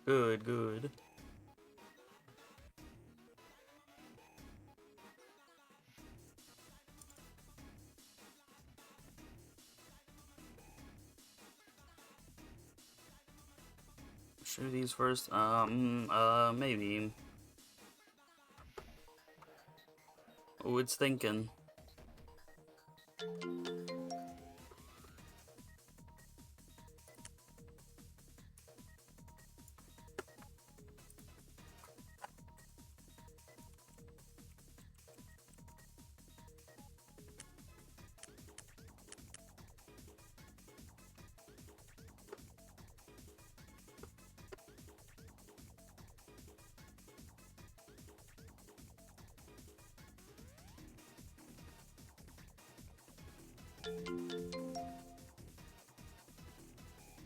Good, good. Shoot these first. Maybe. Oh, it's thinking.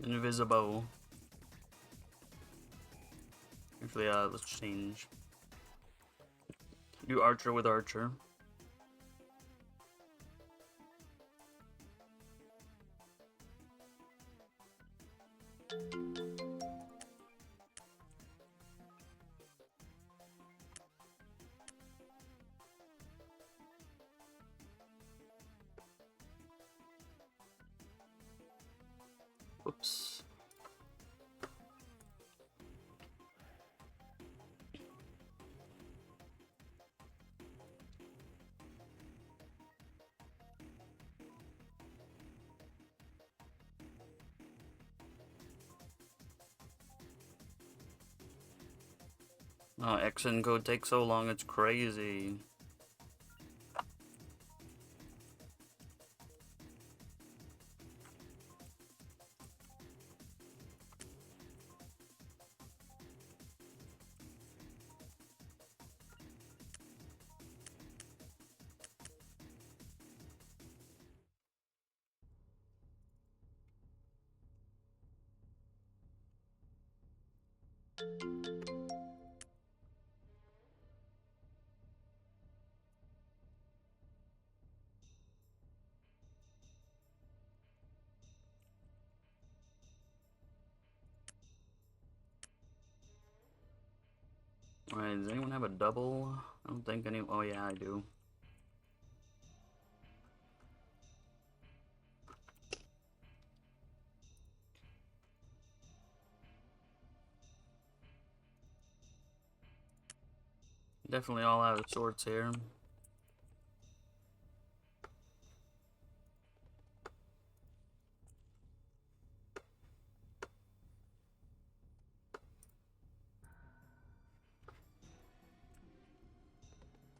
Invisible. Actually, let's change. Do archer with archer. Whoops. Oh, X encode takes so long, it's crazy. Alright, does anyone have a double? I don't think any. Oh, yeah, I do. Definitely all out of sorts here.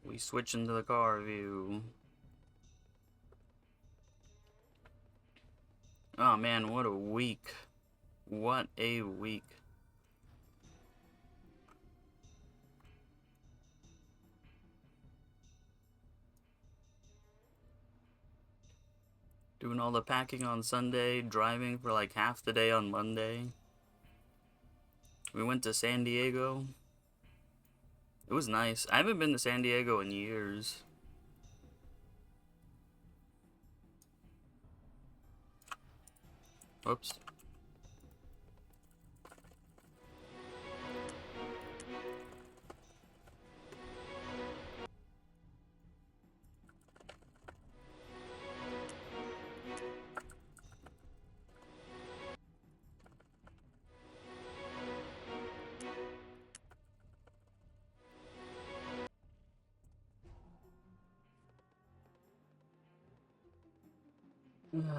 We switch into the car view. Oh man, what a week. What a week. Doing all the packing on Sunday, driving for like half the day on Monday. We went to San Diego. It was nice. I haven't been to San Diego in years. Oops.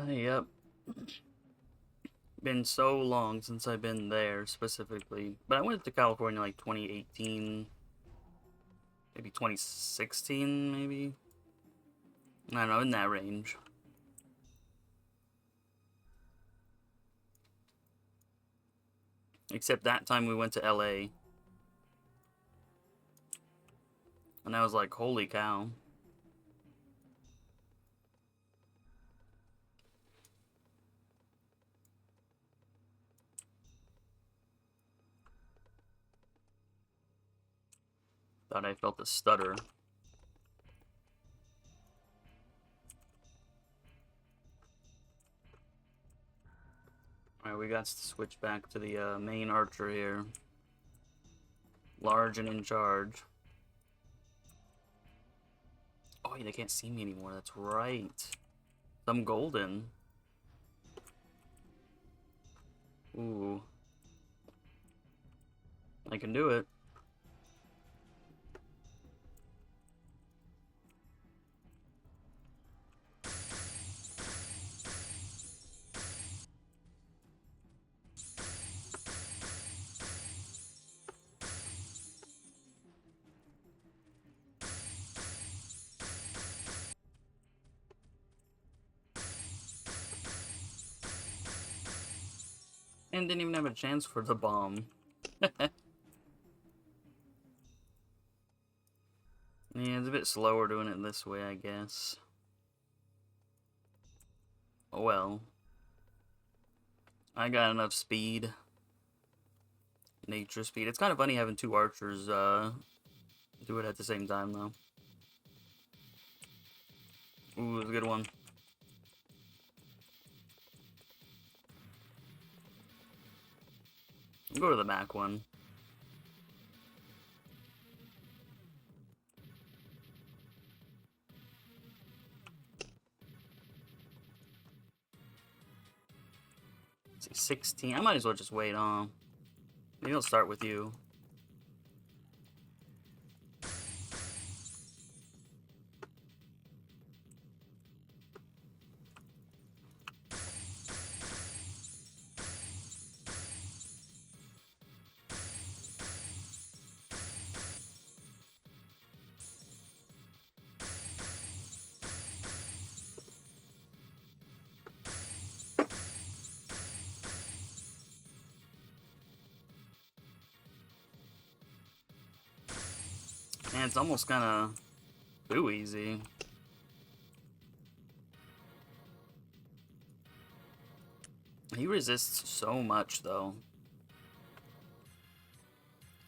Yep. Been so long since I've been there specifically. But I went to California like 2018. Maybe 2016, maybe? I don't know, in that range. Except that time we went to LA. And I was like, holy cow. Thought I felt a stutter. Alright, we got to switch back to the main archer here. Large and in charge. Oh, they can't see me anymore. That's right. I'm golden. Ooh. I can do it. And didn't even have a chance for the bomb. Yeah, it's a bit slower doing it this way, I guess. Oh well. I got enough speed. Nature speed. It's kind of funny having two archers do it at the same time, though. Ooh, it's a good one. I'll go to the back one. Let's see, 16. I might as well just wait on. Maybe I'll start with you. And it's almost kind of too easy. He resists so much, though.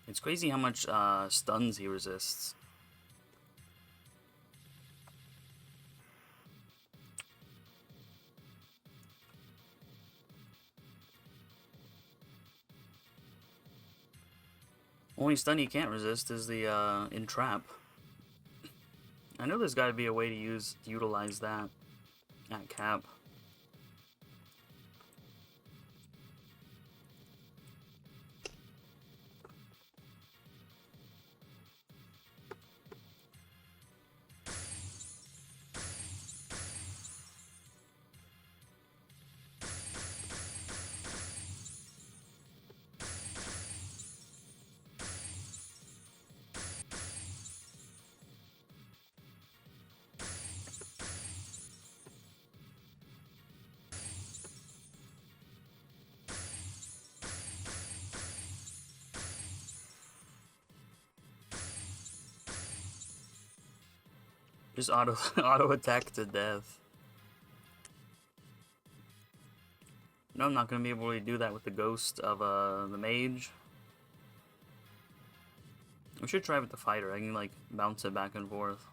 It's crazy how much stuns he resists. Only stun he can't resist is the entrap. I know there's got to be a way to utilize that at cap. Just auto attack to death. No, I'm not gonna be able to do that with the ghost of the mage. We should try with the fighter. I can like bounce it back and forth.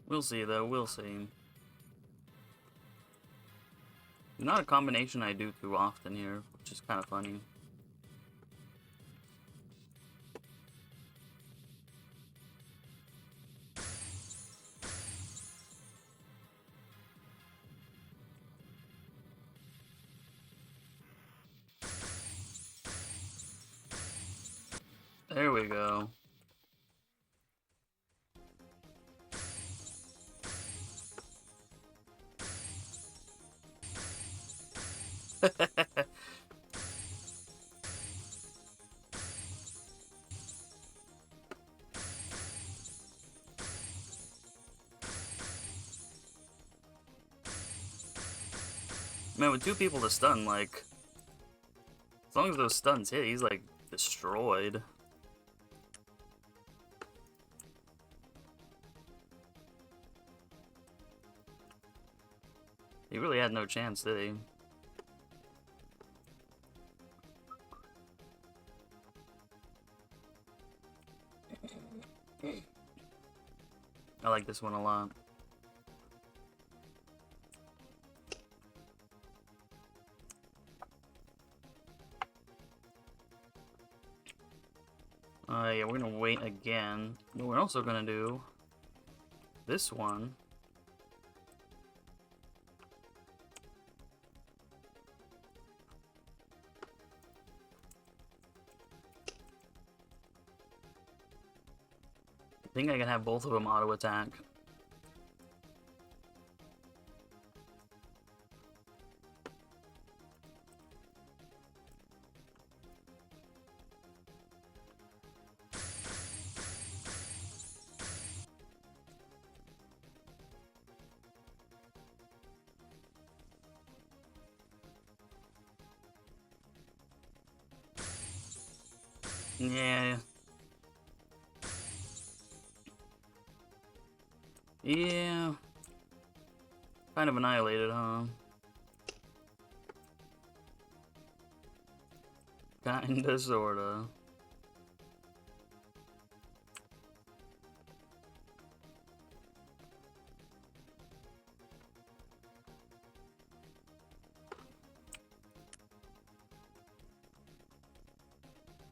We'll see though, we'll see. Not a combination I do too often here, which is kind of funny. There we go. Man, with two people to stun, like, as long as those stuns hit, he's like destroyed. He really had no chance, did he? I like this one a lot. Yeah, we're gonna wait again. But we're also gonna do this one. I think I can have both of them auto attack. Yeah. Yeah. Kind of annihilated, huh? Kinda, sorta.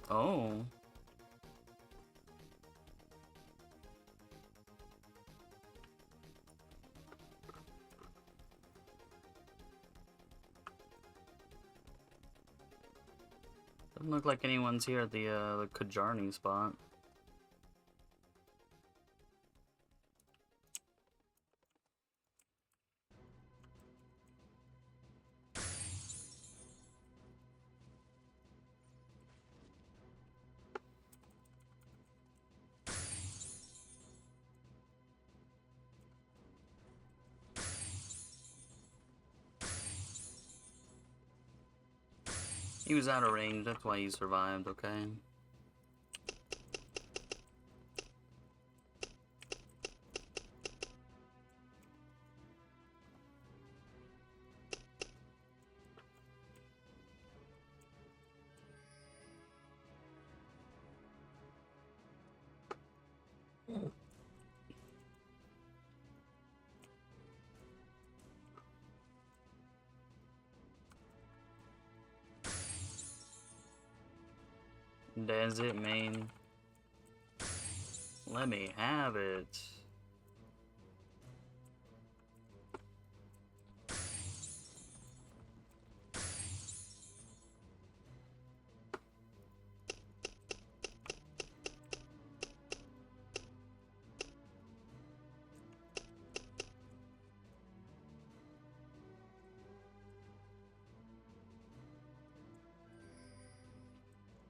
Oh. Doesn't look like anyone's here at the Kajarni spot. He was out of range, that's why he survived, okay? That's it, man. Let me have it.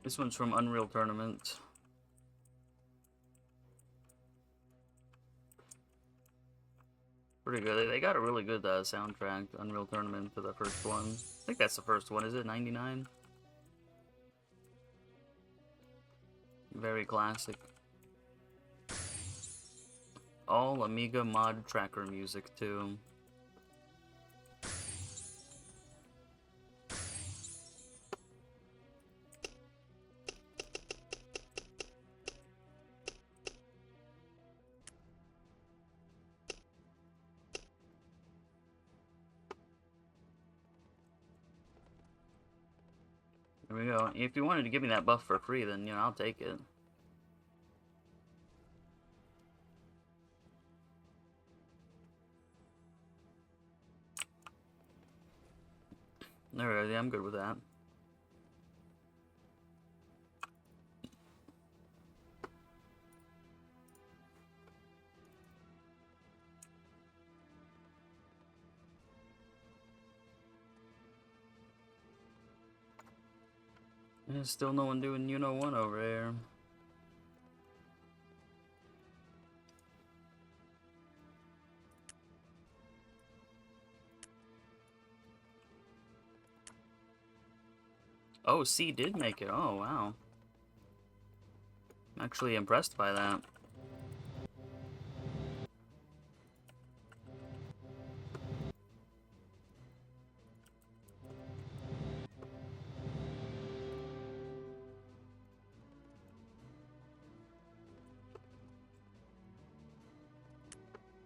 This one's from Unreal Tournament. Pretty good. They got a really good soundtrack, Unreal Tournament, for the first one. I think that's the first one, is it? 99? Very classic. All Amiga mod tracker music, too. There we go. If you wanted to give me that buff for free, then, you know, I'll take it. There we go. Yeah, I'm good with that. There's still no one doing you-know-what over there. Oh, C did make it. Oh, wow. I'm actually impressed by that.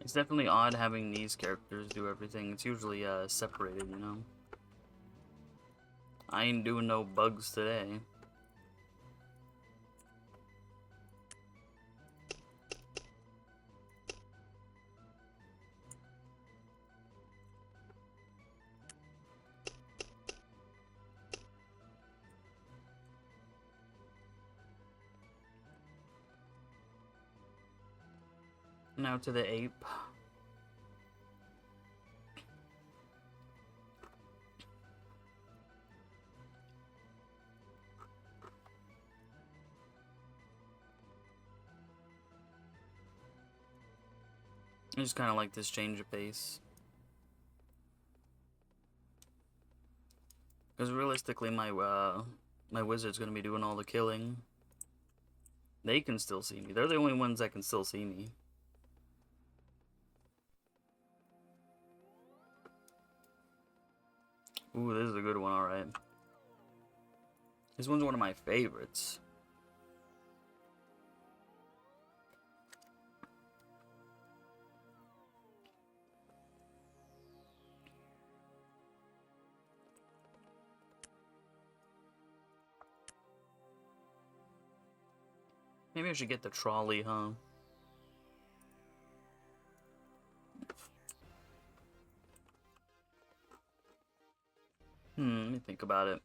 It's definitely odd having these characters do everything. It's usually separated, you know? I ain't doing no bugs today. Now to the ape. I just kind of like this change of pace. Because realistically, my wizard's gonna be doing all the killing. They can still see me. They're the only ones that can still see me. Ooh, this is a good one, alright. This one's one of my favorites. Maybe I should get the trolley, huh? Let me think about it.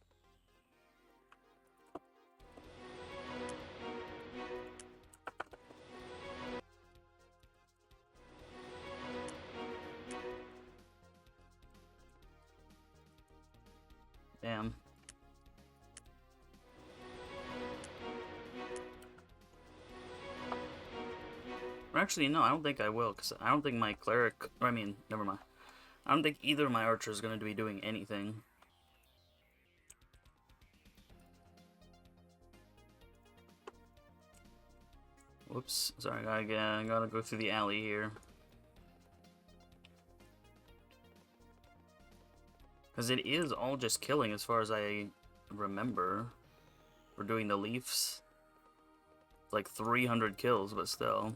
Damn. Or actually, no, I don't think I will, because I don't think my cleric... I mean, never mind. I don't think either of my archers is going to be doing anything. Whoops. Sorry, I gotta go through the alley here. Because it is all just killing as far as I remember. We're doing the Leafs. It's like 300 kills, but still.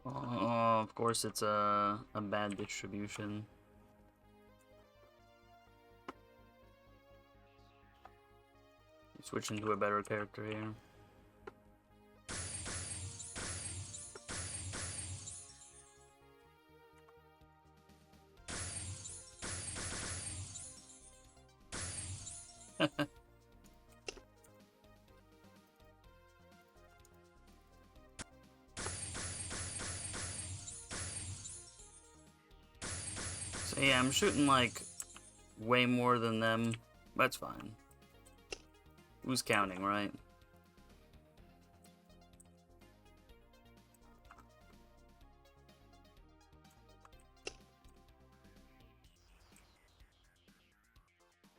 Oh, of course it's a bad distribution. Switching to a better character here. So yeah, I'm shooting like way more than them. That's fine. Who's counting, right?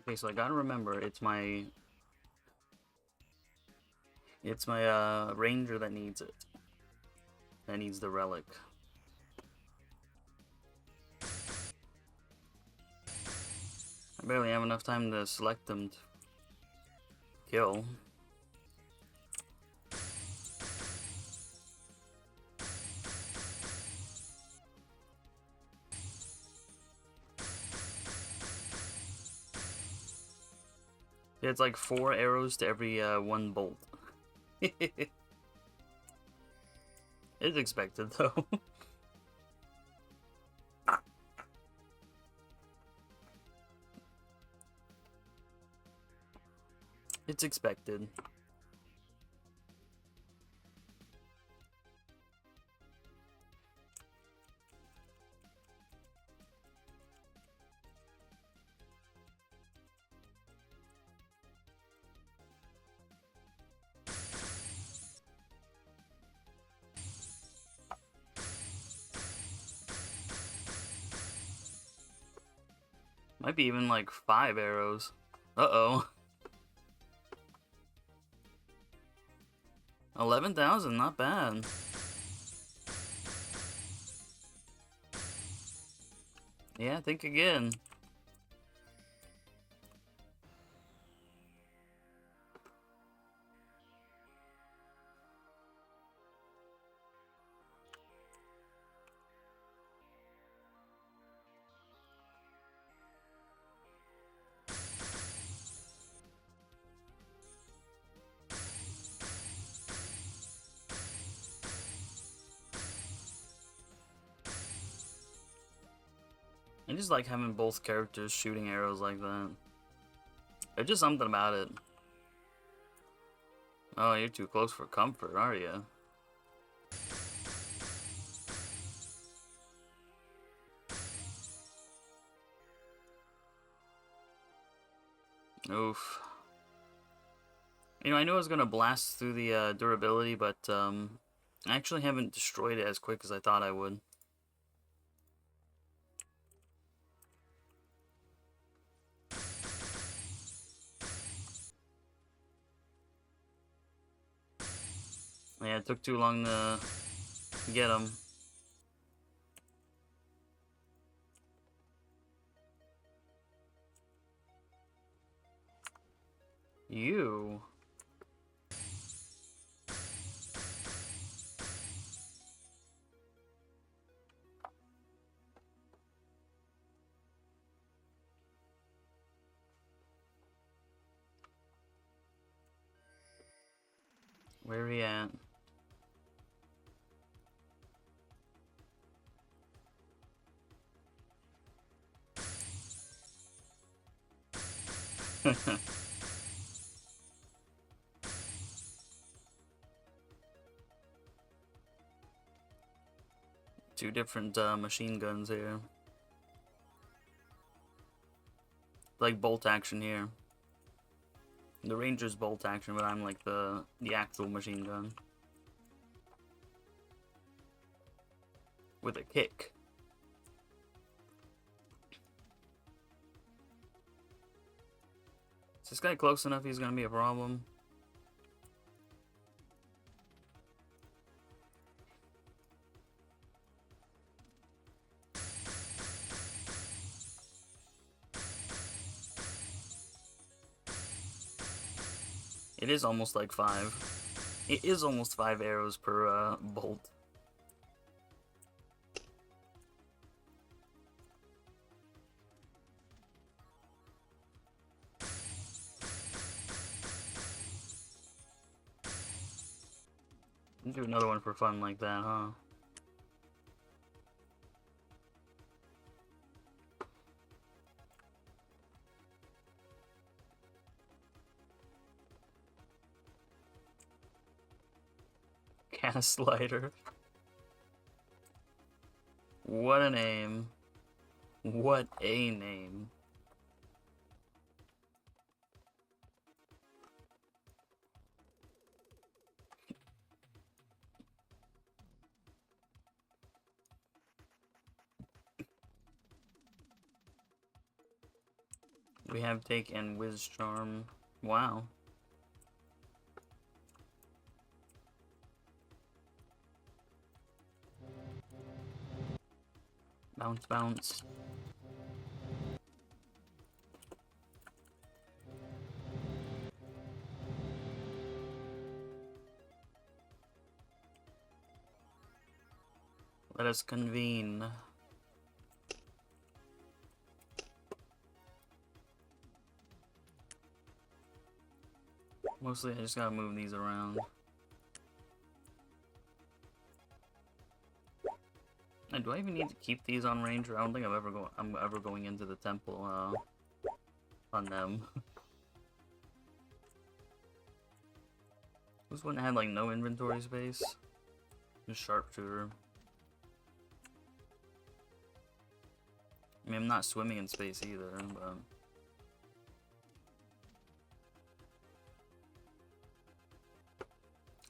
Okay, so I gotta remember, it's my ranger that needs it. That needs the relic. I barely have enough time to select them to kill. It's like 4 arrows to every 1 bolt. It's expected though. It's expected. Might be even like 5 arrows. Uh-oh. 11,000, not bad. Yeah, think again. I just like having both characters shooting arrows like that. There's just something about it. Oh, you're too close for comfort, are you? Oof. You know, I knew I was gonna blast through the durability, but I actually haven't destroyed it as quick as I thought I would. Yeah, it took too long to get him. You? Where are we at? Two different machine guns here. Like bolt action here. The Ranger's bolt action, but I'm like the actual machine gun. With a kick. Is this guy close enough he's gonna be a problem? It is almost like 5. It is almost 5 arrows per bolt. Do another one for fun like that, huh? Gaslighter. What a name. What a name. We have Take and Whiz Charm. Wow. Bounce, bounce. Let us convene. Mostly I just gotta move these around. And do I even need to keep these on Ranger? I don't think I'm ever going into the temple on them. This one had like no inventory space. Just sharpshooter. I mean, I'm not swimming in space either, but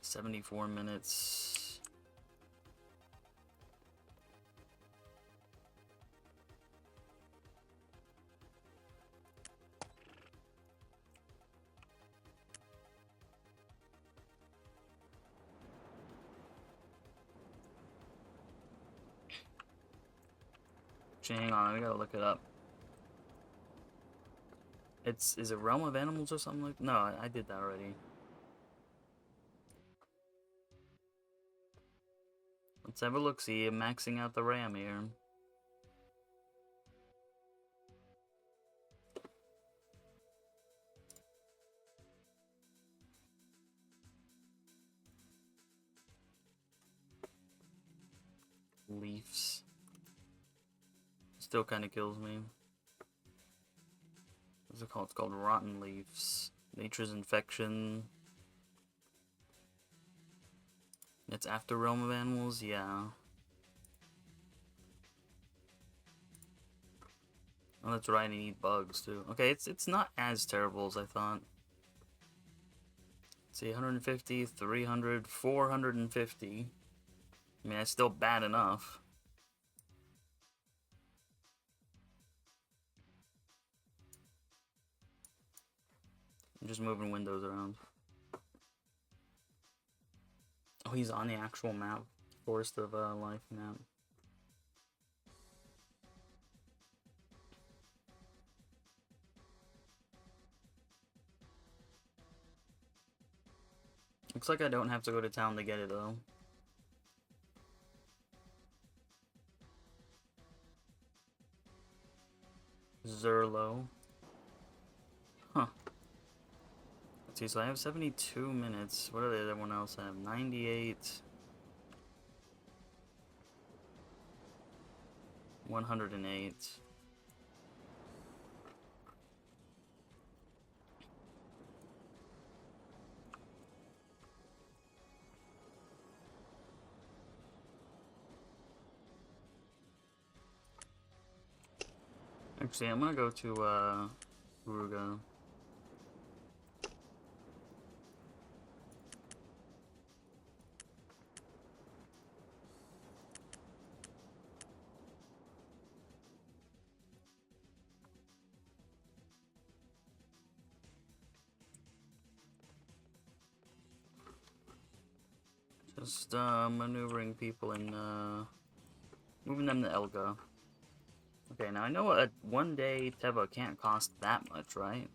74 minutes. Actually, hang on, we gotta look it up. Is it Realm of Animals or something like? No, I did that already. Let's have a look-see. I'm maxing out the RAM here. Leaves. Still kind of kills me. What's it called? It's called Rotten Leaves. Nature's Infection. It's after Realm of Animals? Yeah. Oh, that's right, I eat bugs too. Okay, it's not as terrible as I thought. Let's see, 150, 300, 450. I mean, that's still bad enough. I'm just moving windows around. Oh, he's on the actual map. Forest of Life map. Looks like I don't have to go to town to get it, though. Zerlo. Huh. Let's see, so I have 72 minutes. What did everyone else have? 98. 108. Actually, I'm gonna go to, Ruga. Just, maneuvering people and, moving them to Elga. Okay, now I know a one-day Teva can't cost that much, right?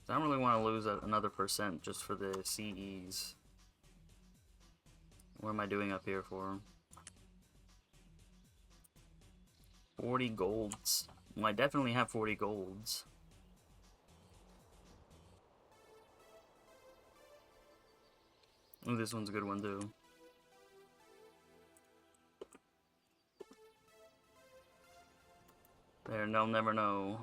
I don't really want to lose another % just for the CEs. What am I doing up here for? 40 golds. Well, I definitely have 40 golds. Ooh, this one's a good one, too. There, they'll never know.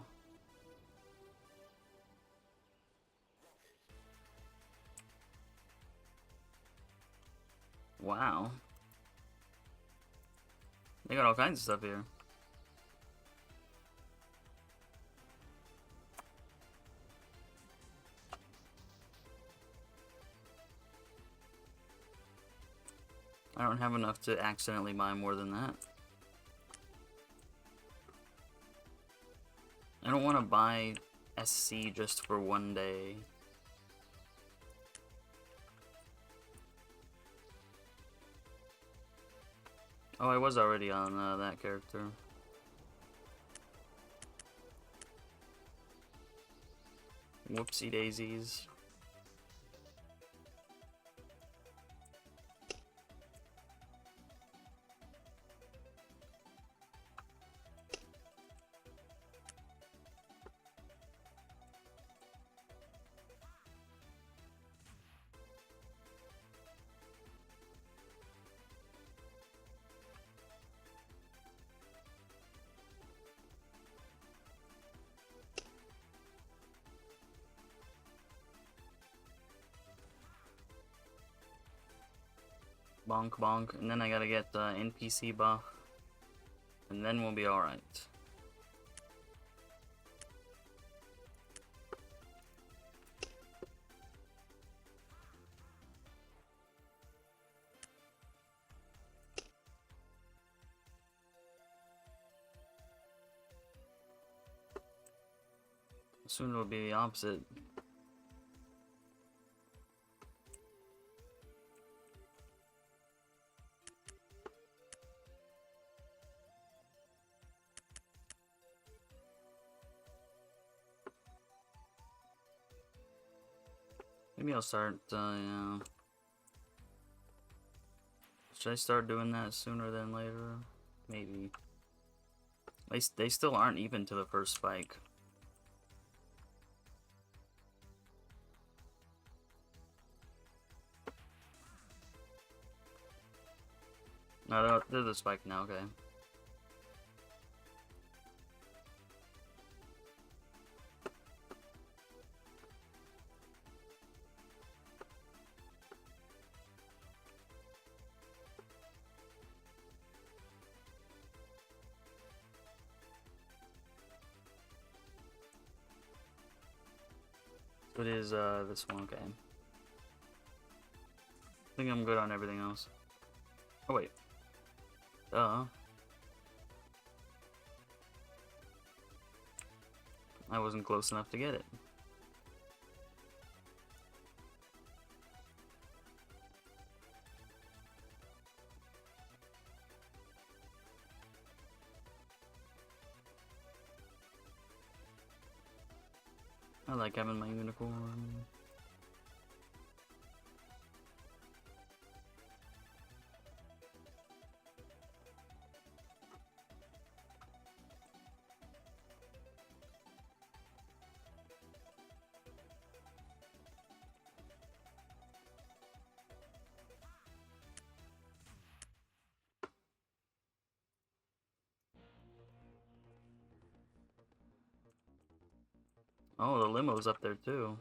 Wow. They got all kinds of stuff here. I don't have enough to accidentally buy more than that. I don't want to buy SC just for one day. Oh, I was already on that character. Whoopsie daisies. Bonk bonk, and then I gotta get the NPC buff, and then we'll be alright. Soon it'll be the opposite. Maybe I'll start, yeah. Should I start doing that sooner than later? Maybe. They still aren't even to the first spike. No, they're the spike now, okay. So it is, this one, okay. I think I'm good on everything else. Oh, wait. I wasn't close enough to get it. I like having my unicorn. Oh, the limo's up there too.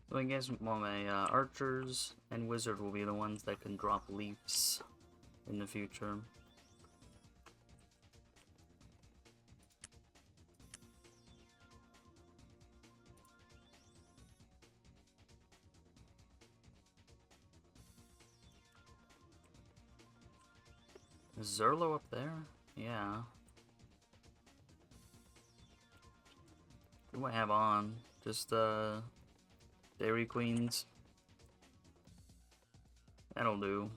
So I guess my archers and wizard will be the ones that can drop leaves in the future. Is Zerlo up there? Yeah. Who do I have on? Just Dairy Queens. That'll do.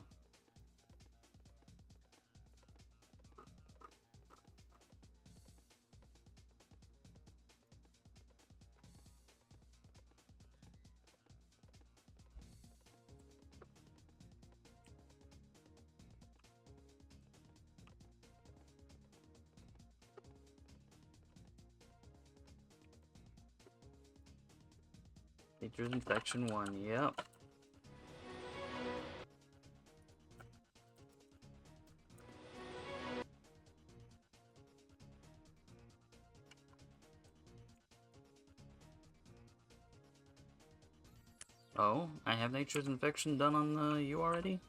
Nature's Infection 1, yep. Oh, I have Nature's Infection done on you already?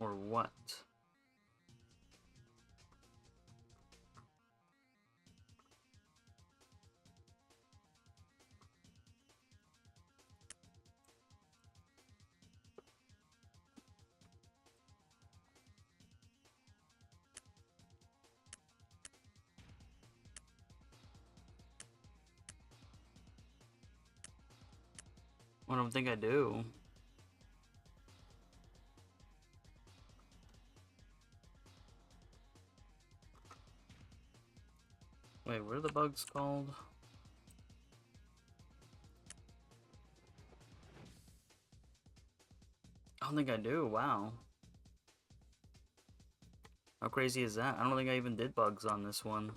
Or what? I don't think I do. Wait, what are the bugs called? I don't think I do, wow. How crazy is that? I don't think I even did bugs on this one.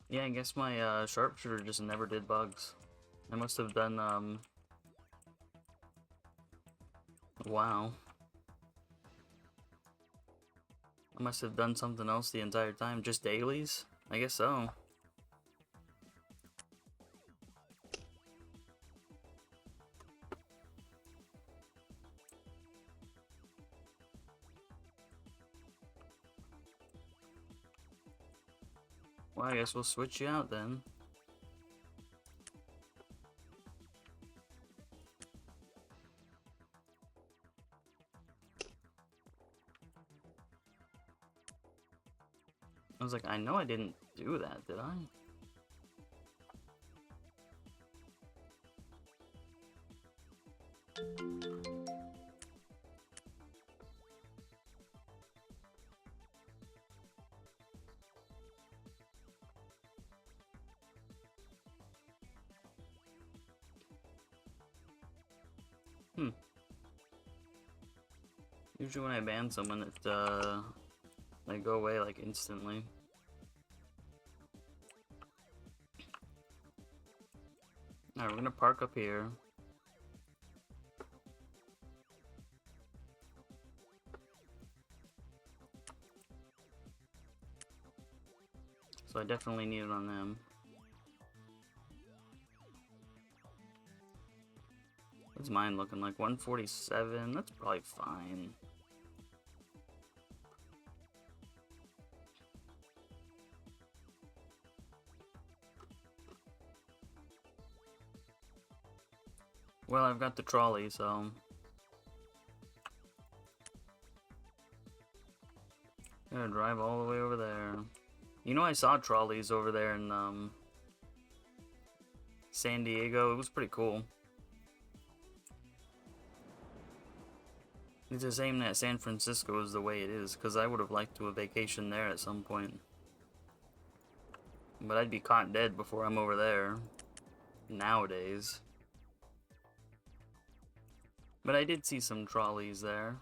Yeah, I guess my sharpshooter just never did bugs. I must have done, wow. I must have done something else the entire time. Just dailies? I guess so. Well, I guess we'll switch you out then. I was like, I know I didn't do that, did I? Usually when I ban someone, they go away like instantly. Alright, we're gonna park up here. So I definitely need it on them. What's mine looking like? 147? That's probably fine. Well, I've got the trolley, so... I'm gonna drive all the way over there. You know, I saw trolleys over there in, San Diego. It was pretty cool. It's a shame that San Francisco is the way it is, because I would have liked to have vacation there at some point. But I'd be caught dead before I'm over there. Nowadays. But I did see some trolleys there.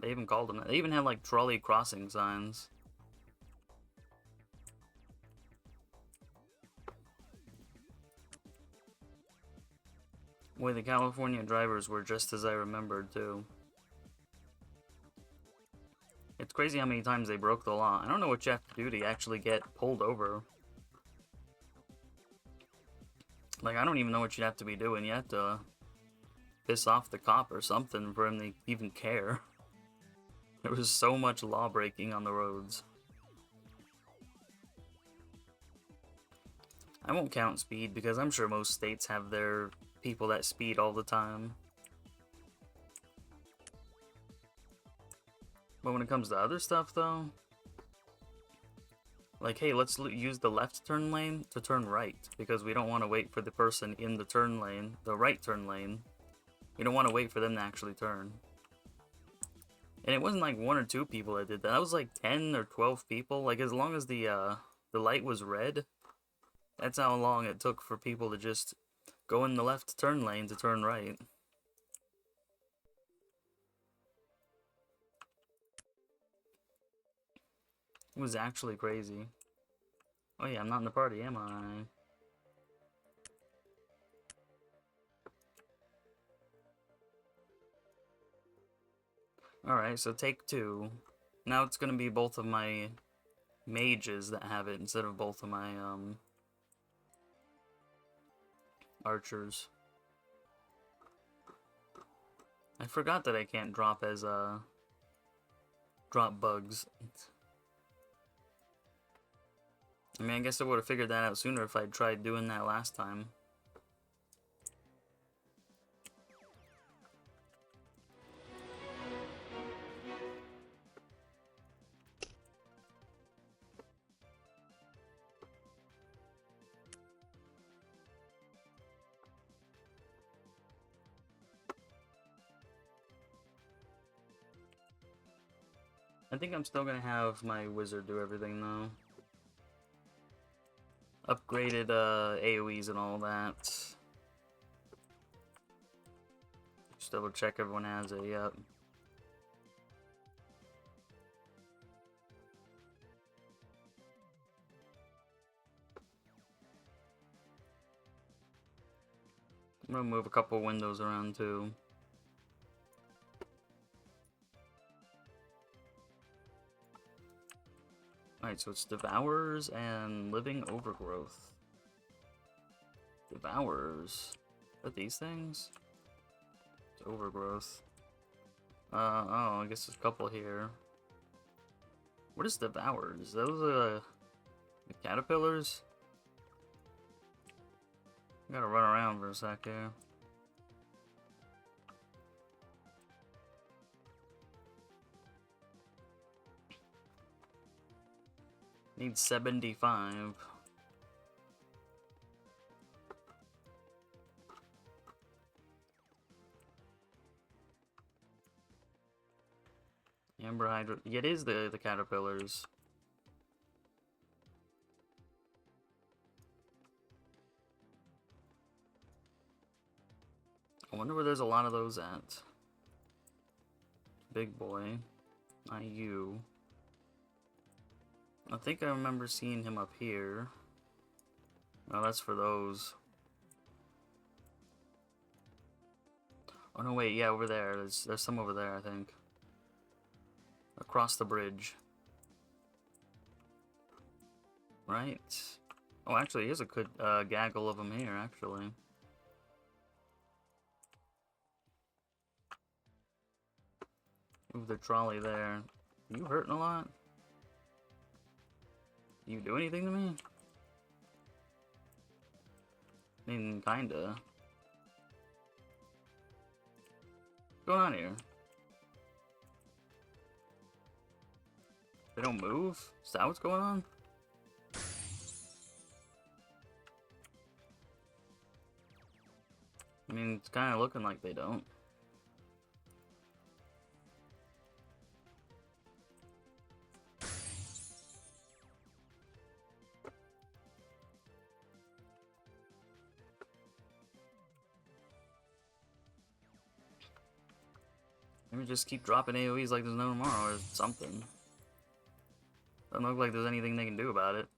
They even called them that. They even had like trolley crossing signs. Boy, the California drivers were just as I remembered too. It's crazy how many times they broke the law. I don't know what you have to do to actually get pulled over. Like, I don't even know what you'd have to be doing. You have to piss off the cop or something for him to even care. There was so much law breaking on the roads. I won't count speed because I'm sure most states have their people that speed all the time. But when it comes to other stuff though, like, hey, let's use the left turn lane to turn right because we don't want to wait for the person in the turn lane, the right turn lane. We don't want to wait for them to actually turn. And it wasn't like 1 or 2 people that did that. That was like 10 or 12 people. Like, as long as the light was red, that's how long it took for people to just go in the left turn lane to turn right. It was actually crazy. Oh yeah, I'm not in the party, am I? Alright, so take 2. Now it's gonna be both of my mages that have it instead of both of my, archers. I forgot that I can't drop as, drop bugs. I mean, I guess I would have figured that out sooner if I'd tried doing that last time. I think I'm still gonna have my wizard do everything though. Upgraded AoEs and all that. Just double check everyone has it, yep. I'm gonna move a couple windows around too. Alright, so it's Devours and Living Overgrowth. Devours. Are these things? It's Overgrowth. Oh, I guess there's a couple here. What is Devours? Those are The caterpillars? I gotta run around for a sec here. Need 75. Amber hydro. Yeah, it is the caterpillars. I wonder where there's a lot of those at. Big boy. Not you. I think I remember seeing him up here. No, that's for those. Oh no, wait, yeah, over there. There's some over there, I think. Across the bridge. Right? Oh, actually, here's a good gaggle of them here, actually. Move the trolley there. You hurting a lot? You do anything to me? I mean, kinda. What's going on here? They don't move? Is that what's going on? I mean, it's kind of looking like they don't. Maybe just keep dropping AoEs like there's no tomorrow or something. Doesn't look like there's anything they can do about it.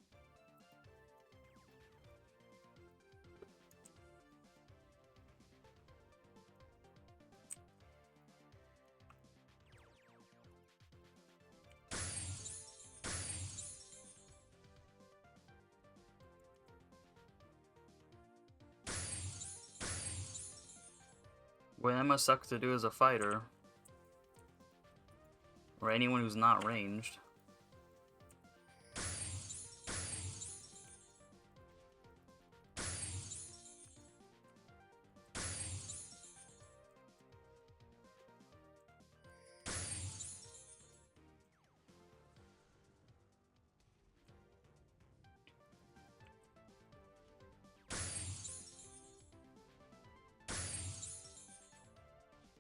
Well, that must suck to do as a fighter. Or anyone who's not ranged.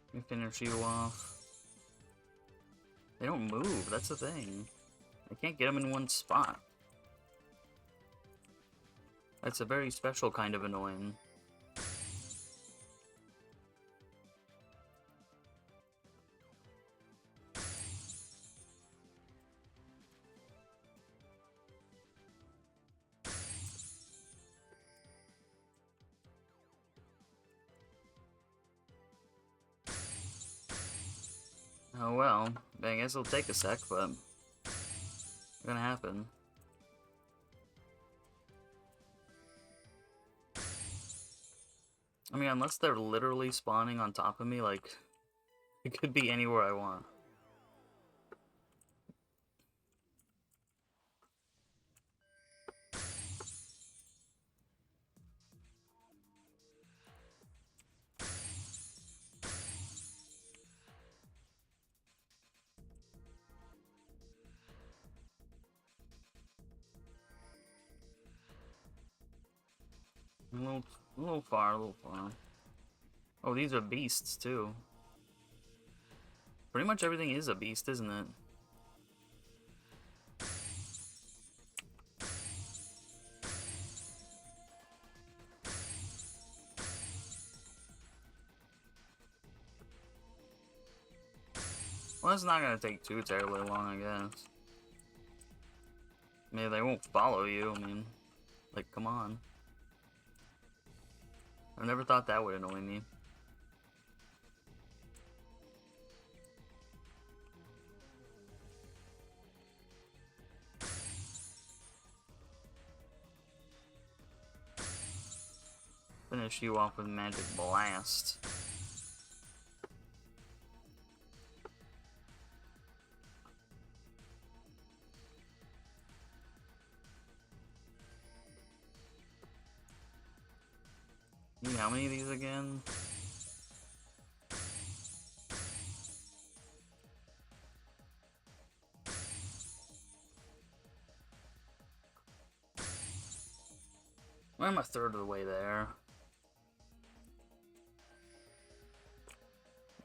Let me finish you off. They don't move, that's the thing. I can't get them in one spot. That's a very special kind of annoying. Oh well, I guess it'll take a sec, but it's gonna happen. I mean, unless they're literally spawning on top of me, like, it could be anywhere I want. A little far, a little far. Oh, these are beasts, too. Pretty much everything is a beast, isn't it? Well, it's not gonna take too terribly long, I guess. Maybe they won't follow you, I mean, like, come on. I never thought that would annoy me. Finish you off with Magic Blast. Need how many of these again? I'm a third of the way there.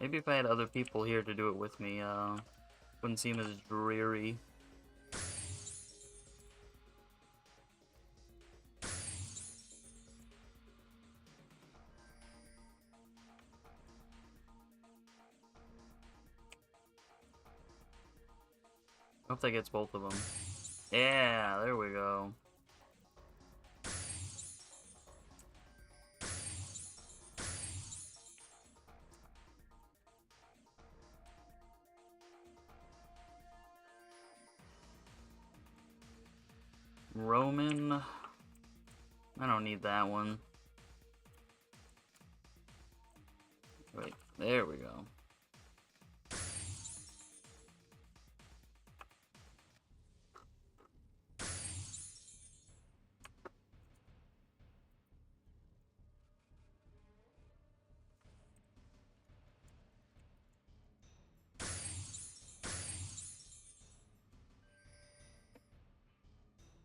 Maybe if I had other people here to do it with me, wouldn't seem as dreary. Hope that gets both of them. Yeah, there we go. Roman. I don't need that one. Wait, there we go.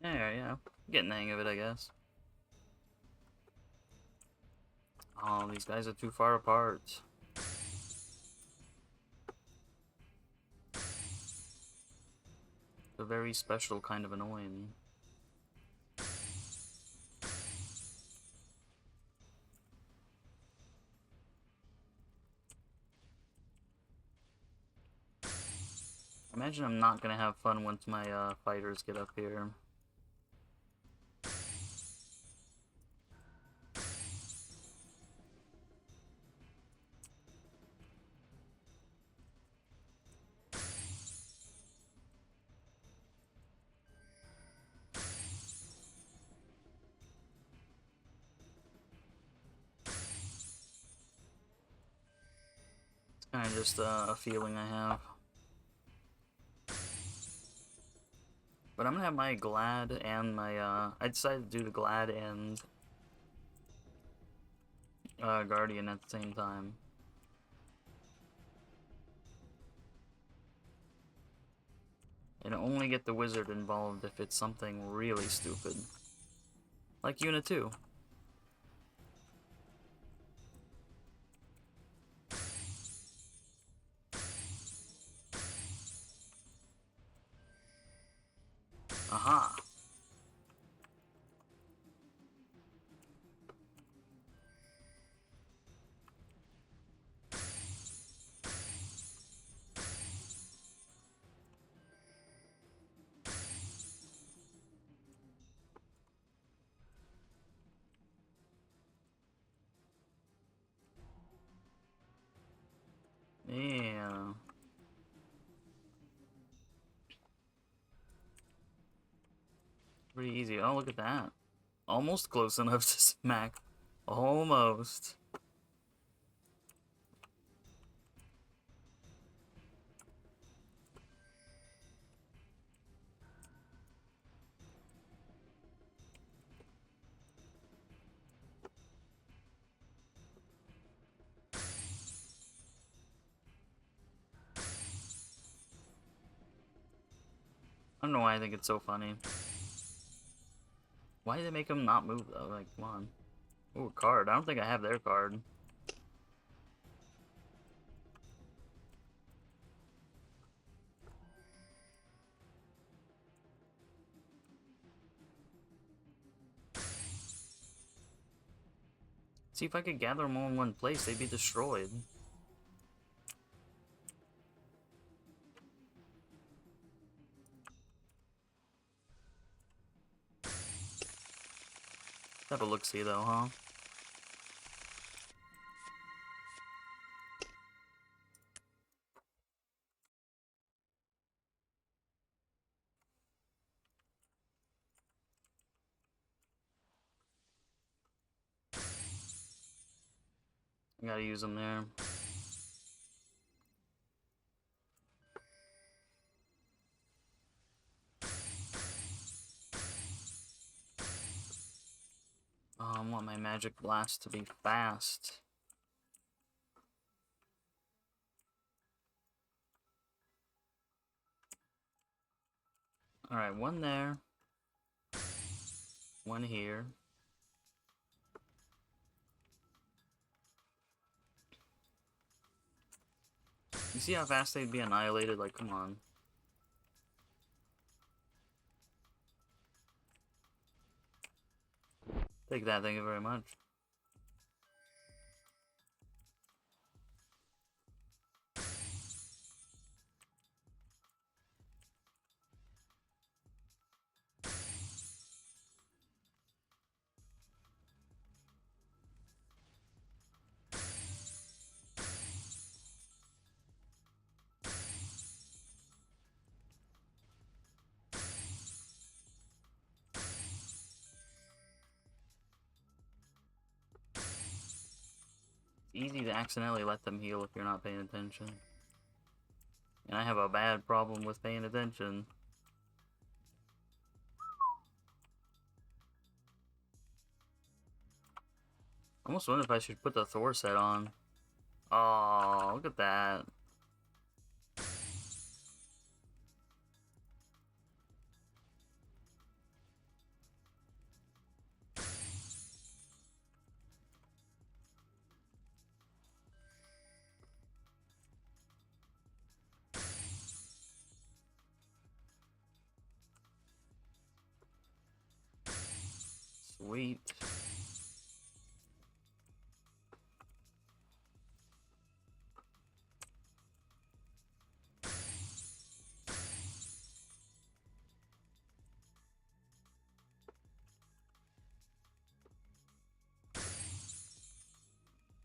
Yeah, getting the hang of it, I guess. Oh, these guys are too far apart. They're very special kind of annoying. Imagine I'm not gonna have fun once my fighters get up here. It's kind of just a feeling I have. But I'm gonna have my Glad and my, I decided to do the Glad and Guardian at the same time. And only get the Wizard involved if it's something really stupid. Like Unit 2. Aha! Yeah. Pretty easy. Oh, look at that. Almost close enough to smack. Almost. I don't know why I think it's so funny. Why did they make them not move though? Like, come on. Ooh, card. I don't think I have their card. See, if I could gather them all in one place, they'd be destroyed. Have a look-see though, huh? I gotta use them there. I want my magic blast to be fast. Alright, one there. One here. You see how fast they'd be annihilated? Like, come on. Take that, thank you very much. Easy to accidentally let them heal if you're not paying attention. And I have a bad problem with paying attention. I almost wonder if I should put the Thor set on. Oh, look at that. Sweet.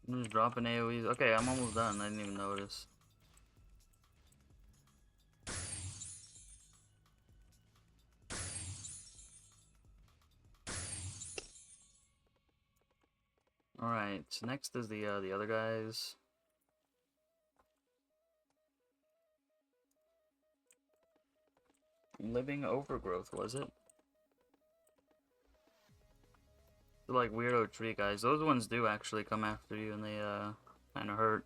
I'm just dropping AoEs. Okay, I'm almost done. I didn't even notice. Alright, so next is the other guys. Living overgrowth, was it? They're like weirdo tree guys. Those ones do actually come after you and they kinda hurt.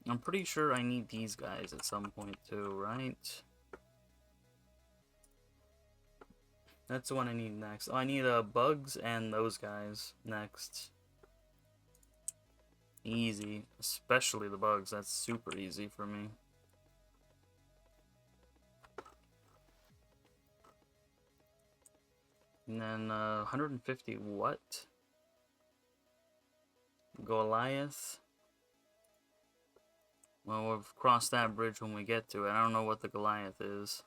I'm pretty sure I need these guys at some point too, right? That's the one I need next. Oh, I need bugs and those guys next. Easy. Especially the bugs. That's super easy for me. And then 150 what? Goliath. Well, we'll cross that bridge when we get to it. I don't know what the Goliath is.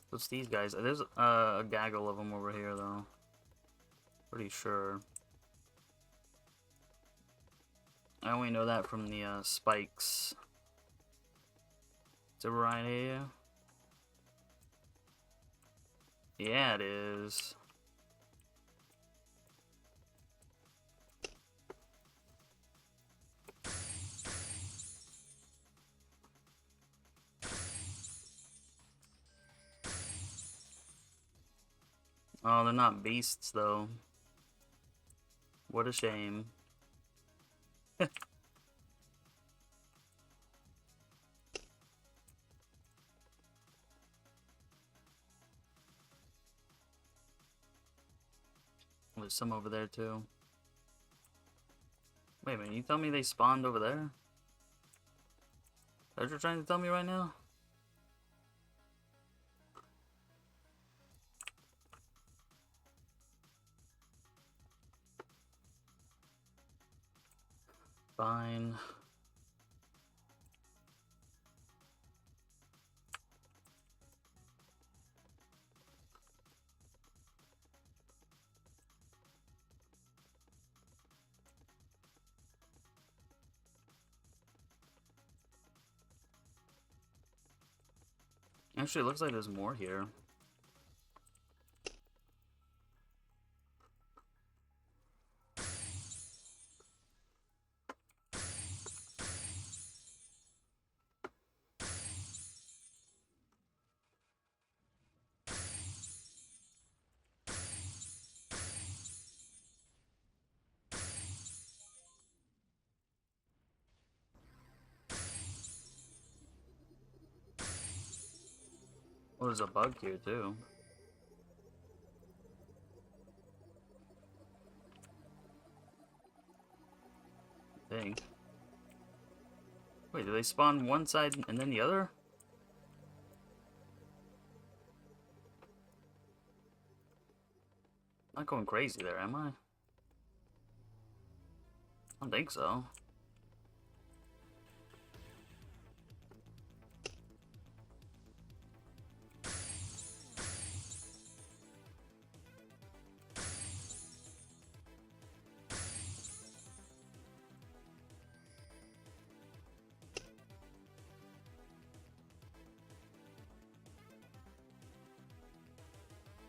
What's these guys? There's a gaggle of them over here, though. Pretty sure. I only know that from the spikes. Is it right here? Yeah, it is. Oh, they're not beasts, though. What a shame. There's some over there, too. Wait a minute, you tell me they spawned over there? Is that what you're trying to tell me right now? Fine. Actually, it looks like there's more here. Oh, there's a bug here too. Dang. Wait, do they spawn one side and then the other? Not going crazy there, am I? I don't think so.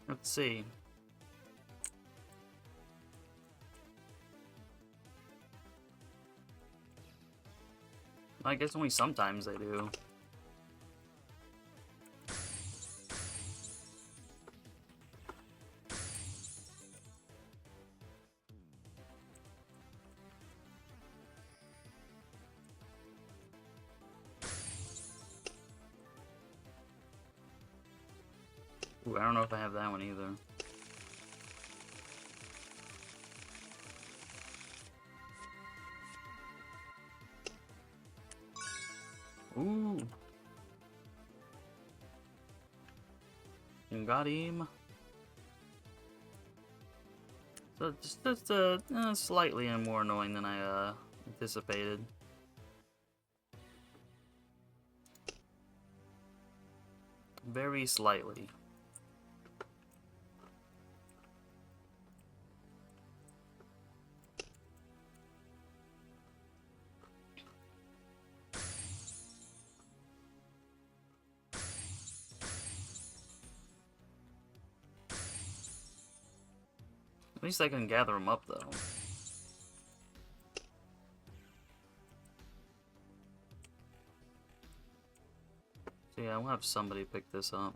Let's see. I guess only sometimes they do. Ooh, I don't know if I have that one either. Ooh. And got him. So just slightly more annoying than I anticipated. Very slightly. At least I can gather them up, though. So yeah, we'll have somebody pick this up.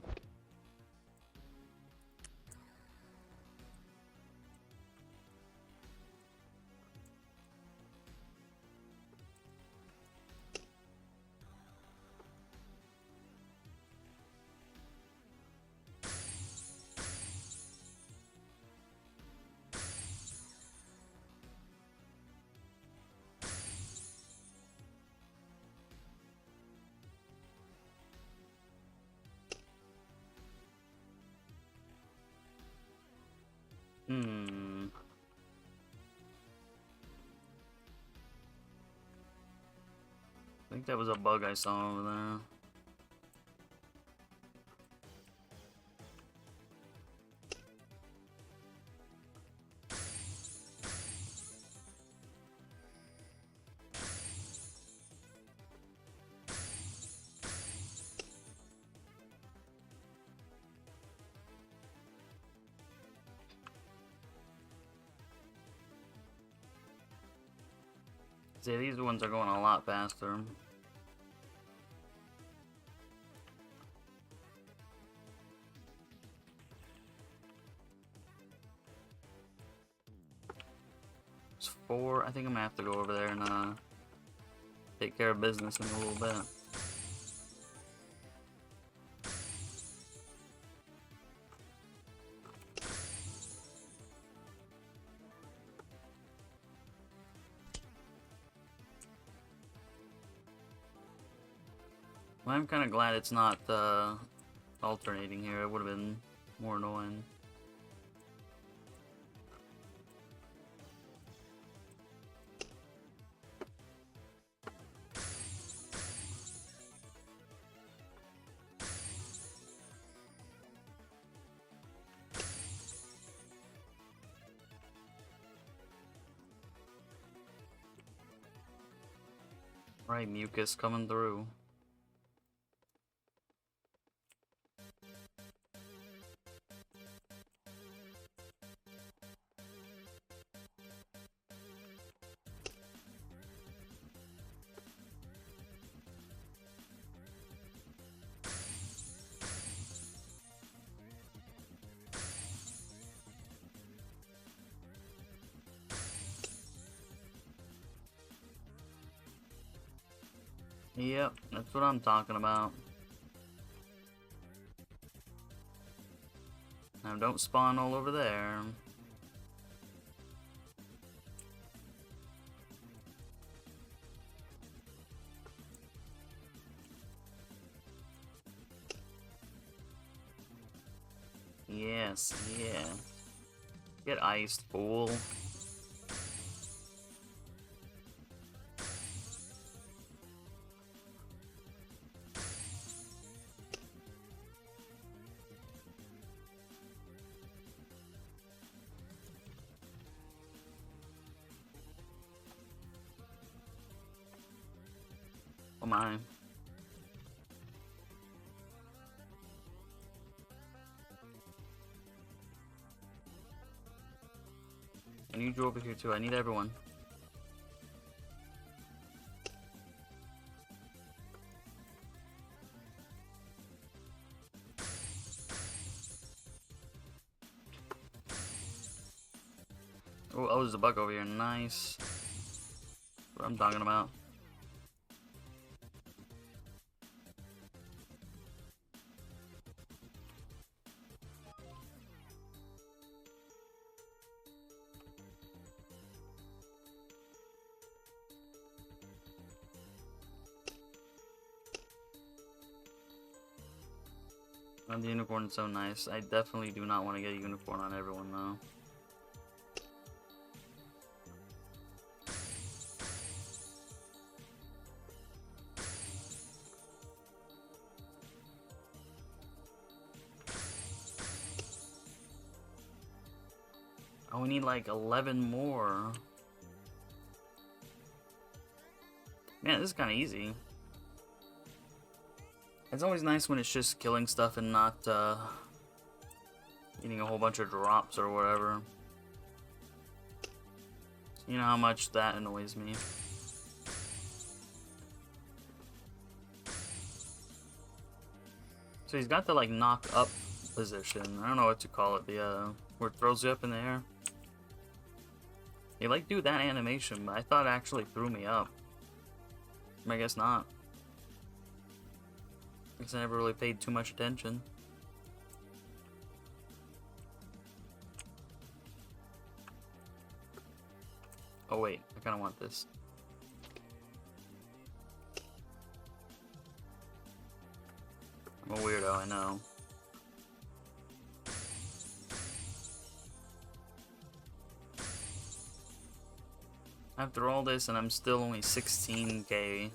I think that was a bug I saw over there. See, these ones are going a lot faster. It's 4. I think I'm gonna have to go over there and take care of business in a little bit. Well, I'm kind of glad it's not alternating here. It would have been more annoying. Right, mucus coming through. Yep, that's what I'm talking about. Don't spawn all over there. Yes, yeah. Get iced, fool. Oh my. I need you over here too. I need everyone. Oh, there's a bug over here. Nice. That's what I'm talking about. Oh, the unicorn's so nice. I definitely do not want to get a unicorn on everyone though. Oh, we need like 11 more. Man, this is kind of easy. It's always nice when it's just killing stuff and not eating a whole bunch of drops or whatever. You know how much that annoys me. So he's got the like knock up position. I don't know what to call it. The where it throws you up in the air. They like do that animation, but I thought it actually threw me up. I guess not. I guess I never really paid too much attention. Oh wait, I kinda want this. I'm a weirdo, I know. After all this, and I'm still only 16k.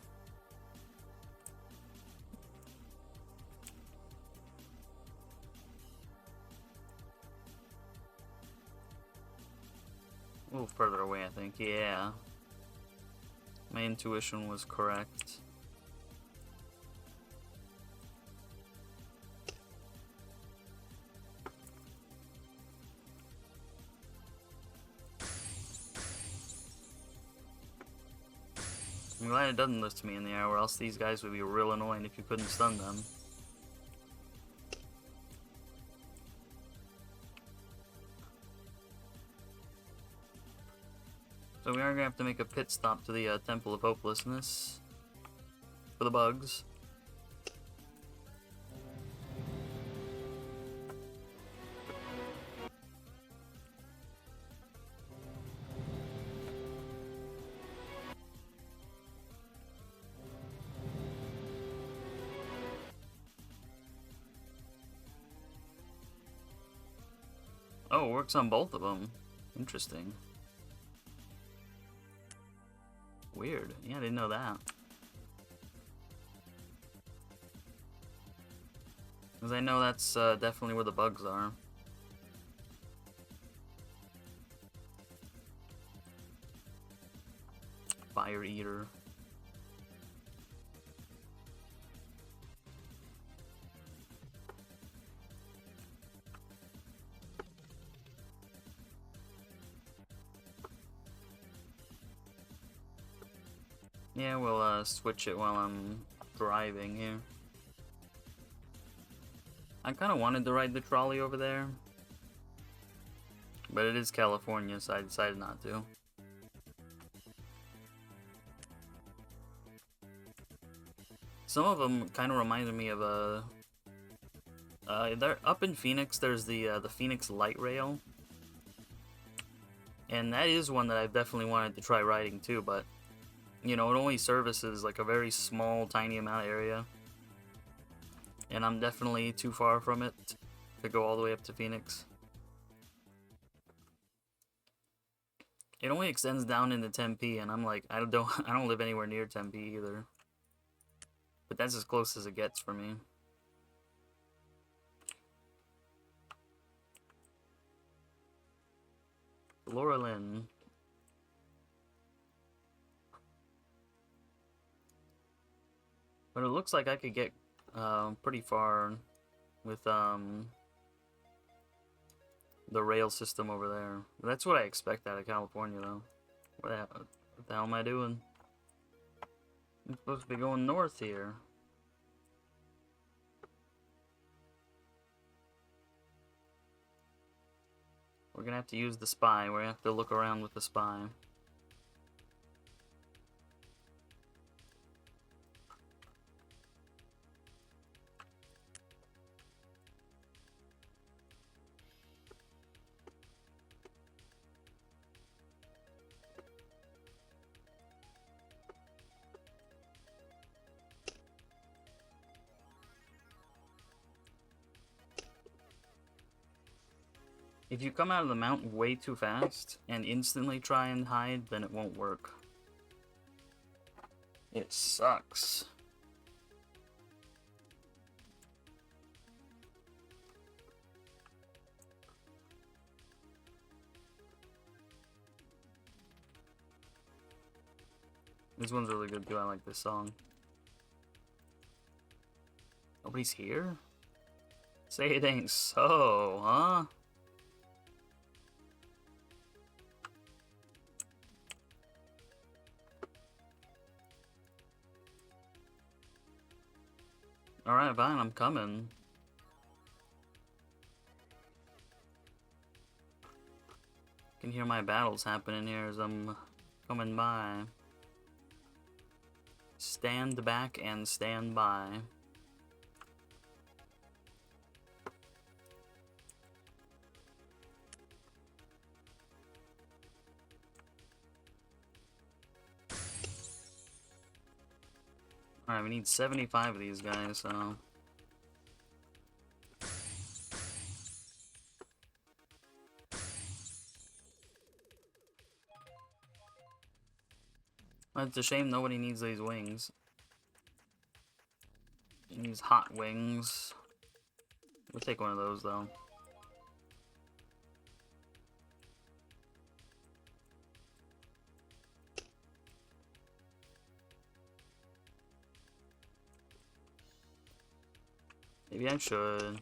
A little further away, I think. Yeah. My intuition was correct. I'm glad it doesn't lift me in the air, or else these guys would be real annoying if you couldn't stun them. So we are going to have to make a pit stop to the Temple of Hopelessness for the bugs. Oh, it works on both of them. Interesting. Weird. Yeah, I didn't know that. Because I know that's definitely where the bugs are. Fire Eater. Yeah, we'll switch it while I'm driving here. I kind of wanted to ride the trolley over there, but it is California, so I decided not to. Some of them kind of reminded me of There up in Phoenix, there's the Phoenix Light Rail, and that is one that I've definitely wanted to try riding too. But you know, it only services like a very small, tiny amount of area, and I'm definitely too far from it to go all the way up to Phoenix. It only extends down into Tempe, and I'm like, I don't live anywhere near Tempe either. But that's as close as it gets for me. Laura Lynn. But it looks like I could get pretty far with the rail system over there. That's what I expect out of California, though. What the hell am I doing? I'm supposed to be going north here. We're gonna have to use the spy. We're gonna have to look around with the spy. If you come out of the mountain way too fast and instantly try and hide, then it won't work. It sucks. This one's really good too, I like this song. Nobody's here? Say it ain't so, huh? Alright, fine, I'm coming. I can hear my battles happening here as I'm coming by. Stand back and stand by. Alright, we need 75 of these guys, so... Well, it's a shame nobody needs these wings. These hot wings. We'll take one of those, though. Maybe I should.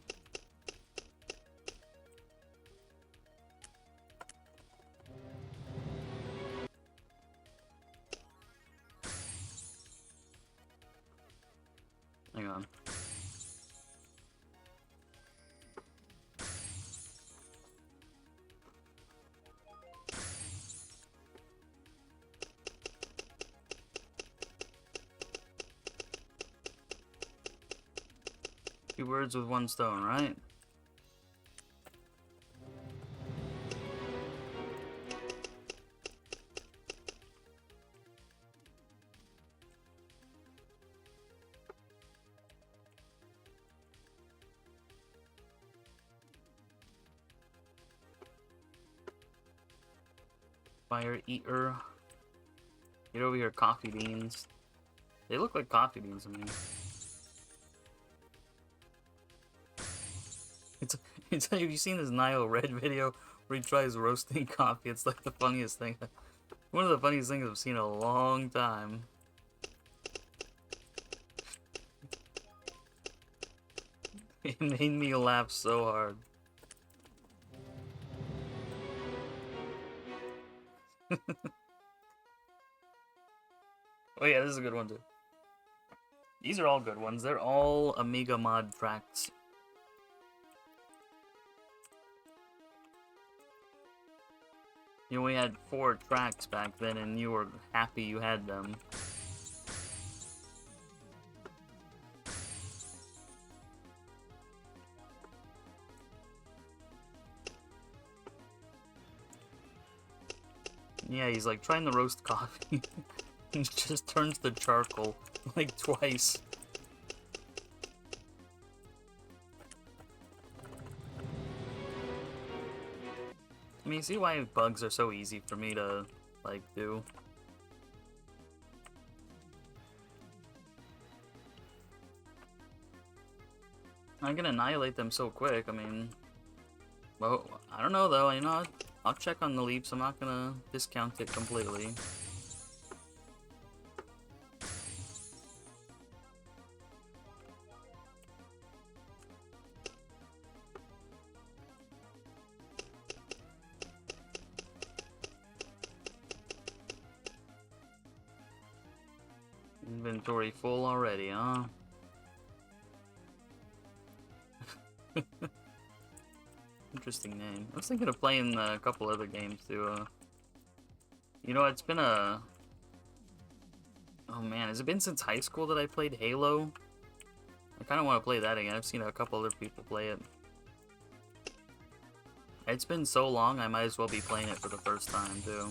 Hang on. Two birds with one stone, right? Fire eater. Get over here, coffee beans. They look like coffee beans to me. Have you seen this Nile Red video where he tries roasting coffee? It's like the funniest thing. One of the funniest things I've seen in a long time. It made me laugh so hard. Oh yeah, this is a good one too. These are all good ones. They're all Amiga mod tracks. You know, we had 4 tracks back then, and you were happy you had them. Yeah, he's like trying to roast coffee. He just turns to charcoal like twice. I mean, see why bugs are so easy for me to, like, do. I can annihilate them so quick, I mean... Well, I don't know, though, you know, I'll check on the leaps, I'm not gonna discount it completely. Inventory full already, huh? Interesting name. I was thinking of playing a couple other games too. You know, it's been a... Oh man, has it been since high school that I played Halo? I kind of want to play that again. I've seen a couple other people play it. It's been so long, I might as well be playing it for the first time too.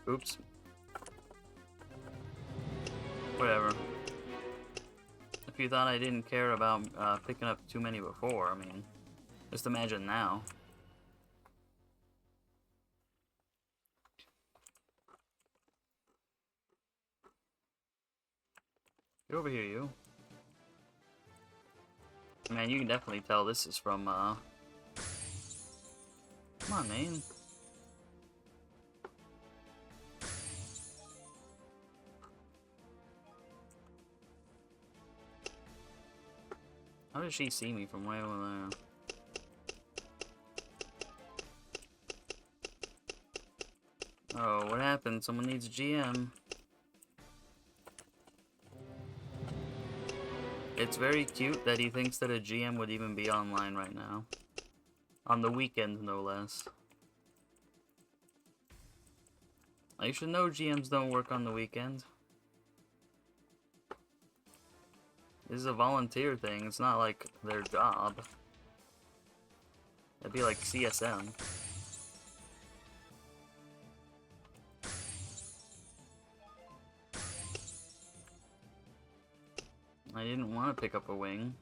Oops. Whatever. If you thought I didn't care about picking up too many before, I mean, just imagine now. Get over here, you. Man, you can definitely tell this is from, Come on, man. How does she see me from way over there? Oh, what happened? Someone needs a GM. It's very cute that he thinks that a GM would even be online right now. On the weekend, no less. You should know GMs don't work on the weekend. This is a volunteer thing, it's not like their job. That'd be like CSM. I didn't want to pick up a wing.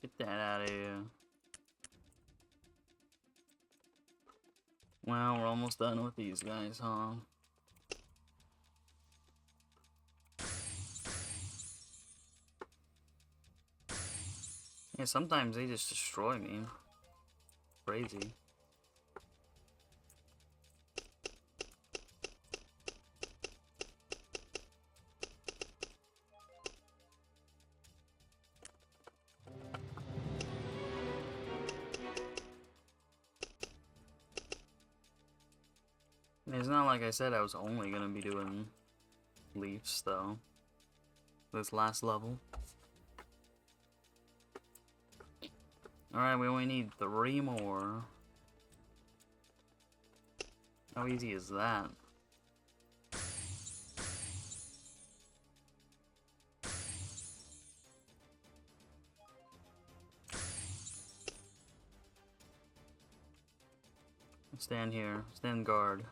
Get that out of here. Well, we're almost done with these guys, huh? Yeah, sometimes they just destroy me. Crazy. It's not like I said I was only gonna be doing leaps, though. This last level. Alright, we only need 3 more. How easy is that? Stand here. Stand guard.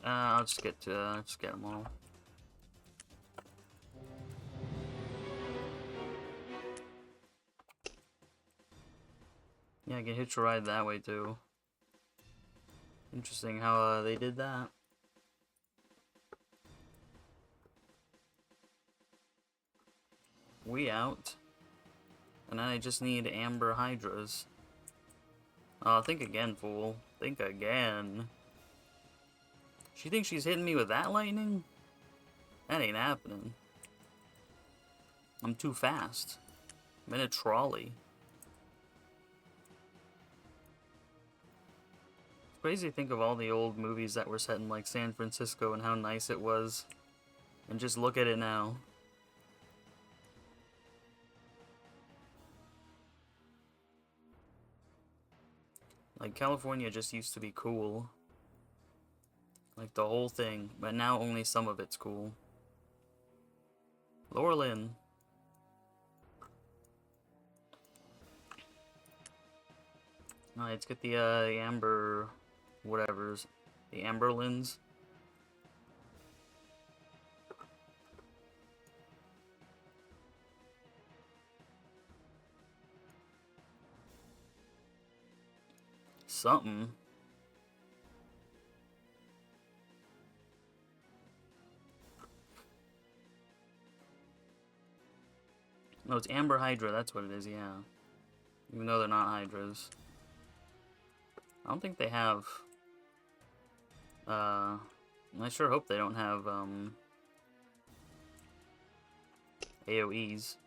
I'll just get them all. Yeah, I can hitch a ride that way too. Interesting how they did that. We out. And then I just need amber hydras. Oh, think again, fool. Think again. She thinks she's hitting me with that lightning? That ain't happening. I'm too fast. I'm in a trolley. It's crazy to think of all the old movies that were set in like San Francisco and how nice it was. And just look at it now. Like, California just used to be cool. Like, the whole thing. But now only some of it's cool. Laurelin. Alright, let's get the amber... whatevers. The amberlins. Something. No, it's Amber Hydra, that's what it is, yeah. Even though they're not Hydras. I don't think they have... I sure hope they don't have, AoEs.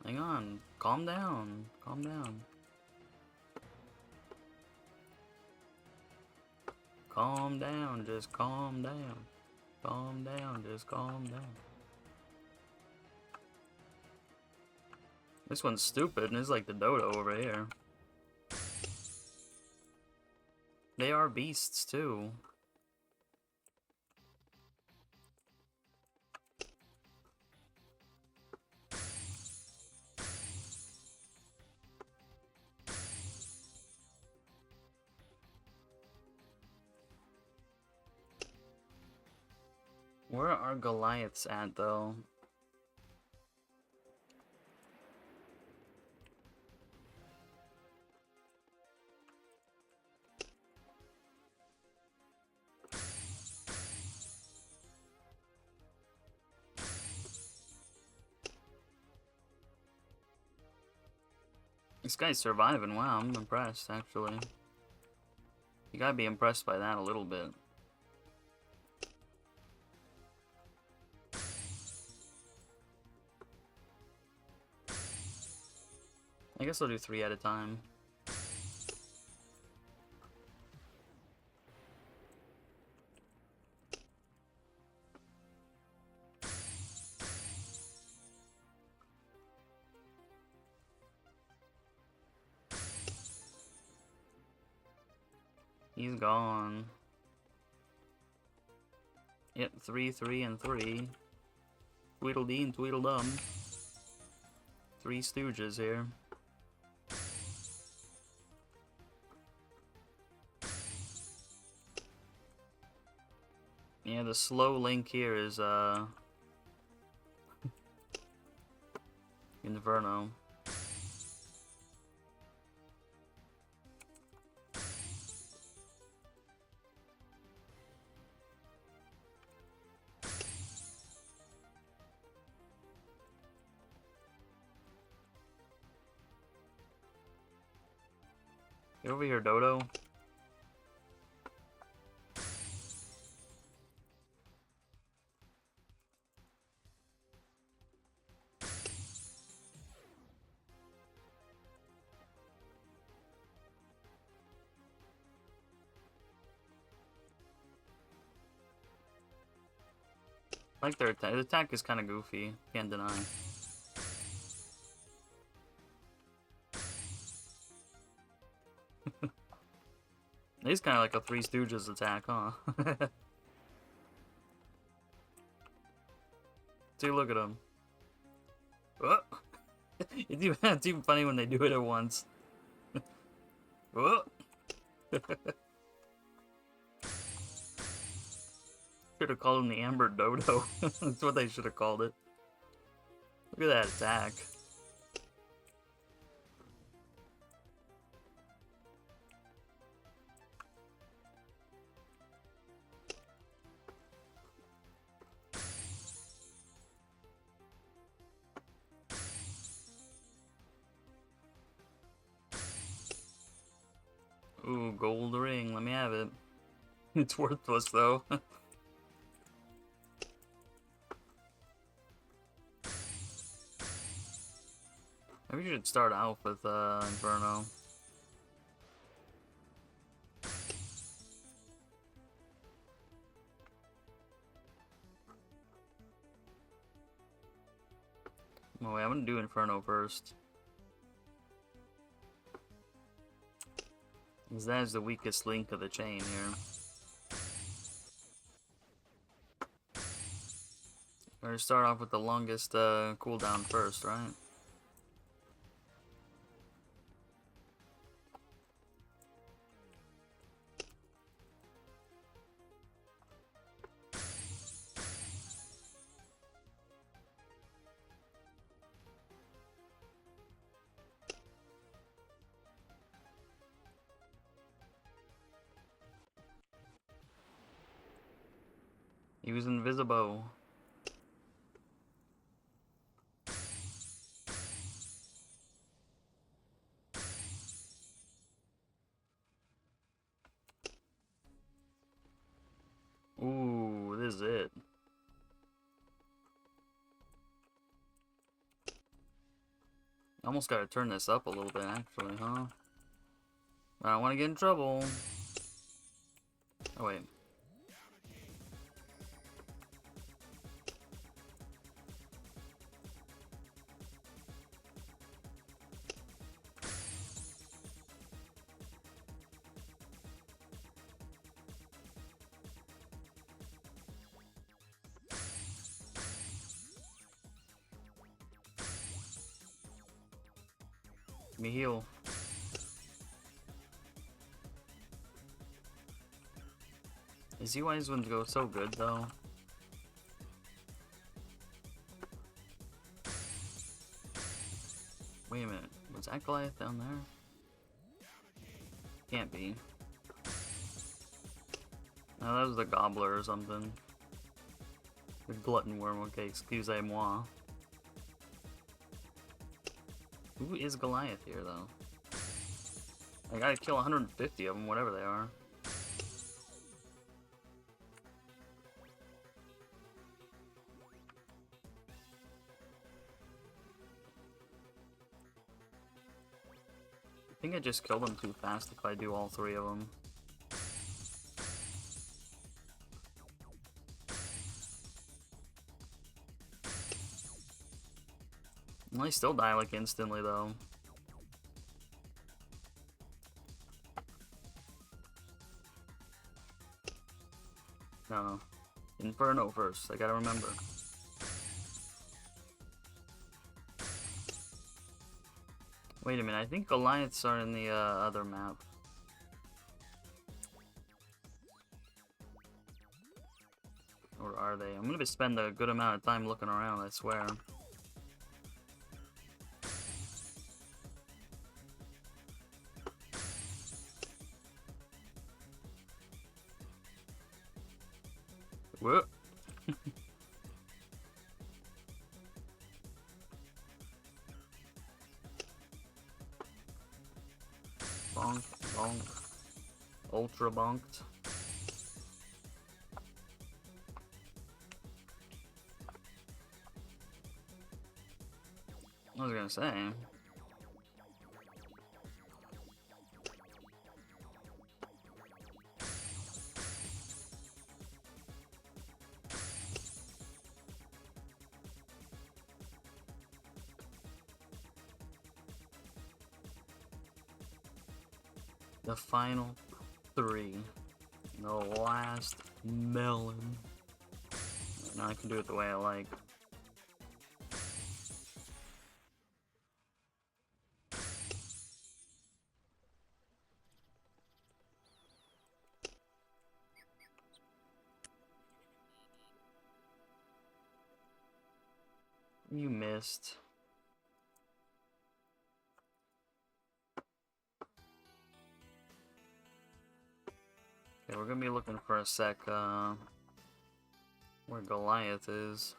Hang on. Calm down. Calm down. Calm down. Just calm down. Calm down. Just calm down. This one's stupid, and it's like the dodo over here. They are beasts, too. Where are Goliaths at, though? This guy's surviving. Wow, I'm impressed, actually. You gotta be impressed by that a little bit. I guess I'll do 3 at a time. He's gone. Yep, 3, 3, and 3. Tweedledee and Tweedledum. 3 stooges here. Yeah, the slow link here is, Inferno. Get over here, Dodo. I like their attack. The attack is kind of goofy. Can't deny. It's kind of like a Three Stooges attack, huh? See, look at him. Oh. It's even funny when they do it at once. Oh. Should have called him the Amber Dodo. That's what they should have called it. Look at that attack. gold ring. Let me have it. It's worthless though. Maybe we should start out with Inferno. Oh wait, I'm gonna do Inferno first. Because that is the weakest link of the chain here. We're gonna start off with the longest cooldown first, right? He was invisible. Ooh, this is it. Almost gotta turn this up a little bit, actually, huh? I don't want to get in trouble. Oh, wait. Let me heal. Is he why his ones go so good, though? Wait a minute. Was that Goliath down there? Can't be. No, that was the Gobbler or something. The Glutton Worm, okay, excusez-moi. Who is Goliath here, though? I gotta kill 150 of them, whatever they are. I think I just killed them too fast if I do all three of them. Well, I still die like instantly though. No. Inferno first, I gotta remember. Wait a minute, I think Goliaths are in the other map. Or are they? I'm gonna spend a good amount of time looking around, I swear. Whoop. Bonk, bonk. Ultra bonked. I was gonna say. The final three. The last melon. Now I can do it the way I like. You missed. Okay, we're gonna be looking for a sec, where Goliath is.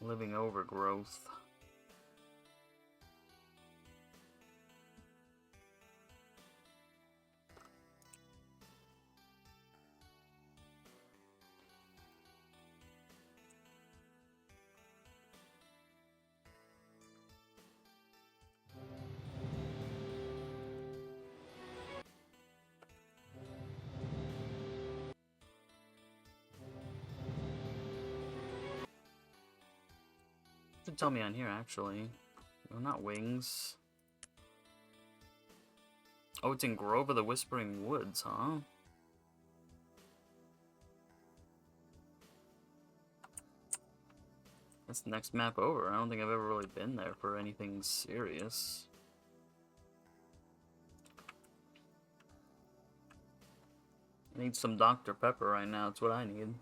Living overgrowth. Should tell me on here, actually. No, not Wings. Oh, it's in Grove of the Whispering Woods, huh? That's the next map over. I don't think I've ever really been there for anything serious. I need some Dr. Pepper right now. That's what I need.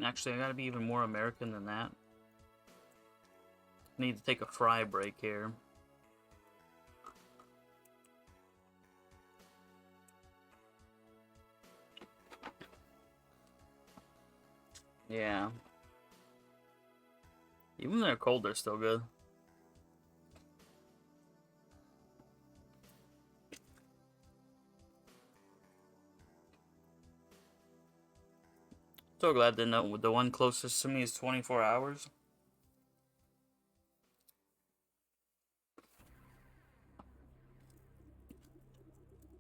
Actually, I gotta be even more American than that. I need to take a fry break here. Yeah. Even when they're cold, they're still good. So glad that the one closest to me is 24 hours.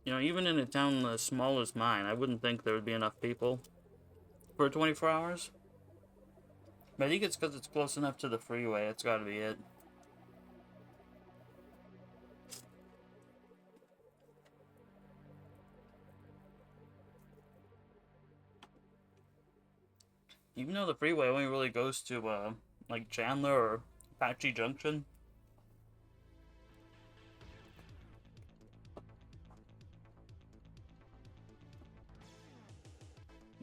You know, even in a town as small as mine, I wouldn't think there would be enough people for 24 hours. But I think it's because it's close enough to the freeway. It's gotta be it. Even though the freeway only really goes to, like Chandler or Apache Junction.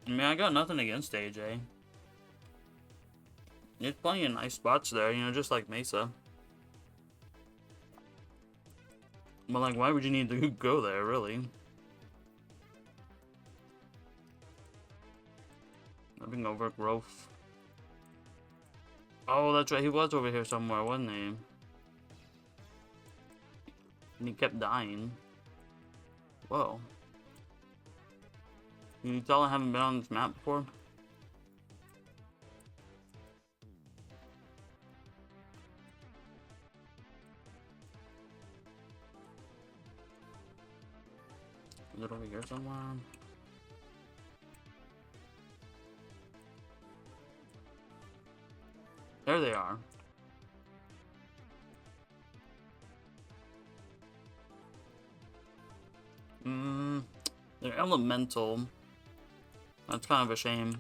I mean, I got nothing against AJ. There's plenty of nice spots there, you know, just like Mesa. But, like, why would you need to go there, really? Living over Growth. Oh, that's right, he was over here somewhere, wasn't he? And he kept dying. Whoa. Can you tell I haven't been on this map before? Is it over here somewhere? There they are. They're elemental. That's kind of a shame.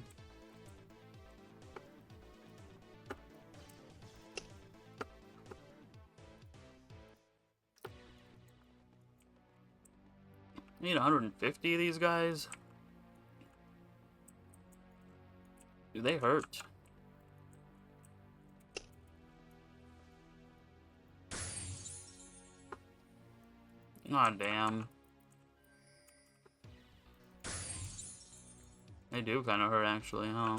I need 150 of these guys. Do they hurt? Aw, damn. They do kind of hurt, actually, huh?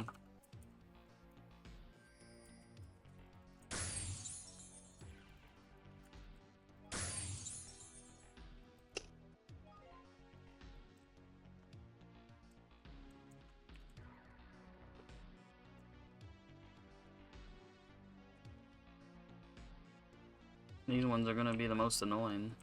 These ones are gonna be the most annoying.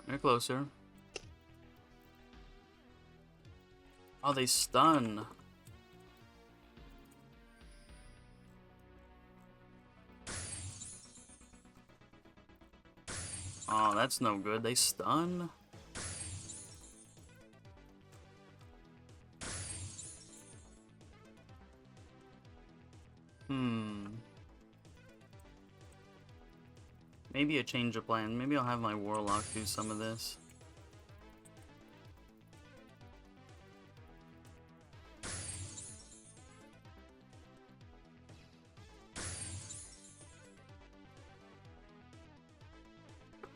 They're closer. Oh, they stun. Oh, that's no good. They stun? Maybe a change of plan. Maybe I'll have my Warlock do some of this.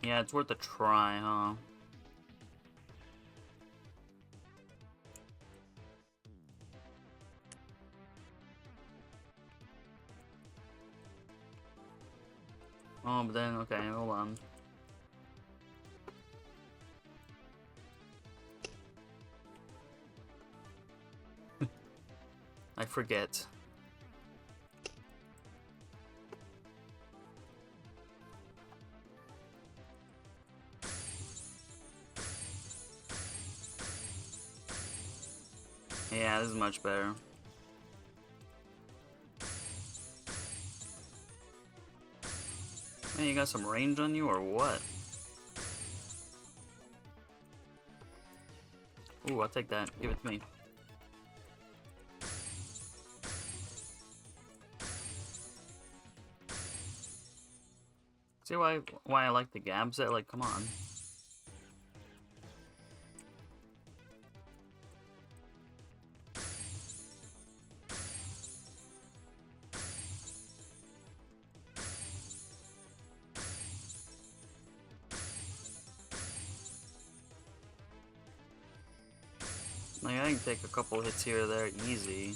Yeah, it's worth a try, huh? Oh, but then, okay, hold on. I forget. Yeah, this is much better. Man, you got some range on you or what? Ooh, I'll take that. Give it to me. See why I like the gab set? Like, come on. Like, I can take a couple hits here or there easy.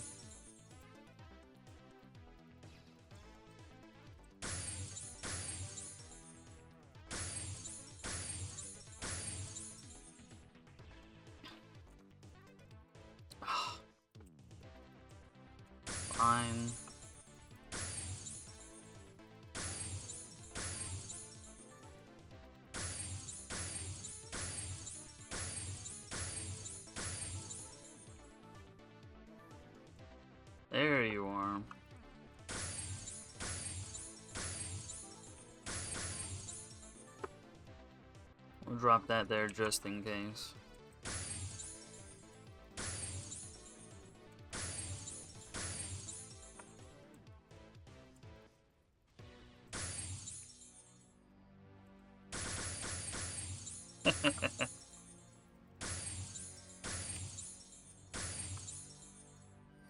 Fine. There you are. We'll drop that there just in case.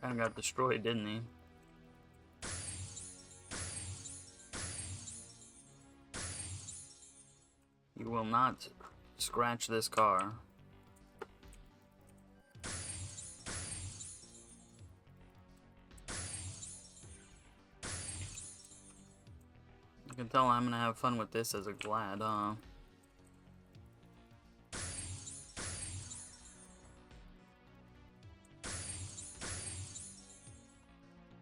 Kinda got destroyed, didn't he? You will not scratch this car. You can tell I'm gonna have fun with this as a glad, huh?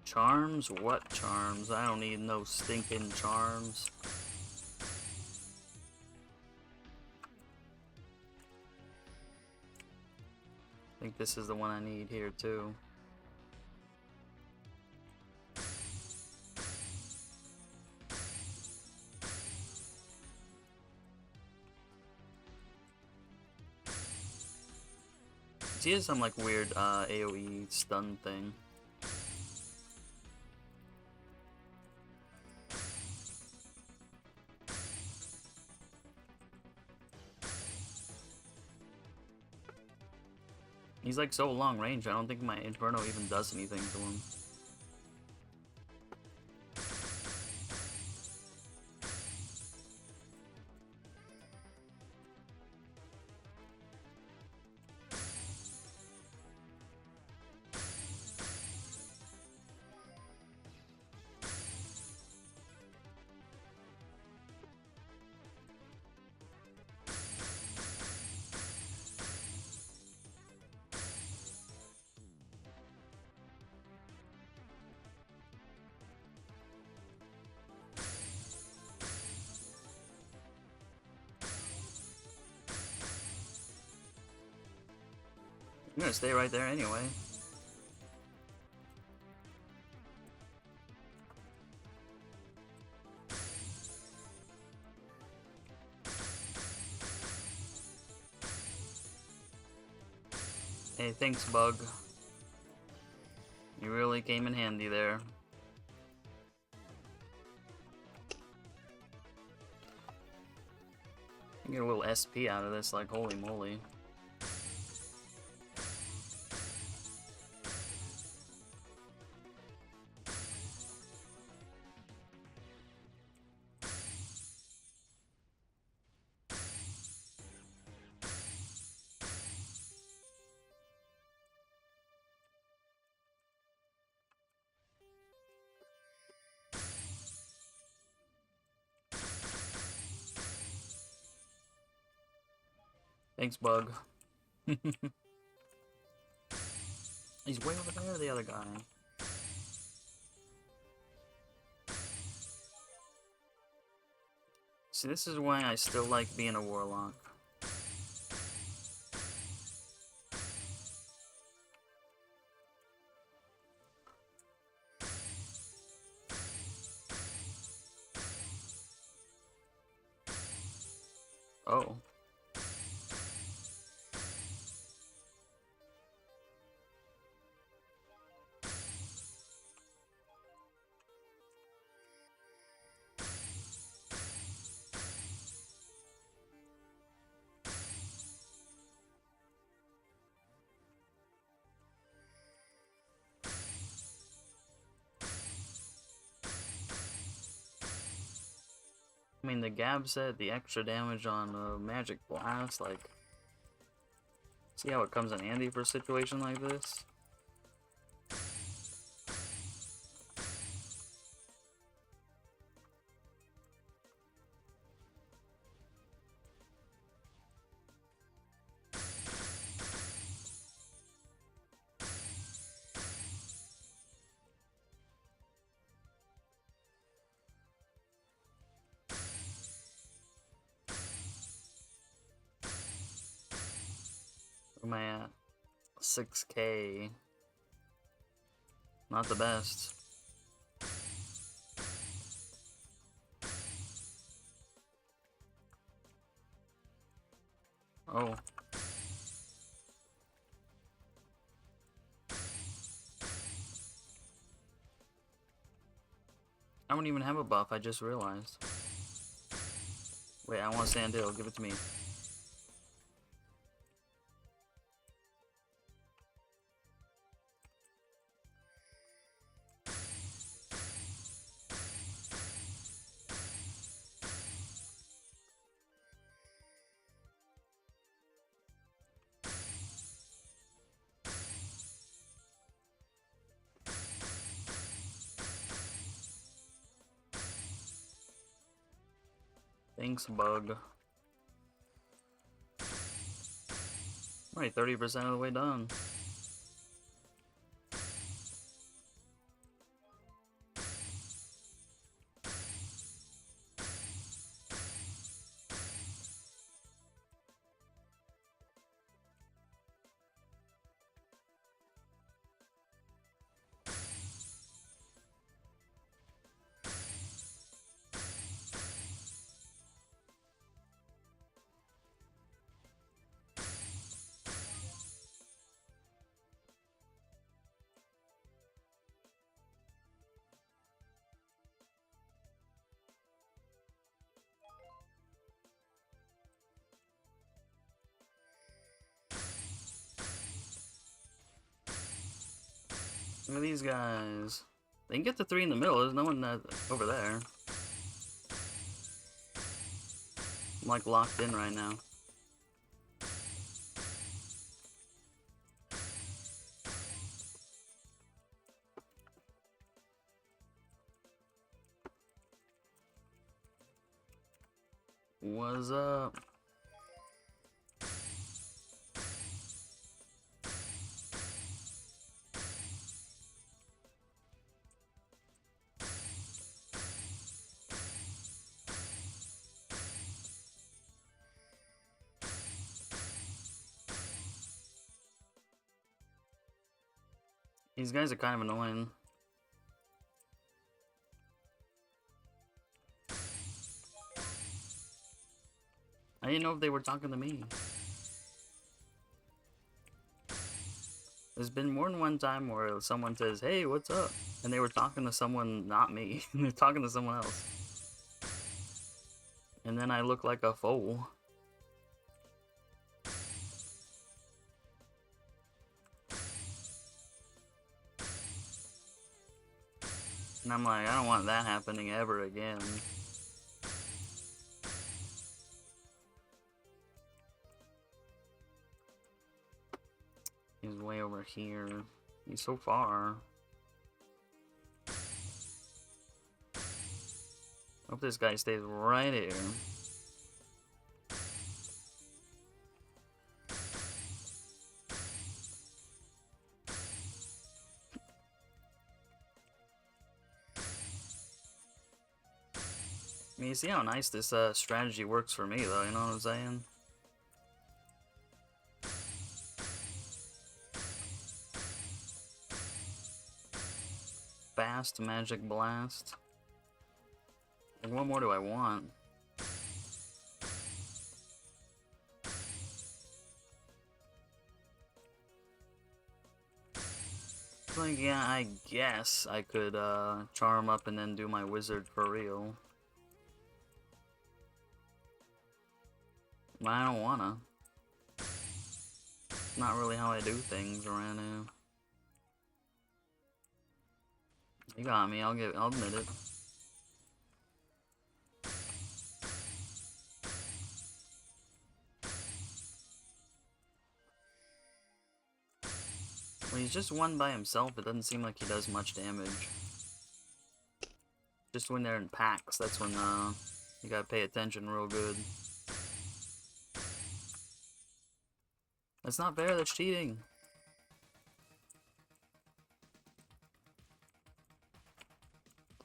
Charms? What charms? I don't need no stinking charms. I think this is the one I need here too. He has some like weird AoE stun thing. He's like so long range, I don't think my Inferno even does anything to him. I'm gonna stay right there anyway. Hey, thanks, Bug. You really came in handy there. You get a little SP out of this, like, holy moly. Thanks, Bug. He's way over there, the other guy. See, this is why I still like being a warlock. Oh. I mean, the Gab said the extra damage on Magic Blast, like, see how it comes in handy for a situation like this? Where am I at? 6K. Not the best. Oh. I don't even have a buff, I just realized. Wait, I want Sand Hill, give it to me. Thanks, Bug. Alright, 30% of the way done. Look at these guys. They can get the 3 in the middle, there's no one over there. I'm like locked in right now. What's up? These guys are kind of annoying. I didn't know if they were talking to me. There's been more than one time where someone says, "Hey, what's up?" And they were talking to someone, not me. They're talking to someone else. And then I look like a fool. And I'm like, I don't want that happening ever again. He's way over here. He's so far. Hope this guy stays right here. mean, you see how nice this strategy works for me, though, you know what I'm saying? Fast Magic Blast. And what more do I want? Like, yeah, I guess I could charm up and then do my wizard for real. But I don't wanna. Not really how I do things around here. You got me, I'll admit it. When he's just one by himself, it doesn't seem like he does much damage. Just when they're in packs, that's when you gotta pay attention real good. That's not fair, that's cheating.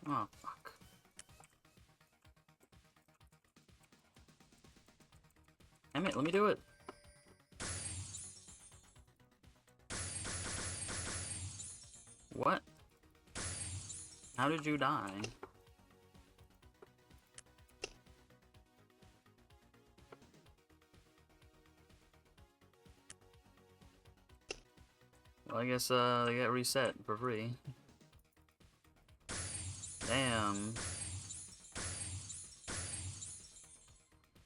Oh, fuck. Damn it, let me do it. What? How did you die? Well, I guess they get reset for free. Damn.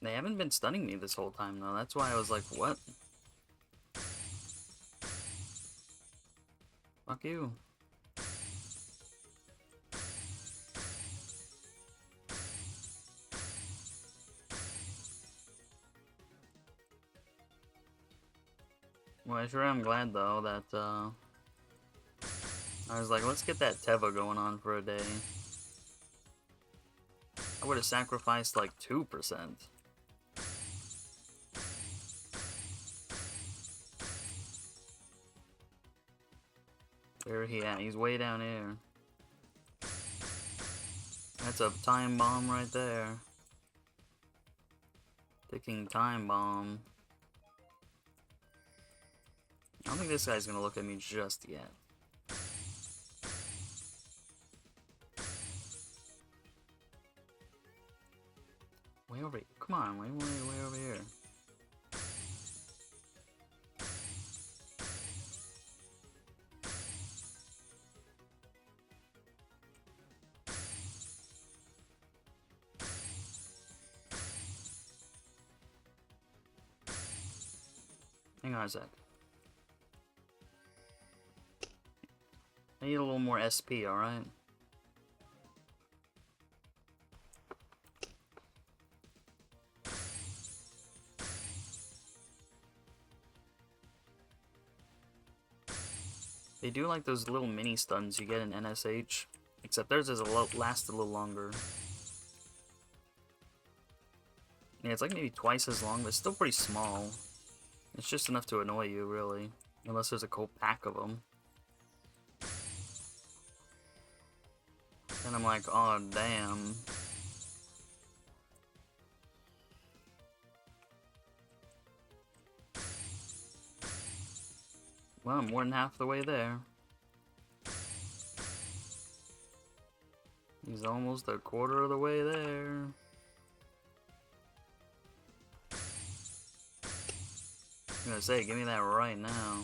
They haven't been stunning me this whole time, though. That's why I was like, what? Fuck you. Well, I sure am glad, though, that, I was like, let's get that Teva going on for a day. I would have sacrificed, like, 2%. Where he at? He's way down here. That's a time bomb right there. Ticking time bomb. I don't think this guy's gonna look at me just yet. Way over here. Come on, way over here. Hang on a sec. I need a little more SP, alright? They do like those little mini stuns you get in NSH, except theirs is last a little longer. Yeah, it's like maybe twice as long, but it's still pretty small. It's just enough to annoy you, really. Unless there's a whole pack of them. And I'm like, oh damn. Well, I'm more than half the way there. He's almost a quarter of the way there. I'm gonna say, give me that right now.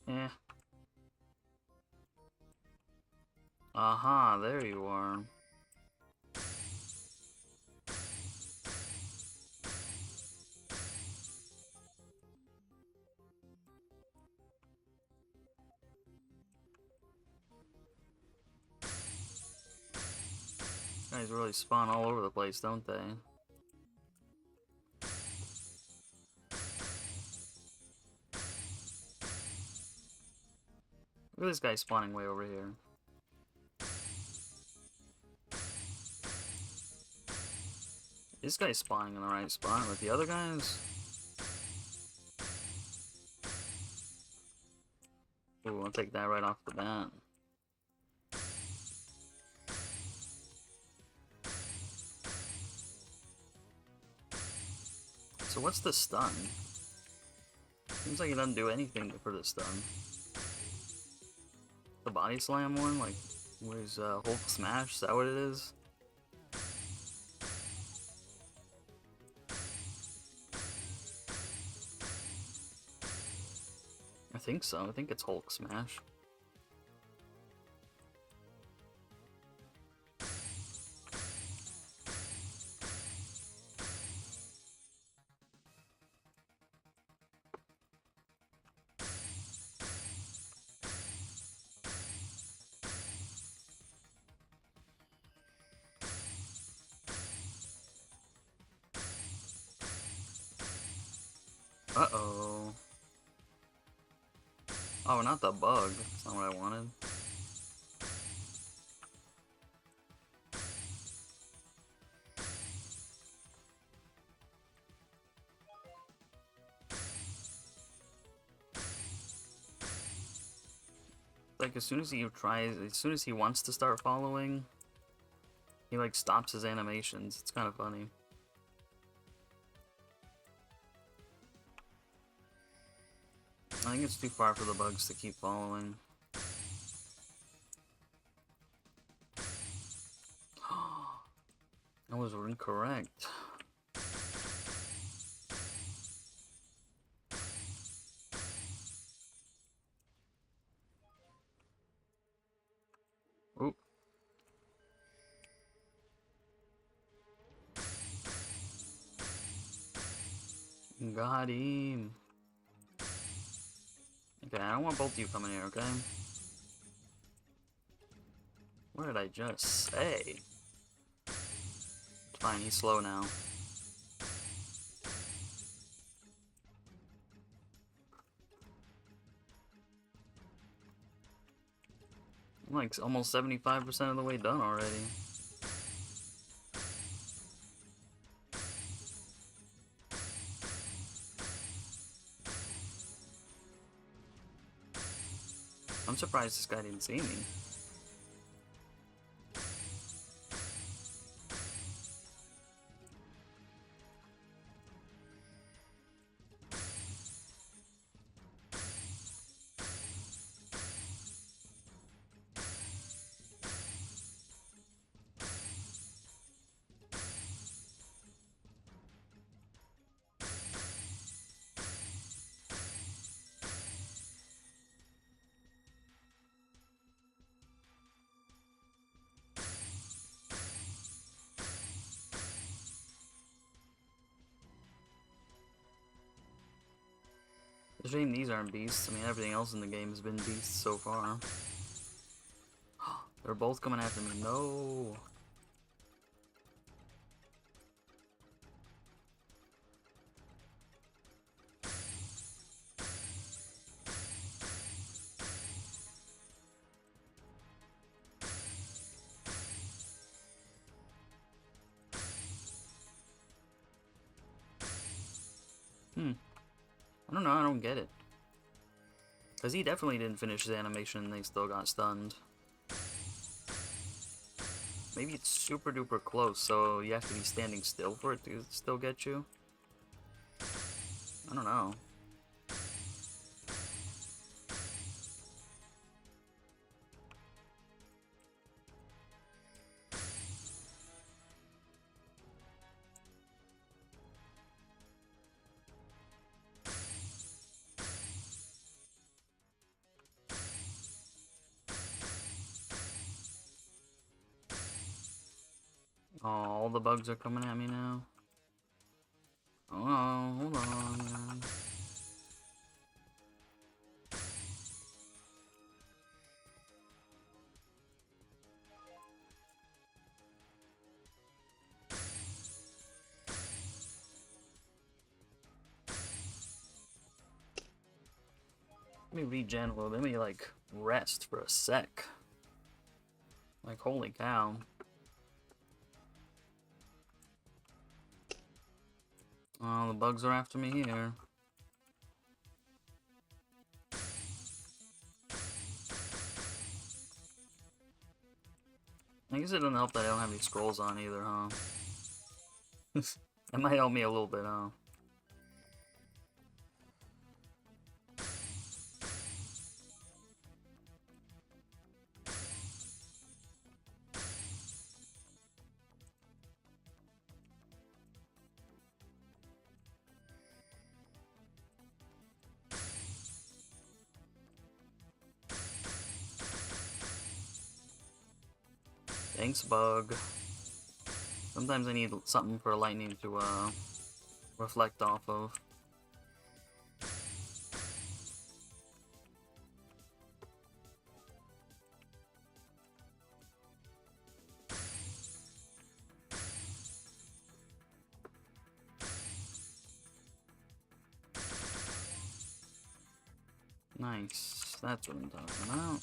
Yeah. Aha, there you are. Guys really spawn all over the place, don't they? Look at this guy spawning way over here. This guy's spawning in the right spot with the other guys. Ooh, I'll take that right off the bat. So what's the stun? Seems like it doesn't do anything for the stun. The body slam one, like, where's Hulk smash? Is that what it is? I think so. I think it's Hulk smash. Uh-oh. Oh, not the bug. That's not what I wanted. Like, as soon as he wants to start following, he, like, stops his animations. It's kind of funny. I think it's too far for the bugs to keep following. I was incorrect. Oop. Got him. Okay, I don't want both of you coming here, okay? What did I just say? It's fine, he's slow now. I'm like almost 75% of the way done already. I'm surprised this guy didn't see me. It's a shame these aren't beasts. I mean, everything else in the game has been beasts so far. They're both coming after me. No. I don't know, I don't get it. Because he definitely didn't finish his animation and they still got stunned. Maybe it's super duper close, so you have to be standing still for it to still get you? I don't know. Oh, all the bugs are coming at me now. Oh, hold on, man. Let me regen a little bit. Let me, like, rest for a sec. Like, holy cow. Oh, the bugs are after me here. I guess it doesn't help that I don't have any scrolls on either, huh? That might help me a little bit, huh? Thanks, bug. Sometimes I need something for lightning to, reflect off of. Nice. That's what I'm talking about.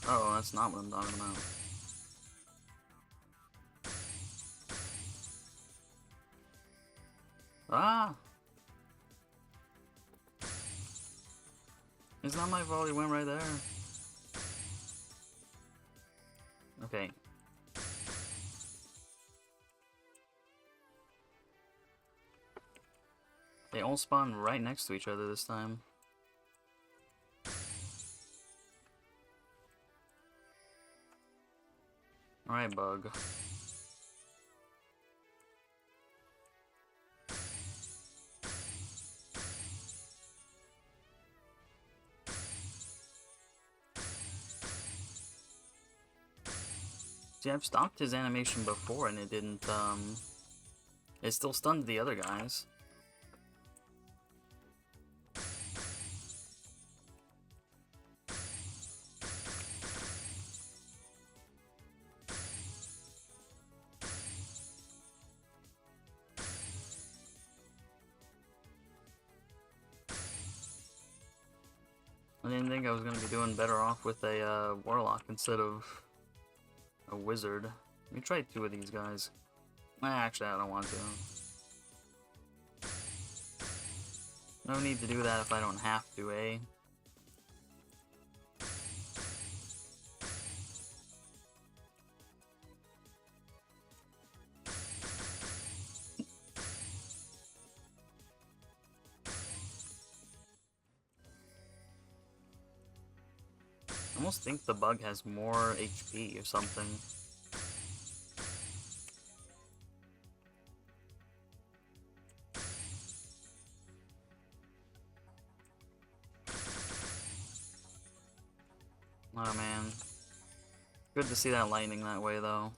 Oh, that's not what I'm talking about. Ah! It's not my fault, he went right there. Okay. They all spawn right next to each other this time. Alright, bug. See, I've stopped his animation before and it didn't, it still stunned the other guys. I didn't think I was gonna be doing better off with a, warlock instead of a wizard. Let me try 2 of these guys. Actually, I don't want to. No need to do that if I don't have to, eh? I almost think the bug has more HP or something. Oh man. Good to see that lightning that way though.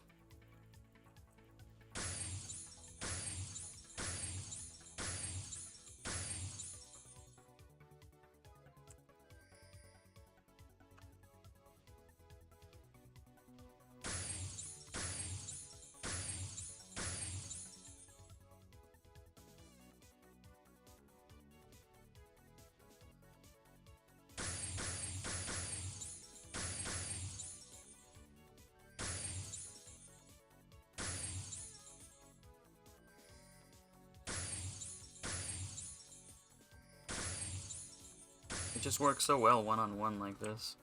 It just works so well one-on-one like this.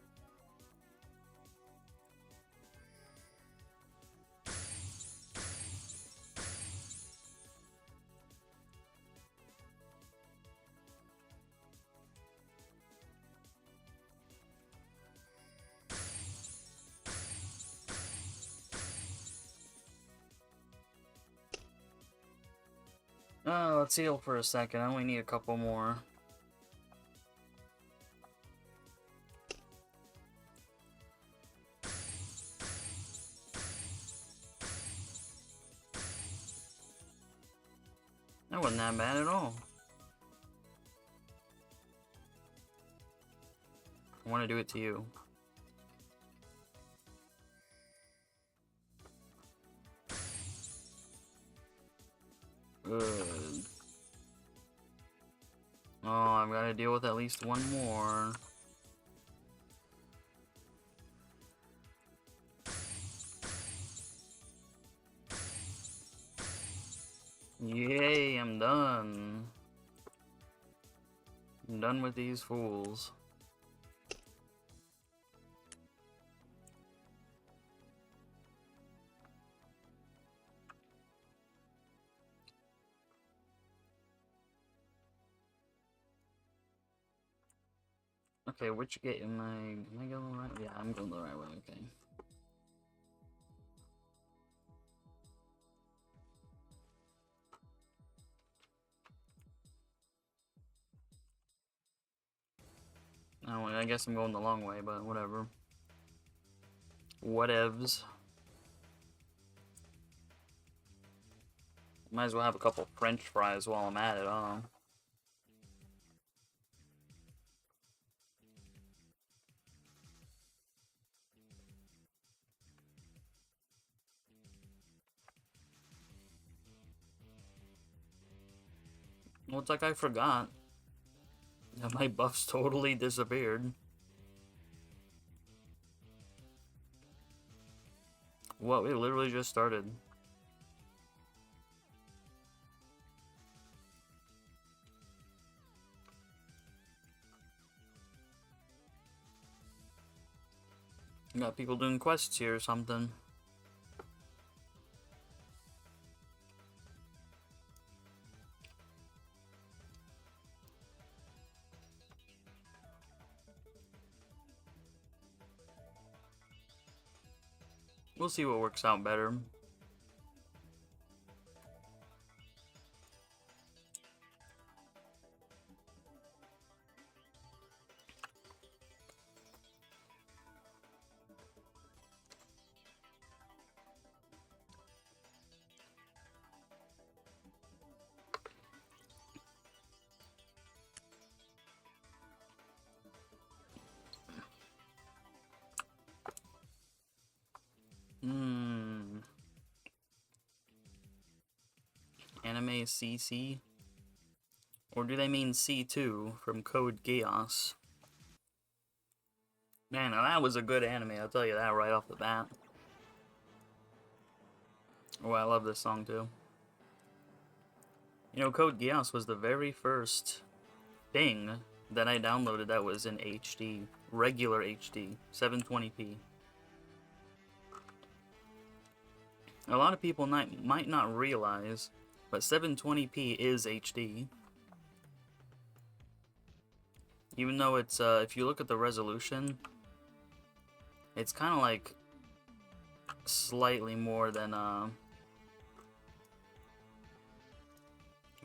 Let's heal for a second. I only need a couple more. That wasn't that bad at all. I want to do it to you. Good. Oh, I've got to deal with at least one more. Yay, I'm done. I'm done with these fools. Okay, which gate am I going the right way? Yeah, I'm going the right way, okay. Oh, I guess I'm going the long way, but whatever. Whatevs. Might as well have a couple French fries while I'm at it, huh? Well, it's like I forgot that my buffs totally disappeared. Whoa, it literally just started. Got people doing quests here or something. We'll see what works out better. Anime CC? Or do they mean C2 from Code Geass? Man, now that was a good anime, I'll tell you that right off the bat. Oh, I love this song too. You know, Code Geass was the very first thing that I downloaded that was in HD. Regular HD. 720p. A lot of people might not realize, but 720p is HD. Even though it's, if you look at the resolution, it's kind of like slightly more than,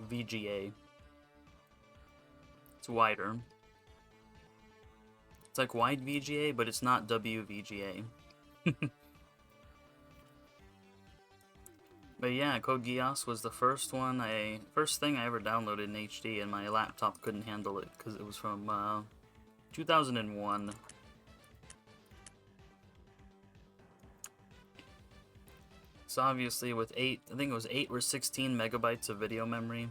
VGA. It's wider. It's like wide VGA, but it's not WVGA. But yeah, Code Geass was the first thing I ever downloaded in HD, and my laptop couldn't handle it because it was from 2001. So obviously with I think it was 8 or 16 megabytes of video memory,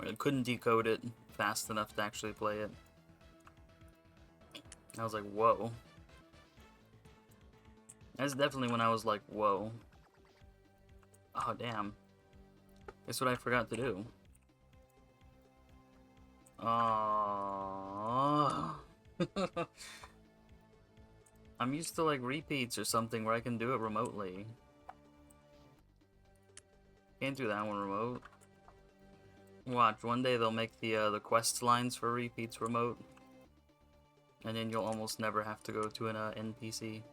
I couldn't decode it fast enough to actually play it. I was like, whoa. That's definitely when I was like, whoa. Oh, damn. Guess what I forgot to do? Oh. I'm used to like repeats or something where I can do it remotely. Can't do that one remote. Watch, one day they'll make the quest lines for repeats remote. And then you'll almost never have to go to an NPC.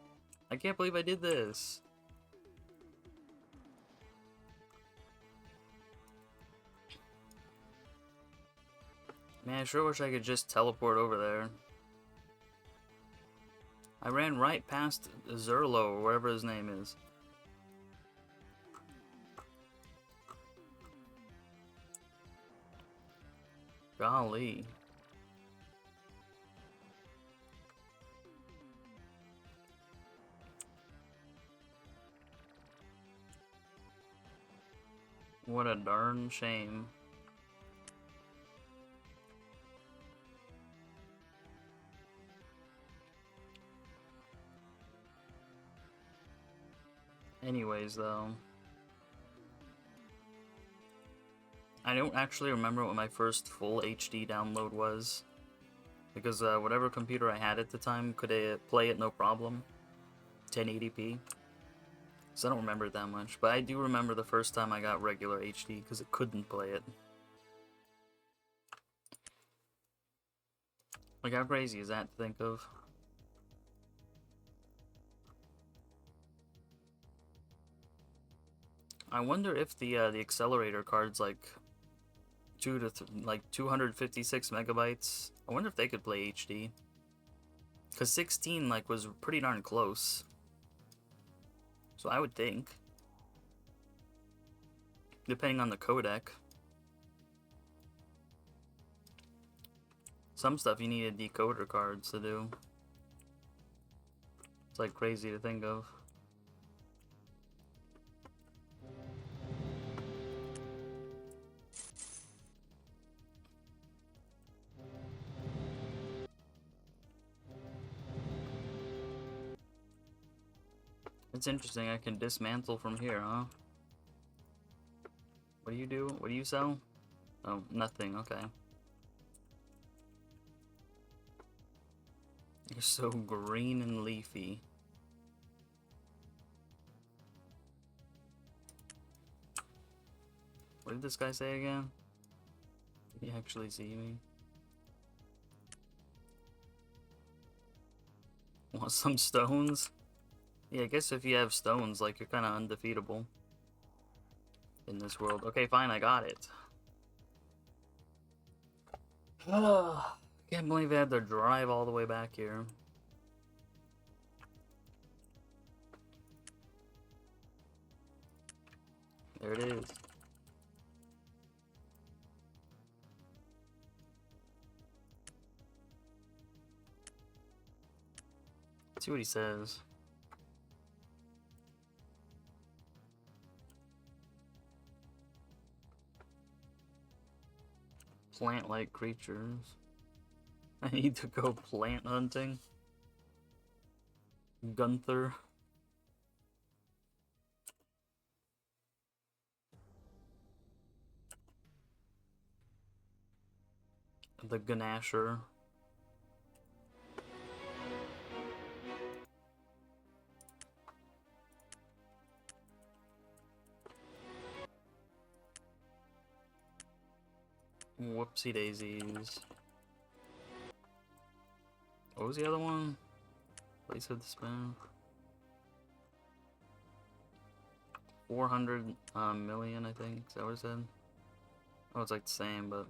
I can't believe I did this. Man, I sure wish I could just teleport over there. I ran right past Zerlo, or whatever his name is. Golly. What a darn shame. Anyways, though. I don't actually remember what my first full HD download was, because whatever computer I had at the time could play it no problem, 1080p. So I don't remember it that much, but I do remember the first time I got regular HD because it couldn't play it. Like, how crazy is that to think of? I wonder if the accelerator card's like 256 megabytes. I wonder if they could play HD. Cause 16 like was pretty darn close. So I would think, depending on the codec. Some stuff you needed decoder cards to do. It's like crazy to think of. It's interesting, I can dismantle from here, huh? What do you do? What do you sell? Oh, nothing, okay. You're so green and leafy. What did this guy say again? Did he actually see me? Want some stones? Yeah, I guess if you have stones, like, you're kind of undefeatable in this world. Okay, fine, I got it. Can't believe I had to drive all the way back here. There it is. Let's see what he says. Plant-like creatures. I need to go plant hunting. Gunther. The Ganasher. Whoopsie daisies. What was the other one? Place of the spin. 400 million, I think. Is that what it said? Oh, it's like the same, but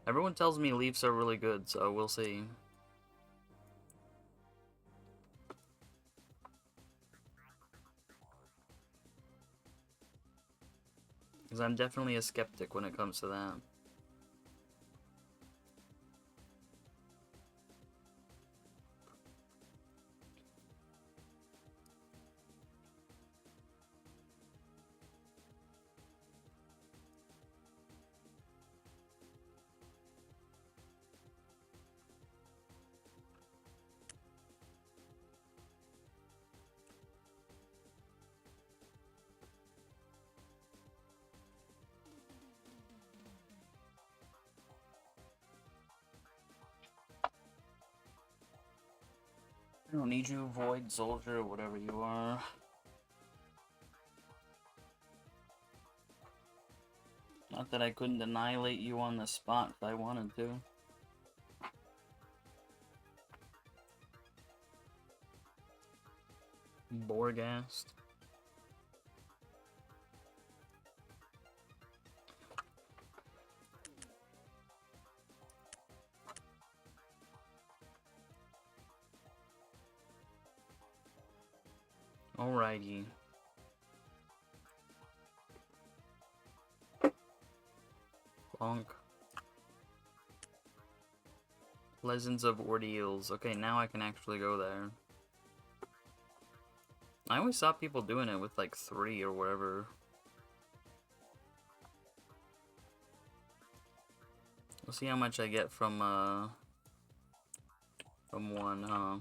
everyone tells me Leafs are really good, so we'll see. Because I'm definitely a skeptic when it comes to that. I don't need you, Void Soldier, or whatever you are. Not that I couldn't annihilate you on the spot if I wanted to. Borgast. Alrighty. Bonk. Legends of Ordeals. Okay, now I can actually go there. I always saw people doing it with like 3 or whatever. We'll see how much I get from 1, huh?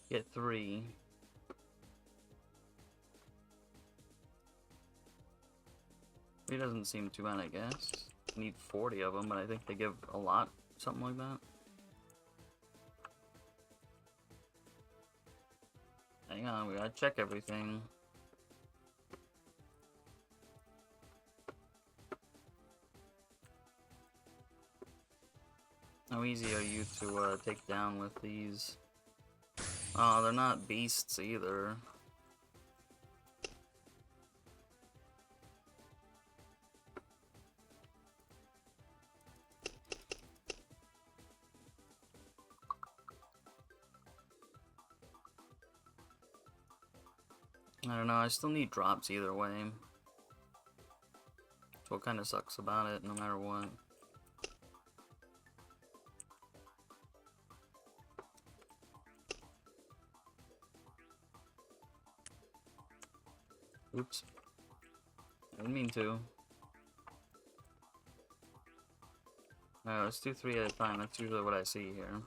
Get 3. It doesn't seem too bad, I guess. Need 40 of them, but I think they give a lot, something like that. Hang on, we gotta check everything. How easy are you to take down with these? Oh, they're not beasts either. I don't know, I still need drops either way. That's what kind of sucks about it, no matter what. Oops. I didn't mean to. Alright, let's do 3 at a time. That's usually what I see here.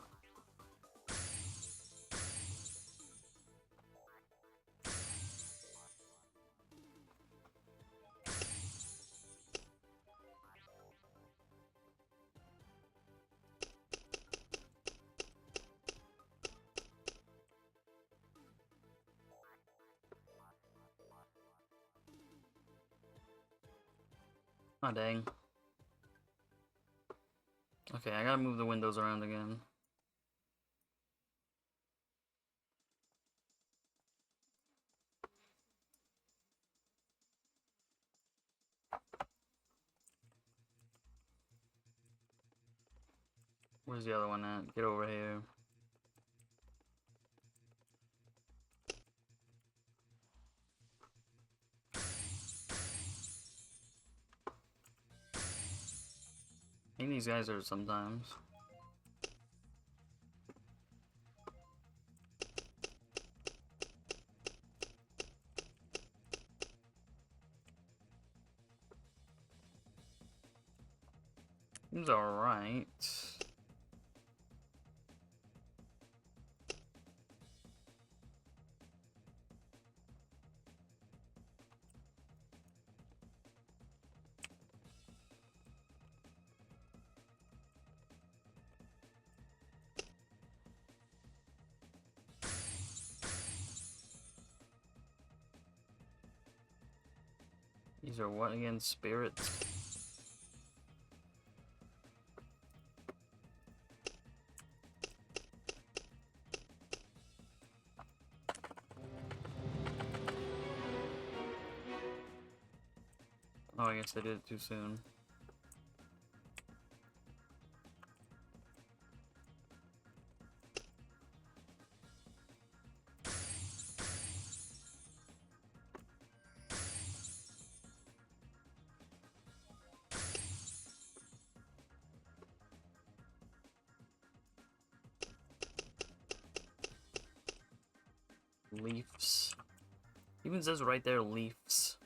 Oh, dang. Okay, I gotta move the windows around again. Where's the other one at? Get over here. I think these guys are sometimes. Seems alright. These are what again? Spirits? Oh, I guess I did it too soon. Leafs. Even says right there, Leafs.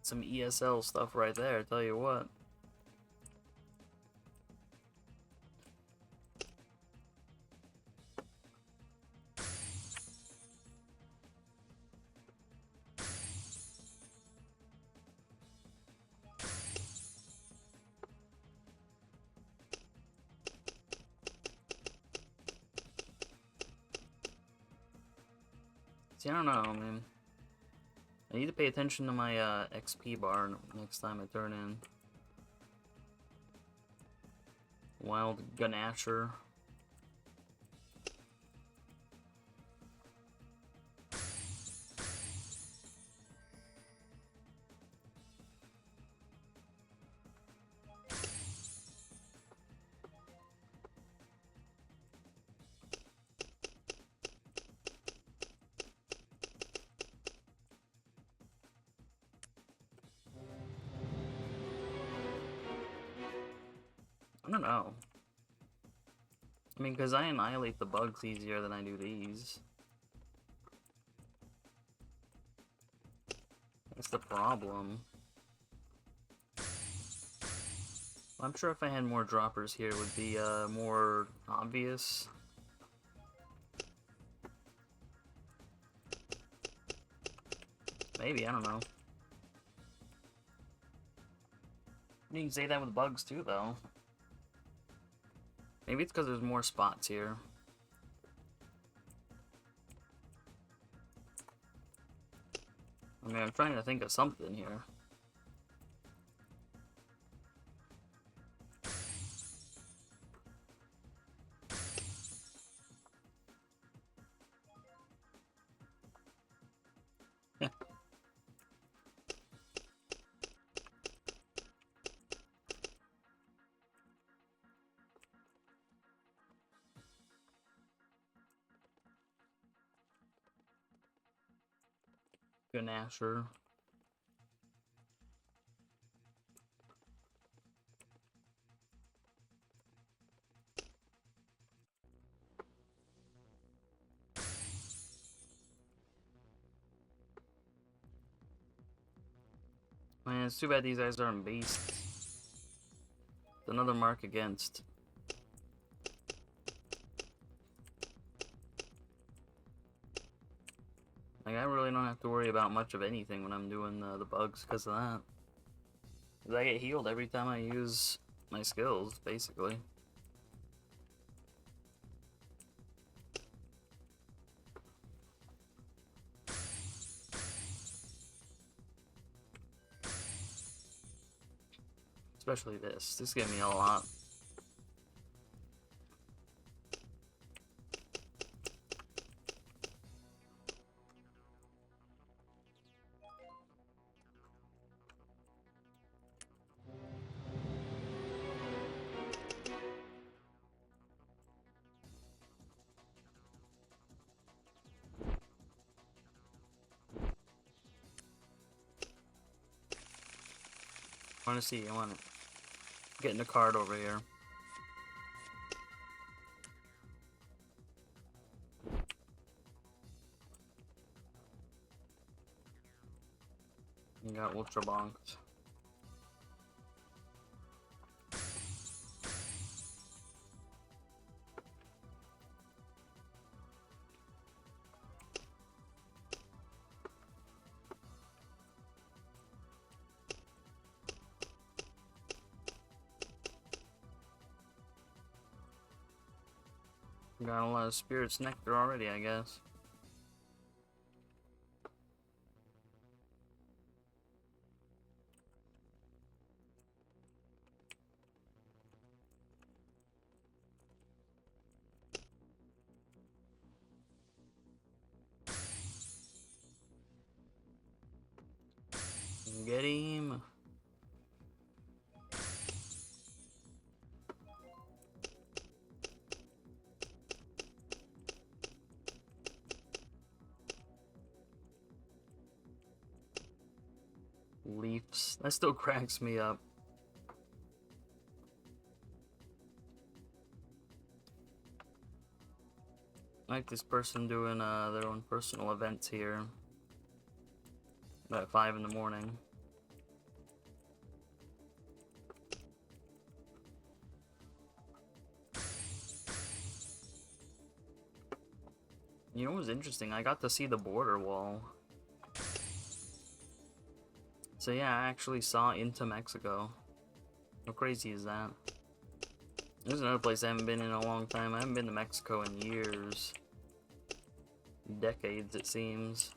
Some ESL stuff right there, I tell you what. See, I don't know, man. I need to pay attention to my XP bar next time I turn in. Wild Ganasher. I don't know. I mean, because I annihilate the bugs easier than I do these. That's the problem. I'm sure if I had more droppers here, it would be more obvious. Maybe, I don't know. You can say that with bugs too, though. Maybe it's because there's more spots here. I mean, I'm trying to think of something here. Gnasher. Man, it's too bad these guys aren't beasts. It's another mark against. Like, I really don't have to worry about much of anything when I'm doing the bugs because of that. Because I get healed every time I use my skills, basically. Especially this. This gave me a lot. I want to see. I want to get in the card over here. You got ultra bonked. Got a lot of Spirit's Nectar already, I guess. Get him. Leafs. That still cracks me up. Like this person doing their own personal events here at 5 in the morning. You know what was interesting? I got to see the border wall. So yeah, I actually saw into Mexico. How crazy is that? There's another place I haven't been in a long time. I haven't been to Mexico in years. Decades, it seems.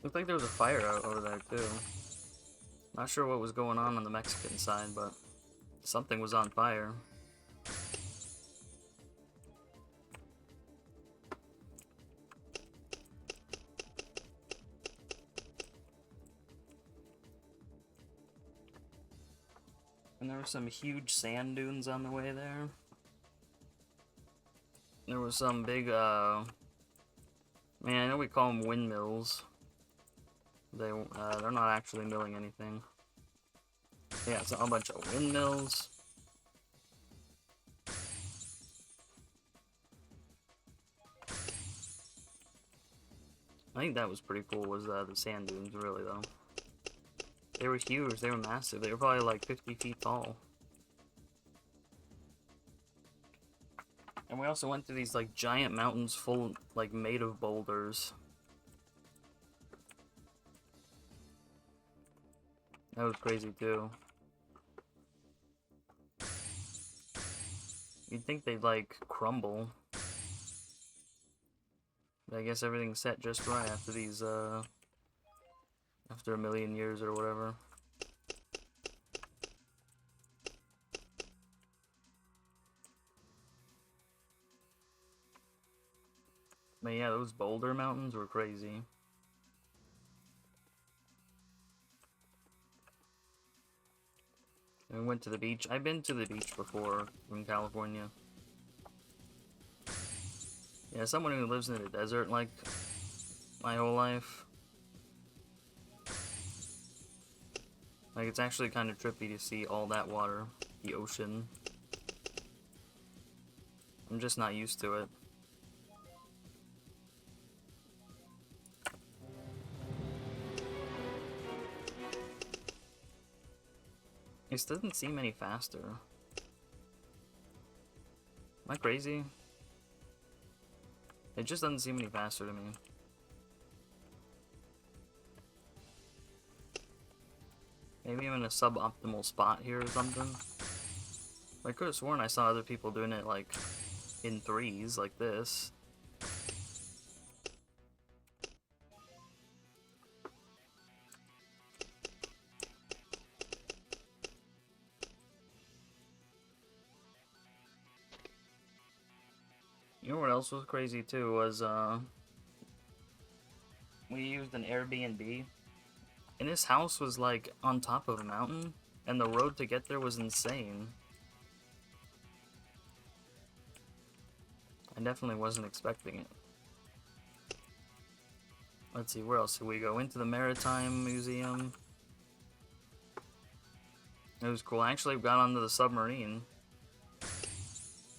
Looked like there was a fire out over there too. Not sure what was going on the Mexican side, but something was on fire. And there were some huge sand dunes on the way there. There was some big, man, I know we call them windmills. They're not actually milling anything. Yeah, it's a bunch of windmills. I think that was pretty cool, was the sand dunes, really, though. They were huge, they were massive, they were probably like 50 feet tall. And we also went to these, like, giant mountains full, like, made of boulders. That was crazy, too. You'd think they'd, like, crumble. But I guess everything's set just right after these, after a million years or whatever. But yeah, those boulder mountains were crazy. And we went to the beach. I've been to the beach before in California. Yeah, someone who lives in the desert, like, my whole life. Like, it's actually kind of trippy to see all that water. The ocean. I'm just not used to it. This doesn't seem any faster. Am I crazy? It just doesn't seem any faster to me. Maybe I'm in a suboptimal spot here or something. I could have sworn I saw other people doing it, like, in threes, like this. You know what else was crazy too was we used an Airbnb, and this house was like on top of a mountain, and the road to get there was insane. I definitely wasn't expecting it. Let's see, where else did we go? Into the Maritime Museum. It was cool. I actually got onto the submarine.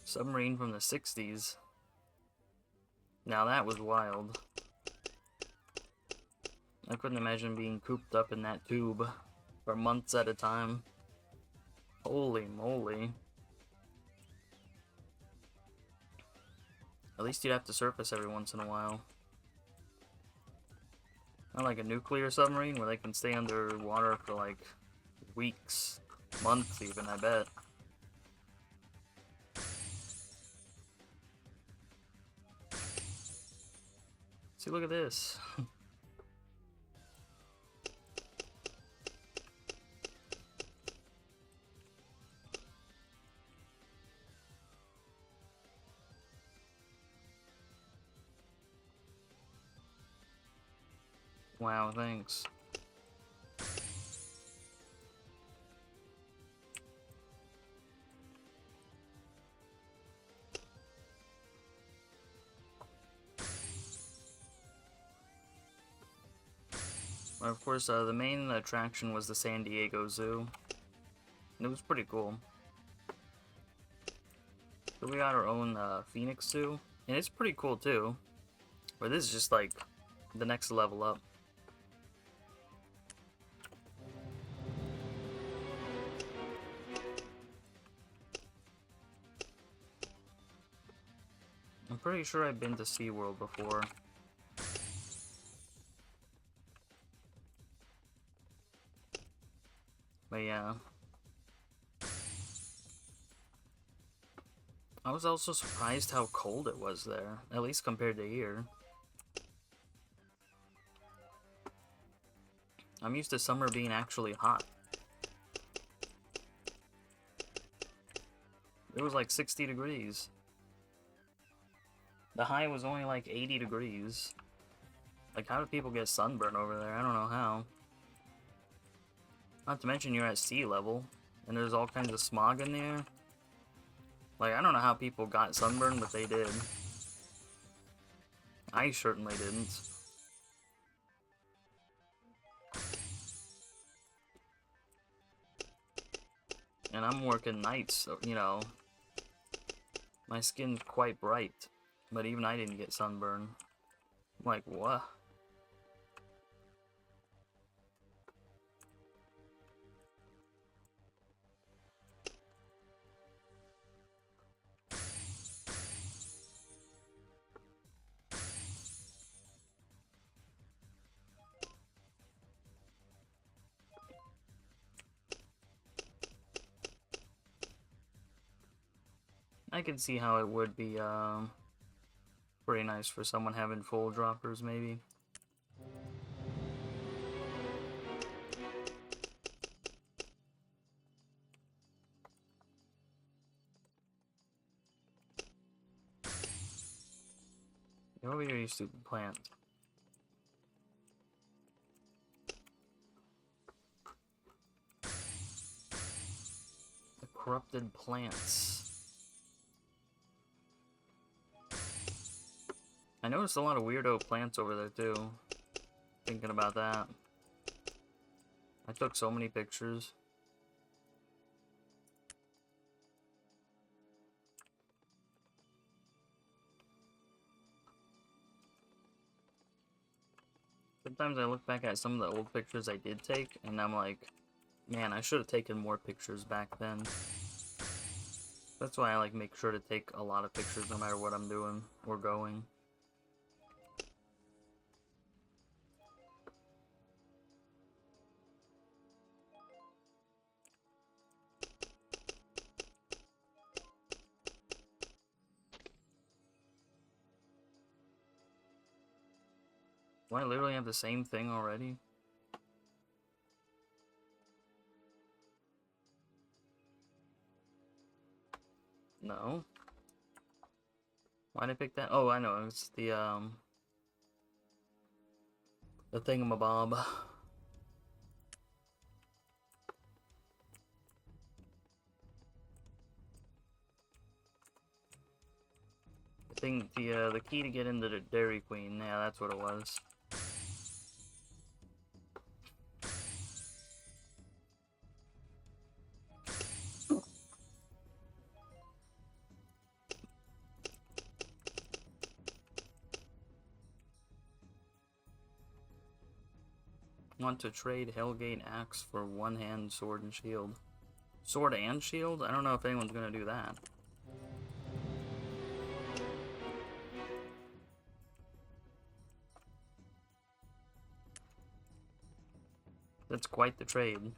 Submarine from the 60s. Now that was wild. I couldn't imagine being cooped up in that tube for months at a time. Holy moly. At least you'd have to surface every once in a while. Not like a nuclear submarine where they can stay underwater for like weeks, months even, I bet. See, look at this. Wow, thanks. Well, of course, the main attraction was the San Diego Zoo. And it was pretty cool. So we got our own Phoenix Zoo. And it's pretty cool too. But this is just like the next level up. I'm pretty sure I've been to SeaWorld before. But yeah. I was also surprised how cold it was there, at least compared to here. I'm used to summer being actually hot. It was like 60 degrees. The high was only like 80 degrees. Like, how do people get sunburn over there? I don't know how. Not to mention you're at sea level, and there's all kinds of smog in the air. Like, I don't know how people got sunburn, but they did. I certainly didn't. And I'm working nights, so, you know, my skin's quite bright. But even I didn't get sunburn. I'm like, what? I can see how it would be pretty nice for someone having full droppers, maybe. Get over here, you stupid plant. The corrupted plants. I noticed a lot of weirdo plants over there too. Thinking about that. I took so many pictures. Sometimes I look back at some of the old pictures I did take, and I'm like, man, I should have taken more pictures back then. That's why I like make sure to take a lot of pictures no matter what I'm doing or going. Do I literally have the same thing already? No. Why'd I pick that? Oh, I know. It's the thingamabob. The key to get into the Dairy Queen. Yeah, that's what it was. Want to trade Hellgate Axe for one-hand sword and shield. Sword and shield? I don't know if anyone's gonna do that. That's quite the trade.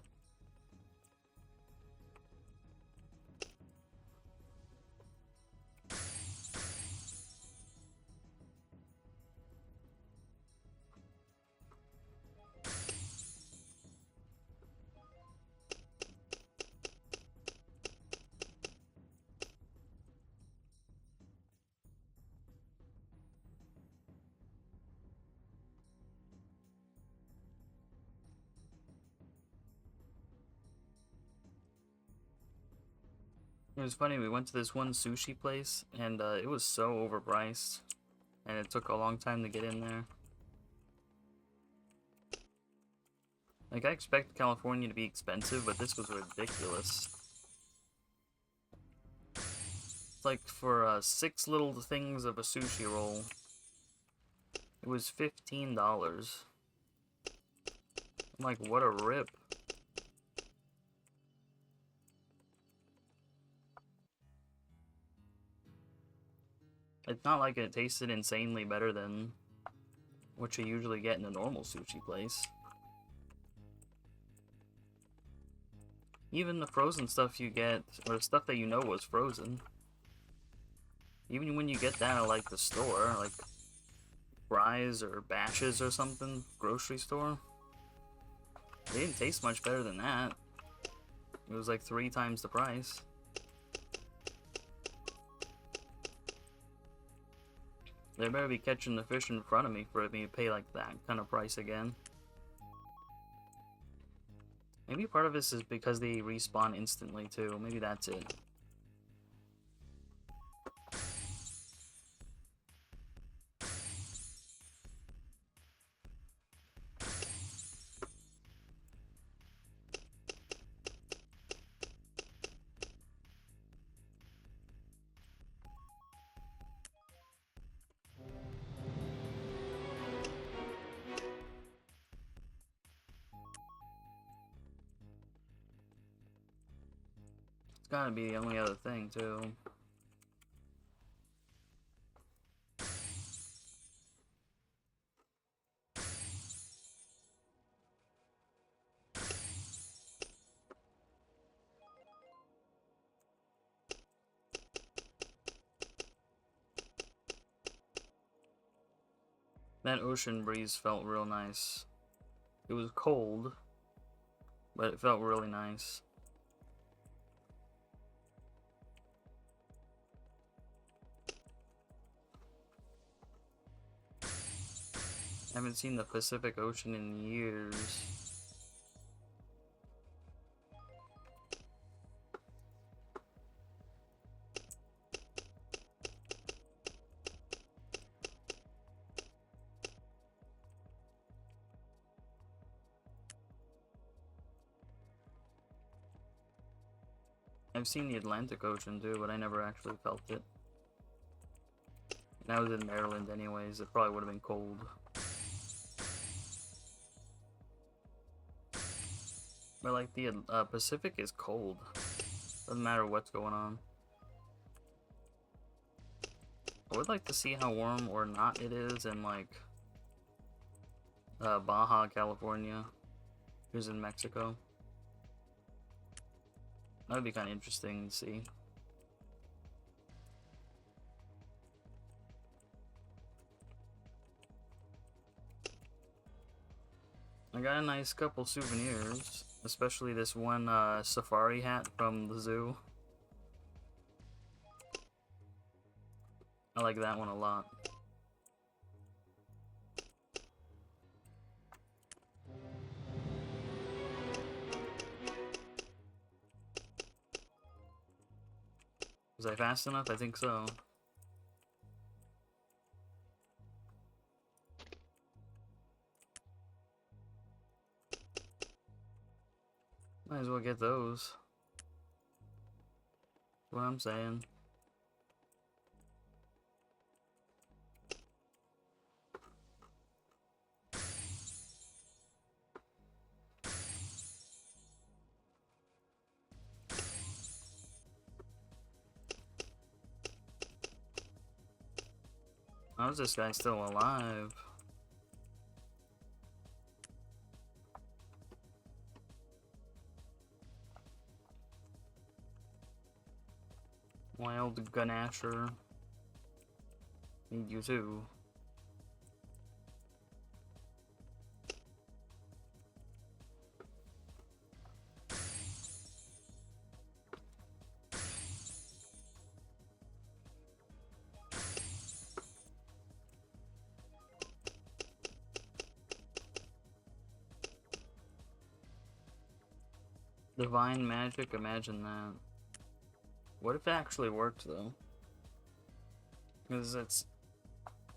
It was funny, we went to this one sushi place, and it was so overpriced, and it took a long time to get in there. Like, I expect California to be expensive, but this was ridiculous. It's like for 6 little things of a sushi roll, it was $15. I'm like, what a rip. It's not like it tasted insanely better than what you usually get in a normal sushi place. Even the frozen stuff you get, or the stuff that you know was frozen, even when you get that at like the store, like Fry's or Bash's or something, grocery store, they didn't taste much better than that. It was like 3 times the price. They better be catching the fish in front of me for me to pay like that kind of price again. Maybe part of this is because they respawn instantly too. Maybe that's it. It's gotta be the only other thing too. That ocean breeze felt real nice. It was cold, but it felt really nice. I haven't seen the Pacific Ocean in years. I've seen the Atlantic Ocean too, but I never actually felt it. And I was in Maryland anyways, it probably would have been cold. But like the Pacific is cold. Doesn't matter what's going on. I would like to see how warm or not it is in like Baja, California. Here's in Mexico. That would be kind of interesting to see. I got a nice couple souvenirs, especially this one safari hat from the zoo. I like that one a lot. Was I fast enough? I think so. Might as well get those. That's what I'm saying. How is this guy still alive? Wild Gunasher. Need you too. Divine magic, imagine that. What if it actually worked though? Because it's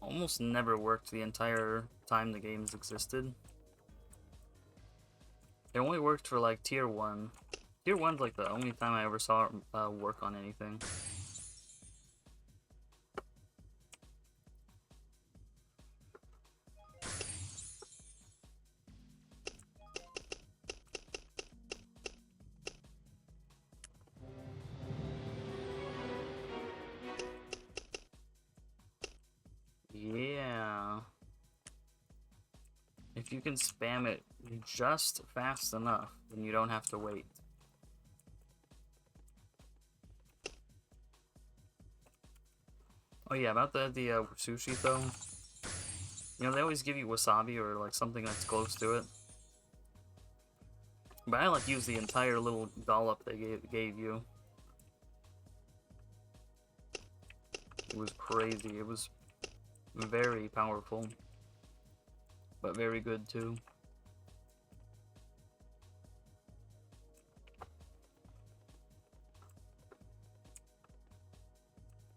almost never worked the entire time the game's existed. It only worked for like tier 1. Tier 1's like the only time I ever saw it work on anything. Yeah. If you can spam it just fast enough, then you don't have to wait. Oh yeah, about the sushi though. You know, they always give you wasabi or like something that's close to it. But I like use the entire little dollop they gave you. It was crazy. It was very powerful. But very good too.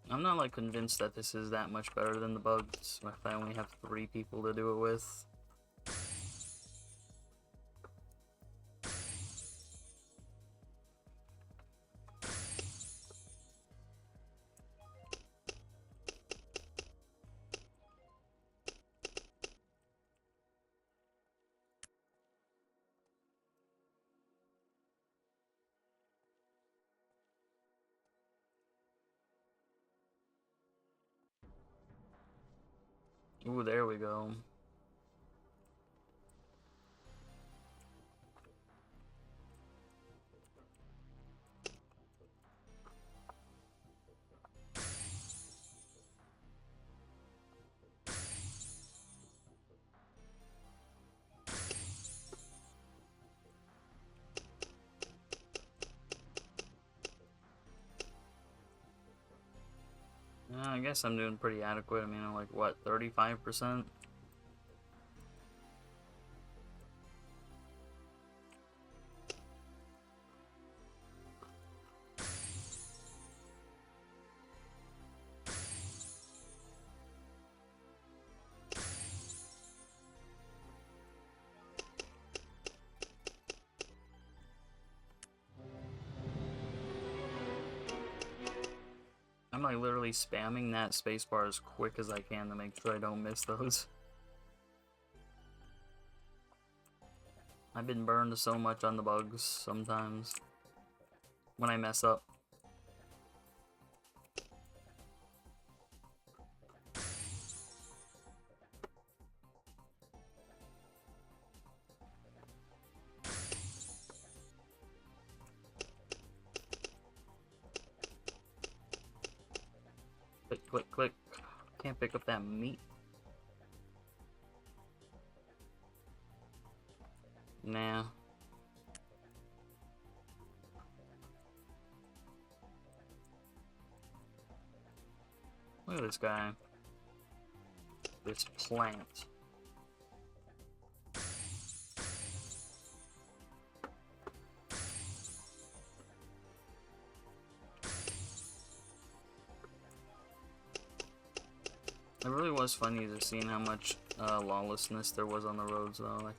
I'm not like convinced that this is that much better than the bugs if I only have 3 people to do it with. Ooh, there we go. I guess I'm doing pretty adequate. I mean, I'm like, what, 35%? I'm like literally spamming that spacebar as quick as I can to make sure I don't miss those. I've been burned so much on the bugs sometimes when I mess up. Click, click, click. Can't pick up that meat. Nah. Look at this guy. This plant. It really was funny to see how much lawlessness there was on the roads, though. Like,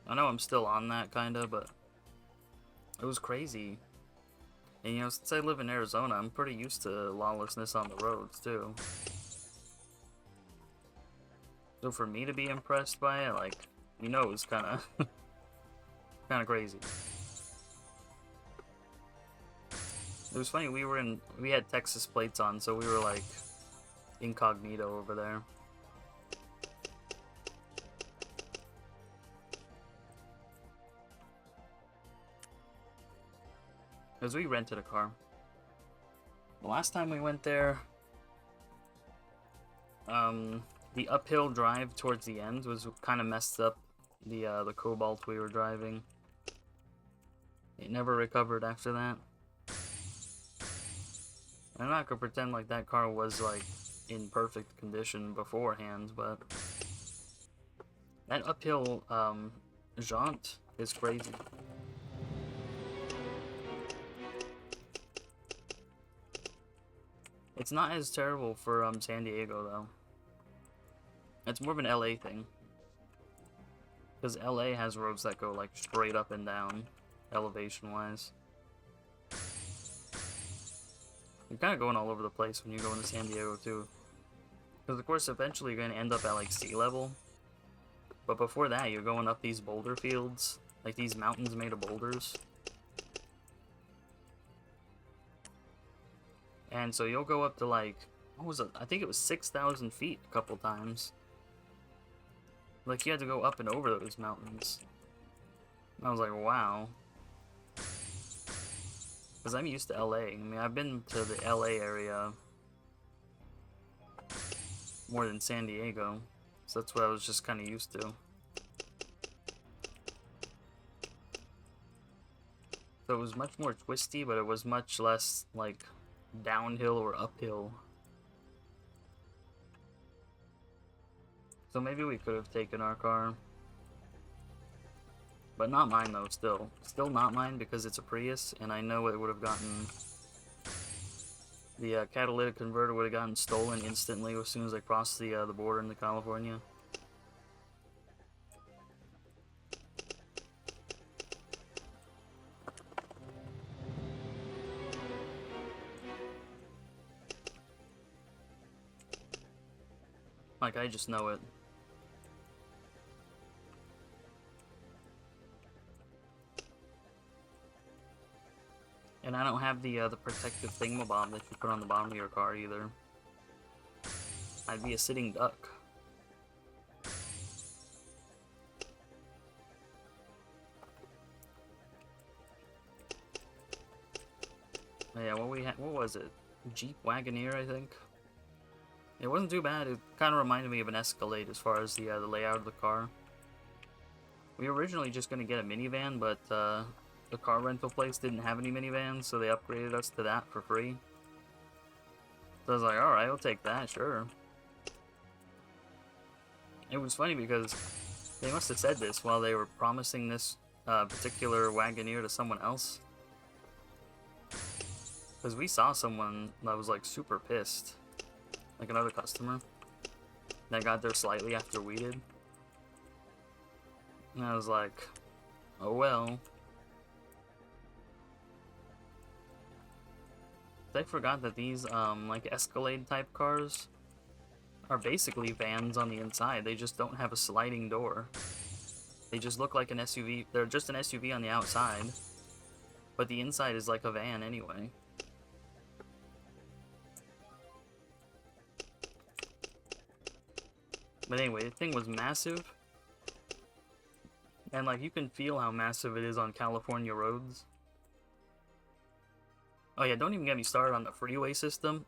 I know I'm still on that, kinda, but it was crazy. And you know, since I live in Arizona, I'm pretty used to lawlessness on the roads, too. So for me to be impressed by it, like, you know, it was kinda, kinda crazy. It was funny, we had Texas plates on, so we were, like, incognito over there. Because we rented a car. The last time we went there, the uphill drive towards the end was kind of messed up the Cobalt we were driving. It never recovered after that. I'm not gonna pretend like that car was like in perfect condition beforehand, but that uphill jaunt is crazy. It's not as terrible for San Diego though. It's more of an LA thing. Because LA has roads that go like straight up and down, elevation wise. You're kind of going all over the place when you go into San Diego too. Because of course eventually you're going to end up at like sea level. But before that you're going up these boulder fields. Like these mountains made of boulders. And so you'll go up to like, what was it? I think it was 6,000 feet a couple times. Like you had to go up and over those mountains. I was like, wow. Because I'm used to LA. I mean, I've been to the LA area more than San Diego. So that's what I was just kind of used to. So it was much more twisty, but it was much less, like, downhill or uphill. So maybe we could have taken our car. But not mine, though, still. Still not mine because it's a Prius, and I know it would have gotten... The catalytic converter would have gotten stolen instantly as soon as I crossed the border into California. Like, I just know it. And I don't have the protective thingamabob that you put on the bottom of your car either. I'd be a sitting duck. Yeah, what was it? Jeep Wagoneer, I think. It wasn't too bad. It kind of reminded me of an Escalade as far as the layout of the car. We were originally just going to get a minivan, but the car rental place didn't have any minivans, so they upgraded us to that for free. So I was like, alright, I'll take that, sure. It was funny because they must have said this while they were promising this particular Wagoneer to someone else. Because we saw someone that was like super pissed. Like another customer. That got there slightly after we did. And I was like, oh well. I forgot that these like Escalade type cars are basically vans on the inside. They just don't have a sliding door. They just look like an SUV. They're just an SUV on the outside, but the inside is like a van anyway. But anyway, the thing was massive. And like you can feel how massive it is on California roads. Oh yeah, don't even get me started on the freeway system.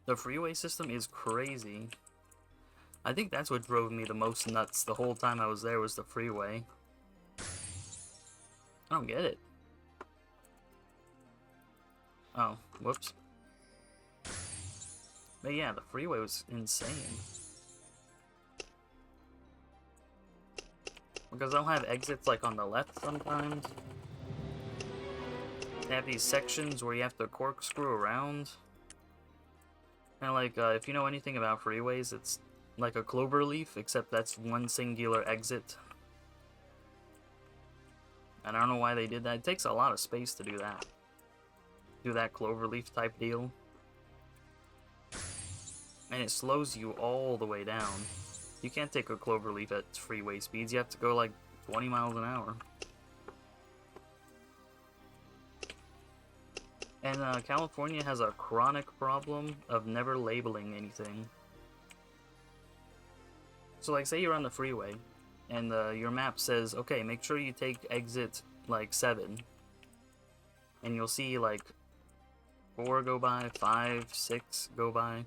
The freeway system is crazy. I think that's what drove me the most nuts the whole time I was there, was the freeway. I don't get it. Oh, whoops. But yeah, the freeway was insane. Because they'll have exits like on the left sometimes. They have these sections where you have to corkscrew around. And like, if you know anything about freeways, it's like a clover leaf, except that's one singular exit. And I don't know why they did that. It takes a lot of space to do that. Do that clover leaf type deal. And it slows you all the way down. You can't take a clover leaf at freeway speeds. You have to go like 20 miles an hour. And California has a chronic problem of never labeling anything. So like, say you're on the freeway, and your map says, okay, make sure you take exit like 7. And you'll see like 4 go by, 5, 6 go by.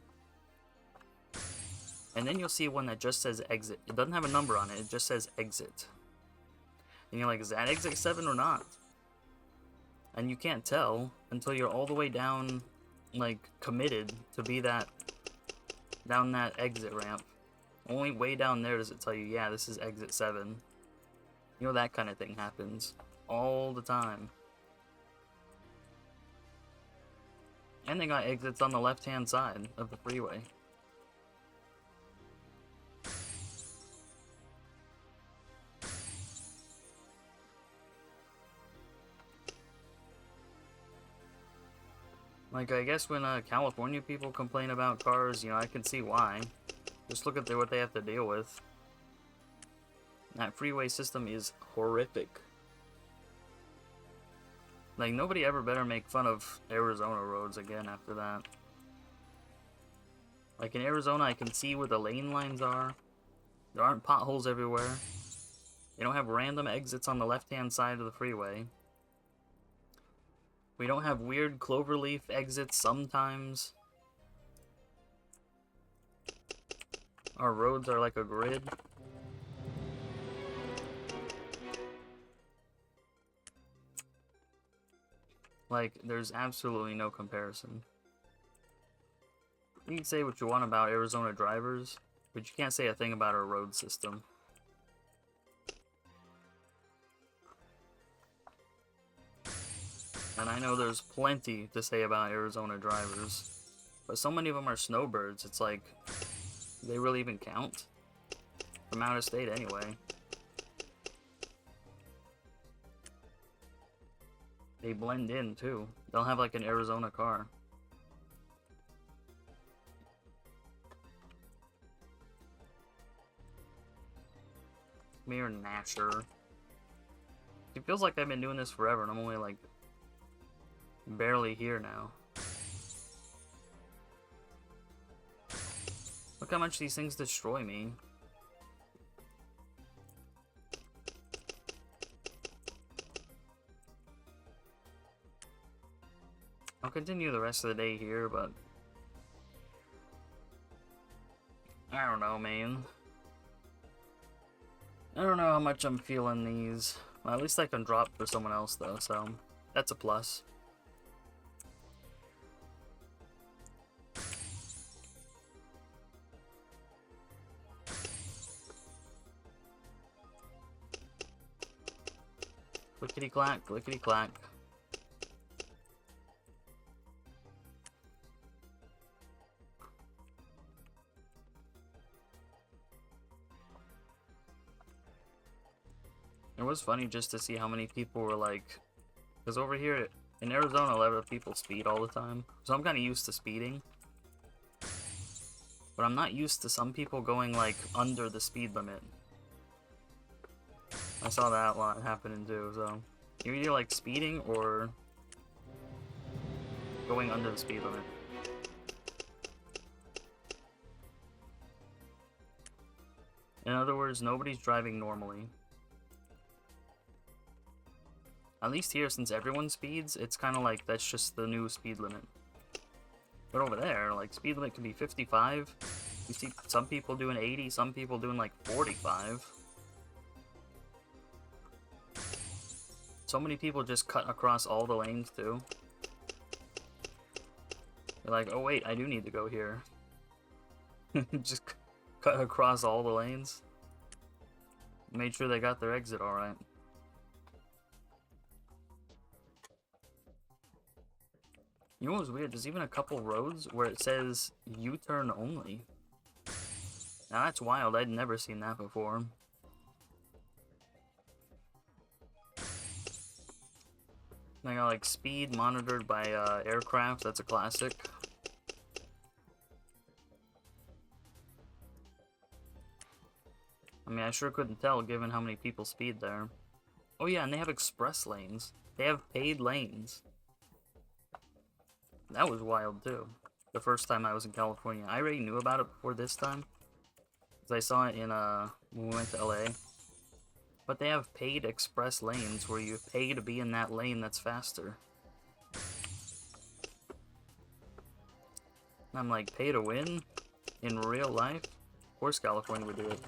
And then you'll see one that just says exit. It doesn't have a number on it, it just says exit. And you're like, is that exit 7 or not? And you can't tell until you're all the way down, like, committed to be that, down that exit ramp. Only way down there does it tell you, yeah, this is exit 7. You know, that kind of thing happens all the time. And they got exits on the left-hand side of the freeway. Like, I guess when California people complain about cars, you know, I can see why. Just look at what they have to deal with. That freeway system is horrific. Like, nobody ever better make fun of Arizona roads again after that. Like, in Arizona, I can see where the lane lines are. There aren't potholes everywhere. They don't have random exits on the left-hand side of the freeway. We don't have weird cloverleaf exits sometimes. Our roads are like a grid. Like, there's absolutely no comparison. You can say what you want about Arizona drivers, but you can't say a thing about our road system. And I know there's plenty to say about Arizona drivers, but so many of them are snowbirds, it's like, do they really even count? From out of state anyway. They blend in too. They'll have like an Arizona car. Mere Nasher. It feels like I've been doing this forever and I'm only like barely here now. Look how much these things destroy me. I'll continue the rest of the day here, but I don't know, man. I don't know how much I'm feeling these. Well, at least I can drop for someone else though, so that's a plus. Clickety clack, clickety clack. It was funny just to see how many people were like, because over here in Arizona, a lot of people speed all the time, so I'm kind of used to speeding. But I'm not used to some people going like under the speed limit. I saw that a lot happening too, so you're either like speeding or going under the speed limit. In other words, nobody's driving normally. At least here, since everyone speeds, it's kind of like that's just the new speed limit. But over there, like, speed limit can be 55. You see some people doing 80, some people doing like 45. So many people just cut across all the lanes too. They're like, oh wait, I do need to go here. Just cut across all the lanes. Made sure they got their exit alright. You know what's weird? There's even a couple roads where it says U-turn only. Now that's wild, I'd never seen that before. They got like speed monitored by aircraft, that's a classic. I mean, I sure couldn't tell given how many people speed there. Oh yeah, and they have express lanes. They have paid lanes. That was wild too. The first time I was in California. I already knew about it before this time. Because I saw it in, when we went to LA. But they have paid express lanes where you pay to be in that lane that's faster. And I'm like, pay to win? In real life? Of course California would do it.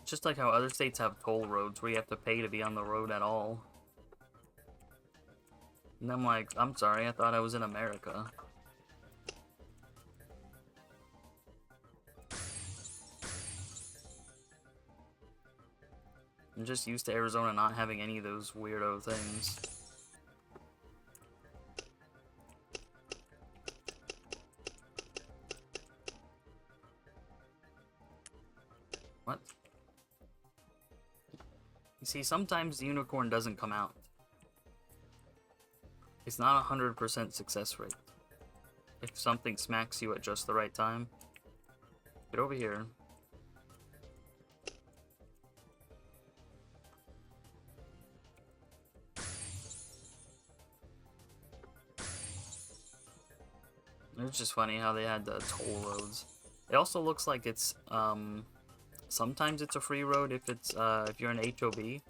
Just like how other states have toll roads where you have to pay to be on the road at all. And I'm like, I'm sorry, I thought I was in America. I'm just used to Arizona not having any of those weirdo things. What? You see, sometimes the unicorn doesn't come out. It's not 100% success rate. If something smacks you at just the right time. Get over here. It's just funny how they had the toll roads. It also looks like it's, sometimes it's a free road if it's, if you're an HOV.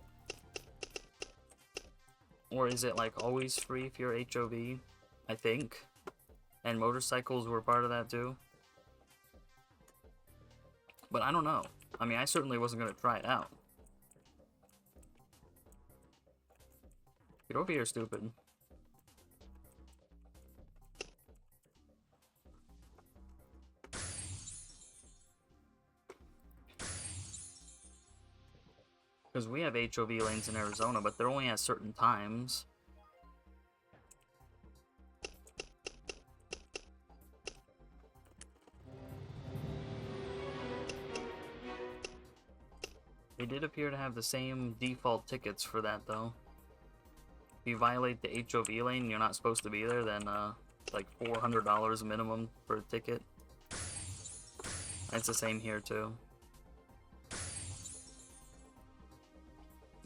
Or is it, like, always free if you're HOV? I think. And motorcycles were part of that, too. But I don't know. I mean, I certainly wasn't going to try it out. Get over here, stupid. Because we have HOV lanes in Arizona, but they're only at certain times. They did appear to have the same default tickets for that, though. If you violate the HOV lane and you're not supposed to be there, then, like $400 minimum for a ticket. It's the same here, too.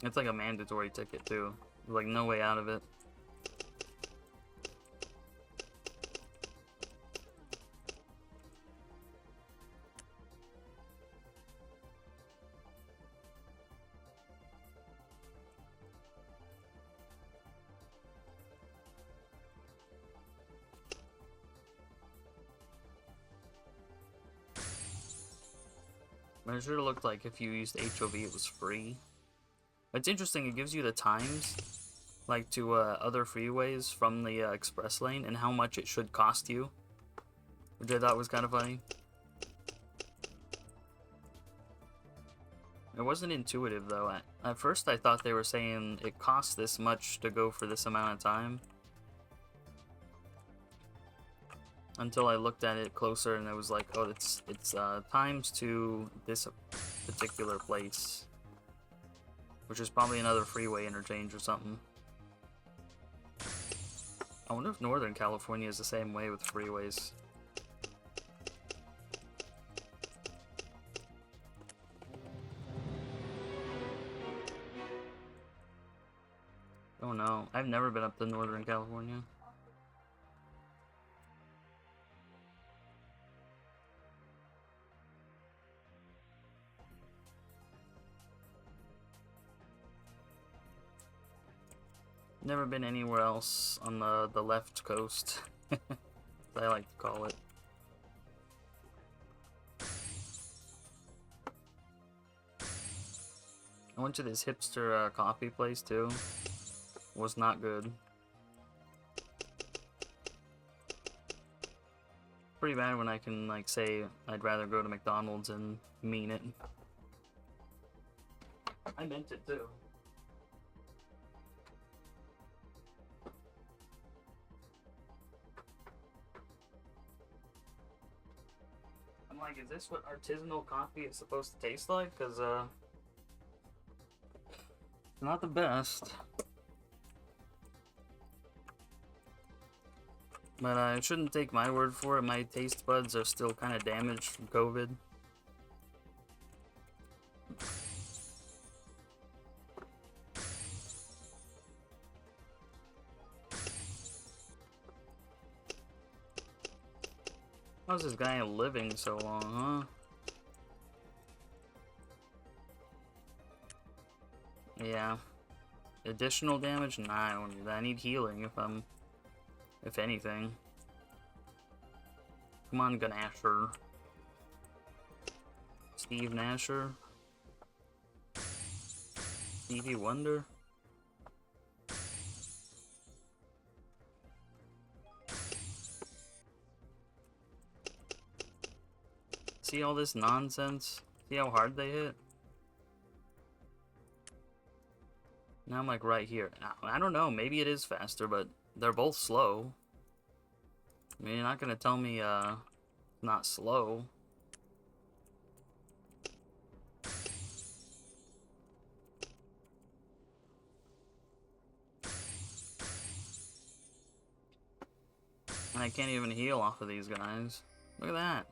It's like a mandatory ticket, too. There's like no way out of it. But it sure looked like if you used HOV it was free. It's interesting, it gives you the times, like, to other freeways from the express lane and how much it should cost you, which I thought was kind of funny. It wasn't intuitive though. At first I thought they were saying it costs this much to go for this amount of time. Until I looked at it closer and it was like, oh, it's times to this particular place. Which is probably another freeway interchange or something. I wonder if Northern California is the same way with freeways. Oh no, I've never been up to Northern California. Never been anywhere else on the left coast, as I like to call it. I went to this hipster coffee place too. Was not good. Pretty bad when I can like say I'd rather go to McDonald's and mean it. I meant it too. I'm like, is this what artisanal coffee is supposed to taste like? Cause not the best. But I shouldn't take my word for it. My taste buds are still kind of damaged from COVID. How's this guy living so long, huh? Yeah. Additional damage? Nah, I don't need that. I need healing if anything. Come on, Ganasher. Steve Nasher. Stevie Wonder. See all this nonsense? See how hard they hit? Now I'm like right here. I don't know, maybe it is faster, but they're both slow. I mean, you're not gonna tell me, not slow. And I can't even heal off of these guys. Look at that.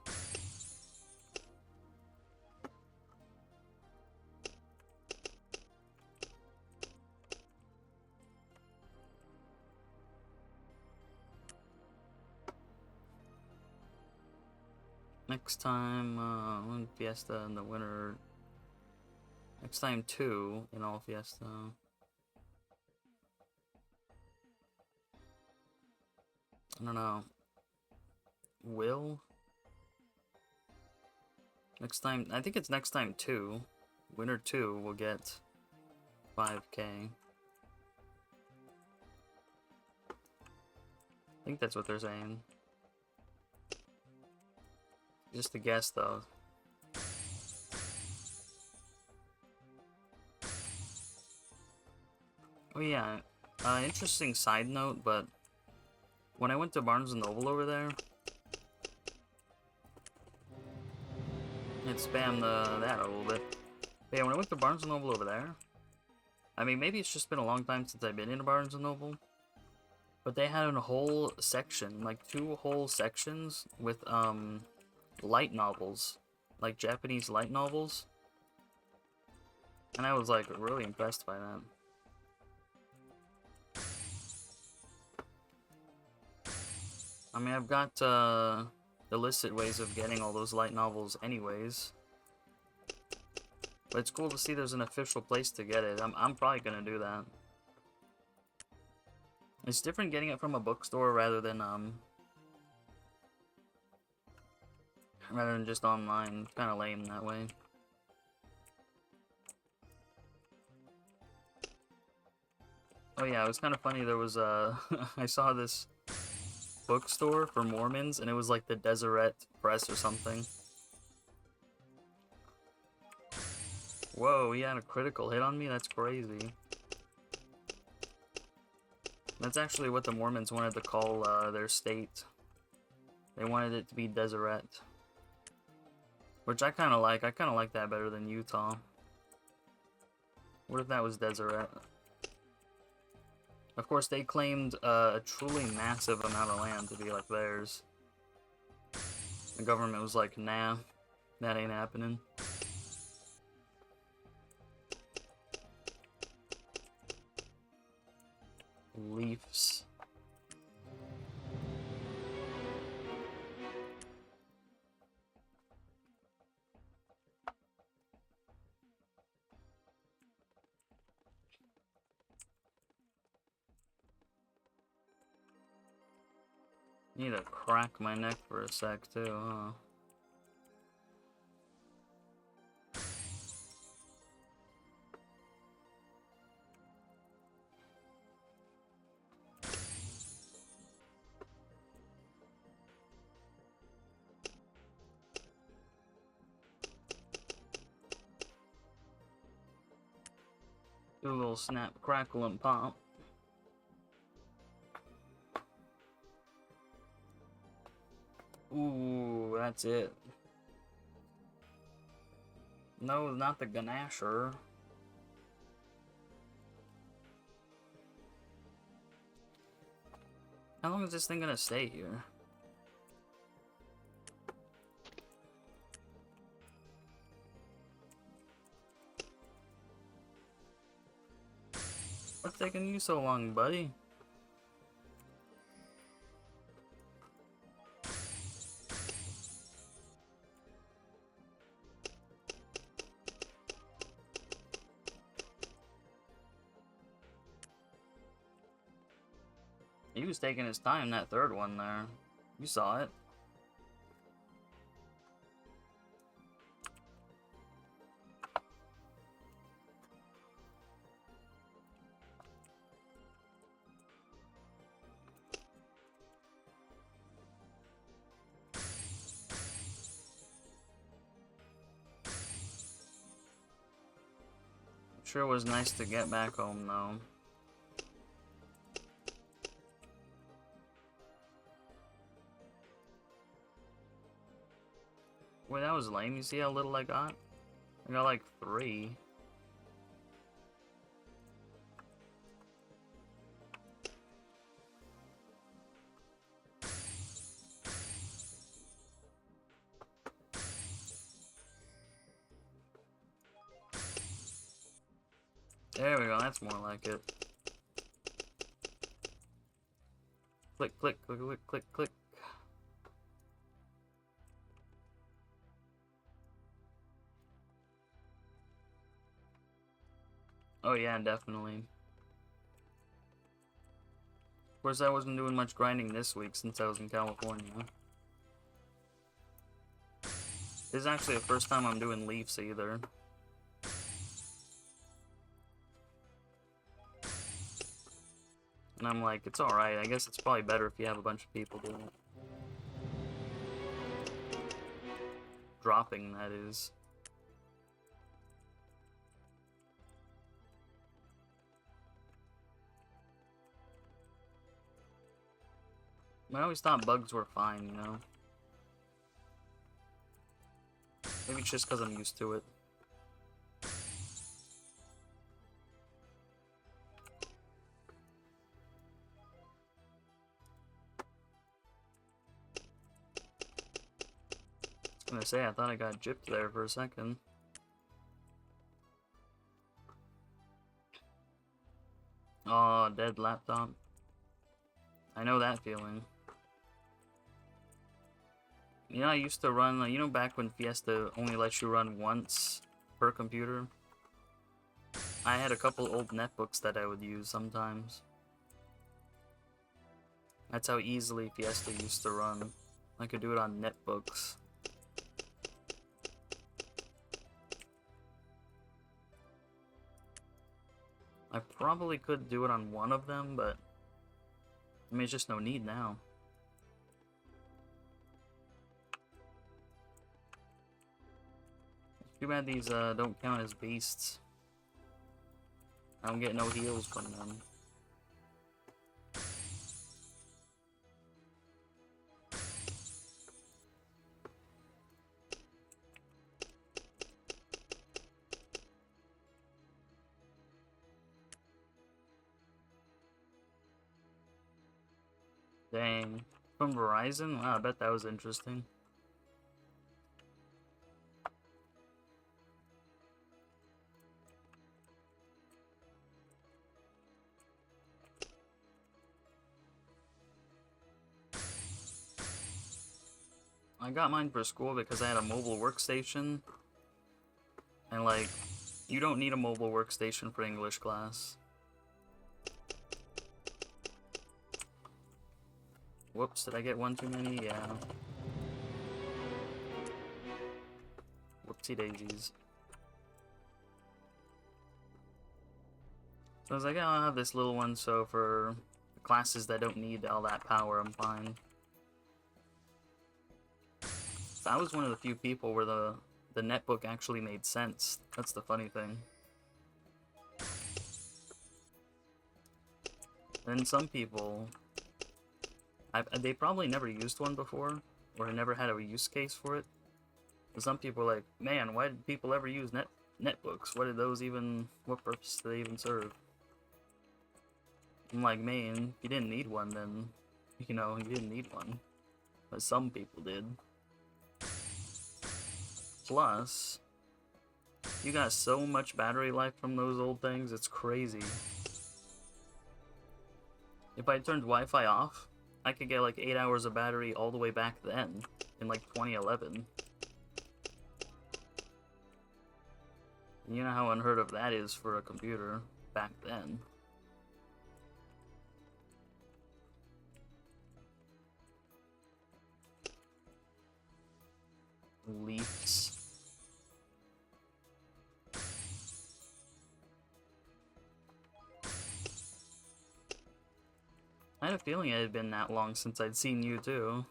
Next time, one Fiesta in the winter. Next time, 2 in all Fiesta. I don't know. Will? Next time, I think it's next time 2. Winner 2 will get 5K. I think that's what they're saying. Just a guess, though. Oh yeah, interesting side note, but when I went to Barnes & Noble over there, it spammed that a little bit. But yeah, when I went to Barnes & Noble over there, I mean, maybe it's just been a long time since I've been in a Barnes & Noble, but they had a whole section, like 2 whole sections with, light novels, like Japanese light novels, and I was like really impressed by that. I mean, I've got illicit ways of getting all those light novels anyways, but it's cool to see there's an official place to get it. I'm probably gonna do that. It's different getting it from a bookstore rather than just online. Kind of lame that way. Oh yeah, it was kind of funny. There was I saw this bookstore for Mormons, and it was like the Deseret Press or something. Whoa, he had a critical hit on me? That's crazy. That's actually what the Mormons wanted to call their state. They wanted it to be Deseret. Which I kind of like. I kind of like that better than Utah. What if that was Deseret? Of course, they claimed a truly massive amount of land to be like theirs. The government was like, nah, that ain't happening. Leafs. Need to crack my neck for a sec too, huh? Do a little snap, crackle, and pop. Ooh, that's it. No, not the Ganasher. How long is this thing gonna stay here? What's taking you so long, buddy? He was taking his time, that third one there. You saw it. Sure was nice to get back home, though. Wait, that was lame. You see how little I got? I got like 3. There we go, that's more like it. Click, click, click, click, click, click. Oh yeah, definitely. Of course, I wasn't doing much grinding this week since I was in California. This is actually the first time I'm doing Leafs either. And I'm like, it's alright. I guess it's probably better if you have a bunch of people doing it. Dropping, that is. I always thought bugs were fine, you know? Maybe it's just because I'm used to it. I was gonna say, I thought I got gypped there for a second. Oh, dead laptop. I know that feeling. You know, I used to run, you know, back when Fiesta only lets you run once per computer? I had a couple old netbooks that I would use sometimes. That's how easily Fiesta used to run. I could do it on netbooks. I probably could do it on one of them, but I mean, it's just no need now. Too bad these don't count as beasts. I don't get no heals from them. Dang. From Verizon? Wow, I bet that was interesting. I got mine for school because I had a mobile workstation. And like, you don't need a mobile workstation for English class. Whoops, did I get one too many? Yeah. Whoopsie daisies. So I was like, oh, I'll have this little one, so for classes that don't need all that power, I'm fine. So I was one of the few people where the netbook actually made sense. That's the funny thing. And some people, they probably never used one before, or never had a use case for it. But some people are like, man, why did people ever use netbooks? What purpose do they even serve? I'm like, man, if you didn't need one, then, you know, you didn't need one. But some people did. Plus, you got so much battery life from those old things, it's crazy. If I turned Wi-Fi off, I could get like 8 hours of battery all the way back then, in like 2011. You know how unheard of that is for a computer back then. Leafs. I had a feeling it had been that long since I'd seen you too.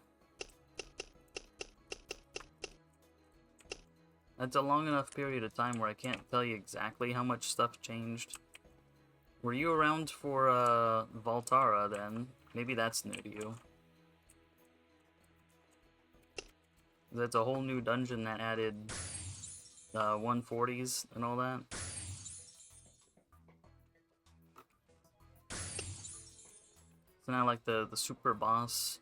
That's a long enough period of time where I can't tell you exactly how much stuff changed. Were you around for Voltara then? Maybe that's new to you. That's a whole new dungeon that added 140s and all that. So now like the super boss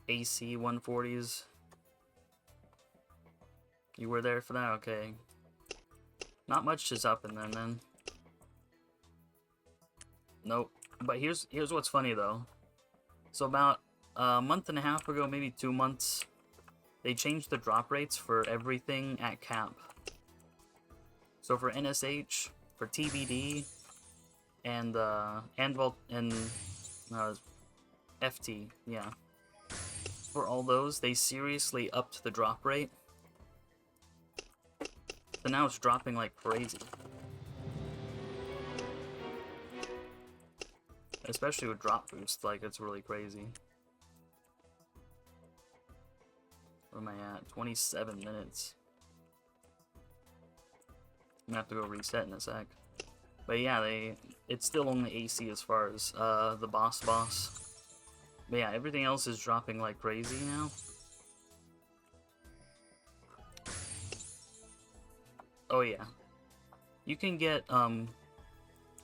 AC 140s. You were there for that? Okay. Not much is up in then. Nope. But here's what's funny though. So about a month and a half ago, maybe 2 months, they changed the drop rates for everything at cap. So for NSH, for TBD, and FT, yeah. For all those, they seriously upped the drop rate. So now it's dropping like crazy. Especially with drop boost, like it's really crazy. Where am I at? 27 minutes. I'm gonna have to go reset in a sec. But yeah, it's still only AC as far as the boss. But yeah, everything else is dropping like crazy now. Oh yeah. You can get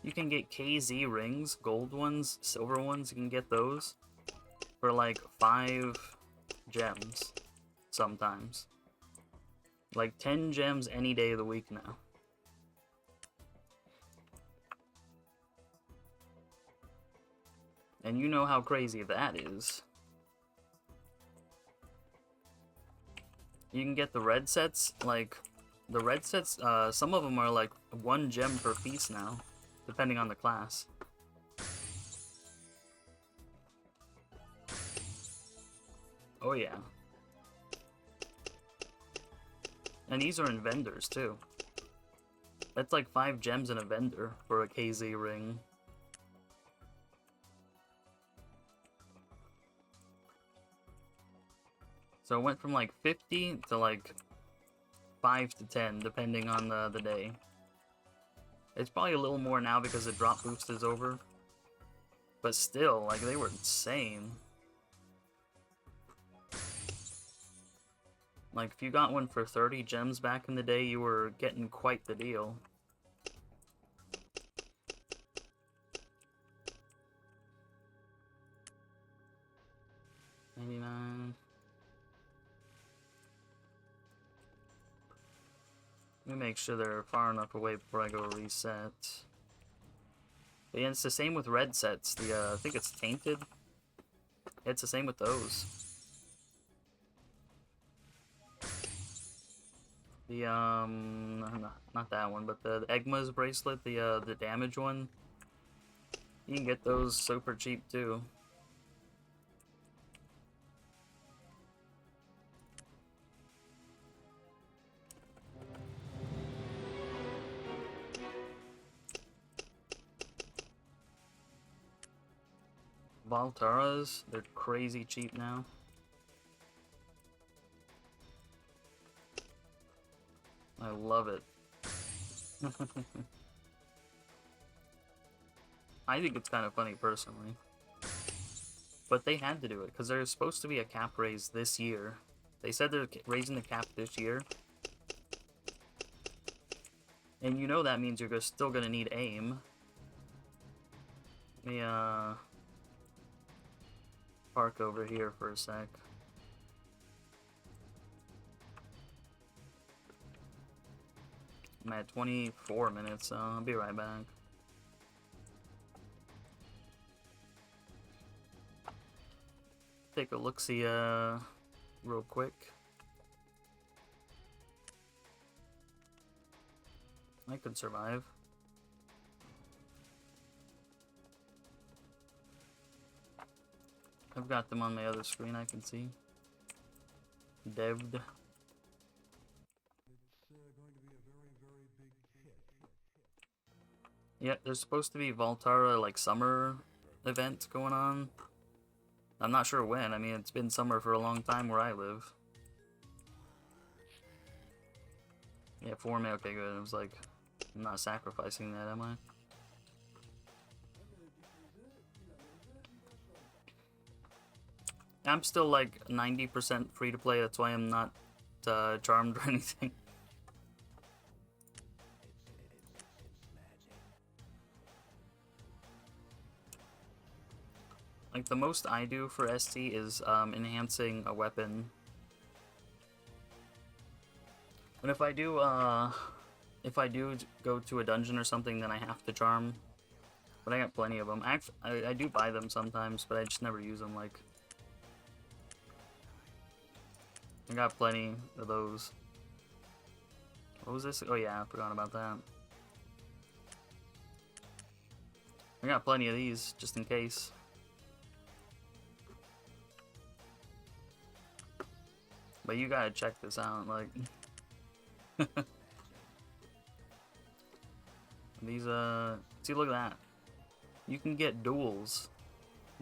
KZ rings, gold ones, silver ones, you can get those for like 5 gems sometimes. Like 10 gems any day of the week now. And you know how crazy that is. You can get the red sets, like, the red sets, some of them are like 1 gem per piece now, depending on the class. Oh yeah. And these are in vendors too. That's like 5 gems in a vendor for a KZ ring. So it went from like 50 to like 5 to 10, depending on the day. It's probably a little more now because the drop boost is over. But still, like, they were insane. Like, if you got one for 30 gems back in the day, you were getting quite the deal. $99. Let me make sure they're far enough away before I go reset. But yeah, it's the same with red sets. The I think it's Tainted. It's the same with those. The not that one, but the Egma's bracelet, the damage one. You can get those super cheap too. Valtaras, they're crazy cheap now. I love it. I think it's kind of funny personally. But they had to do it because there's supposed to be a cap raise this year. They said they're raising the cap this year. And you know that means you're still going to need aim. Let me park over here for a sec. I'm at 24 minutes, so I'll be right back. Take a look-see real quick. I could survive. I've got them on my other screen, I can see. Dev'd. Yeah, there's supposed to be Valtara, like, summer event going on. I'm not sure when. I mean, it's been summer for a long time where I live. Yeah, for me, okay, good. I was like, I'm not sacrificing that, am I? I'm still like 90% free to play, that's why I'm not charmed or anything. Like, the most I do for ST is enhancing a weapon. And if I do go to a dungeon or something, then I have to charm. But I got plenty of them. I do buy them sometimes, but I just never use them, like... I got plenty of those. What was this? Oh yeah, I forgot about that. I got plenty of these, just in case. But you gotta check this out, like... These, see, look at that. You can get duels.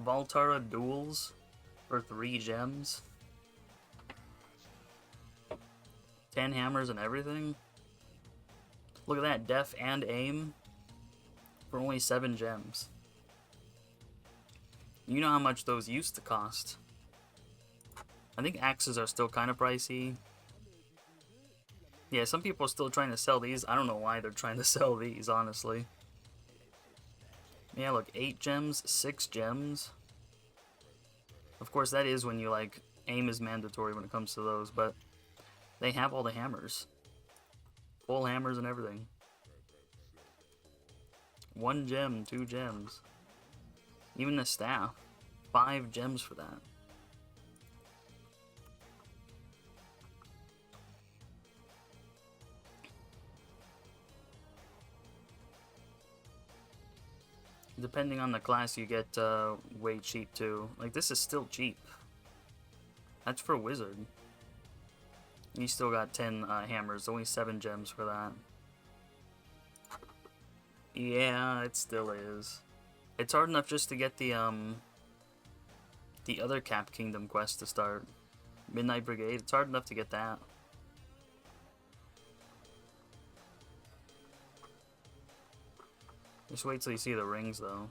Valtara duels for 3 gems. 10 hammers and everything. Look at that, def and aim for only 7 gems. You know how much those used to cost. I think axes are still kind of pricey. Yeah, some people are still trying to sell these. I don't know why they're trying to sell these, honestly. Yeah, look, 8 gems, 6 gems. Of course, that is when you, like, aim is mandatory when it comes to those, but they have all the hammers. Full hammers and everything. 1 gem, 2 gems. Even the staff. 5 gems for that. Depending on the class, you get way cheap too. Like, this is still cheap. That's for Wizard. You still got 10 hammers, only 7 gems for that. Yeah, it still is. It's hard enough just to get the other Cap Kingdom quest to start. Midnight Brigade, it's hard enough to get that. Just wait till you see the rings, though.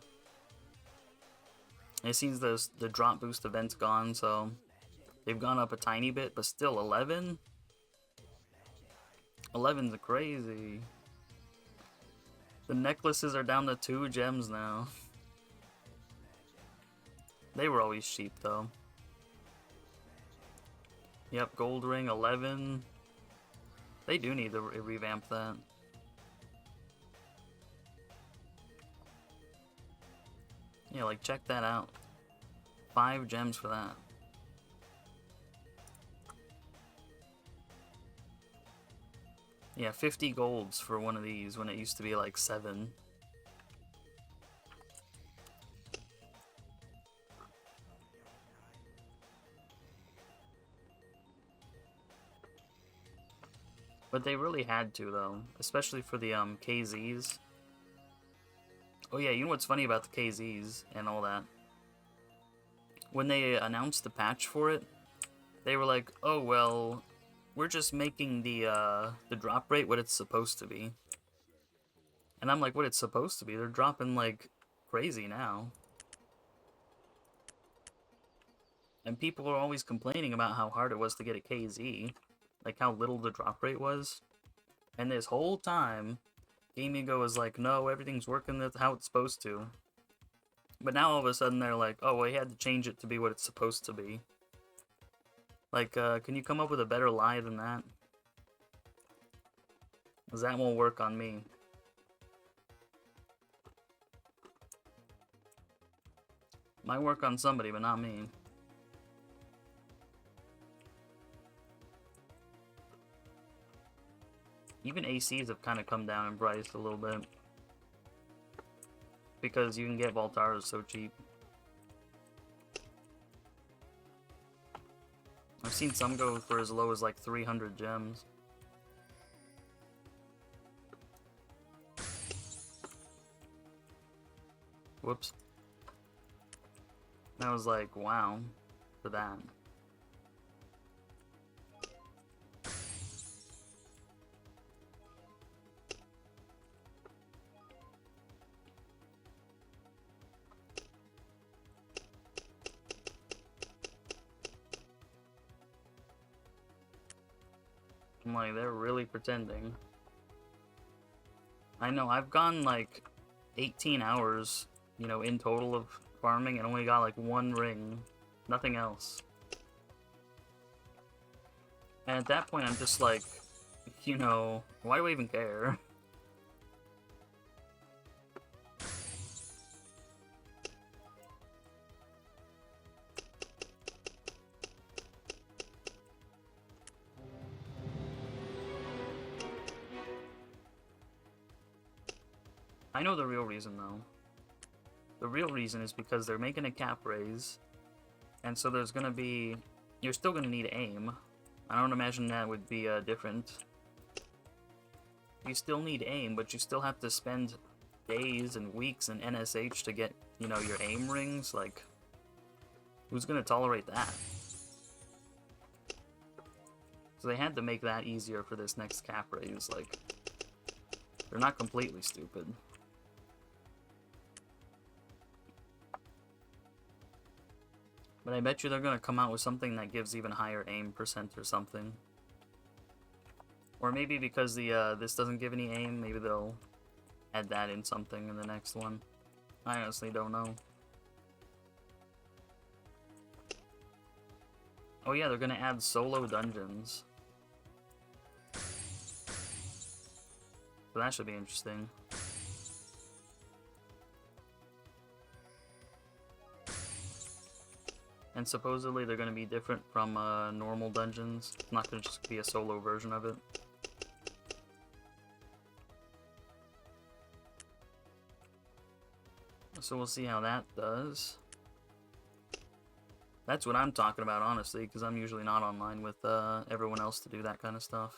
It seems the drop boost event's gone, so they've gone up a tiny bit, but still 11? 11's crazy. The necklaces are down to 2 gems now. They were always cheap, though. Yep, gold ring, 11. They do need to revamp that. Yeah, like, check that out. 5 gems for that. Yeah, 50 golds for one of these when it used to be like 7. But they really had to, though, especially for the KZs. Oh yeah, you know what's funny about the KZs and all that? When they announced the patch for it, they were like, "Oh well, we're just making the drop rate what it's supposed to be." And I'm like, "What it's supposed to be? They're dropping like crazy now." And people are always complaining about how hard it was to get a KZ, like how little the drop rate was. And this whole time, GameGo was like, "No, everything's working how it's supposed to." But now all of a sudden they're like, "Oh, well, we had to change it to be what it's supposed to be." Like, can you come up with a better lie than that? Because that won't work on me. Might work on somebody, but not me. Even ACs have kind of come down in price a little bit. Because you can get Voltaras so cheap. I've seen some go for as low as like 300 gems. Whoops. And I was like, wow, for that. I'm like, they're really pretending. I know, I've gone like 18 hours, you know, in total of farming and only got like 1 ring. Nothing else. And at that point, I'm just like, you know, why do I even care? I know the real reason, though. The real reason is because they're making a cap raise, and so there's gonna be... You're still gonna need aim. I don't imagine that would be different. You still need aim, but you still have to spend days and weeks in NSH to get, you know, your aim rings. Like, who's gonna tolerate that? So they had to make that easier for this next cap raise. Like, they're not completely stupid. But I bet you they're gonna come out with something that gives even higher aim percent or something. Or maybe because the this doesn't give any aim, maybe they'll add that in something in the next one. I honestly don't know. Oh yeah, they're gonna add solo dungeons. So that should be interesting. And supposedly they're going to be different from normal dungeons. It's not going to just be a solo version of it. So we'll see how that does. That's what I'm talking about, honestly, because I'm usually not online with everyone else to do that kind of stuff.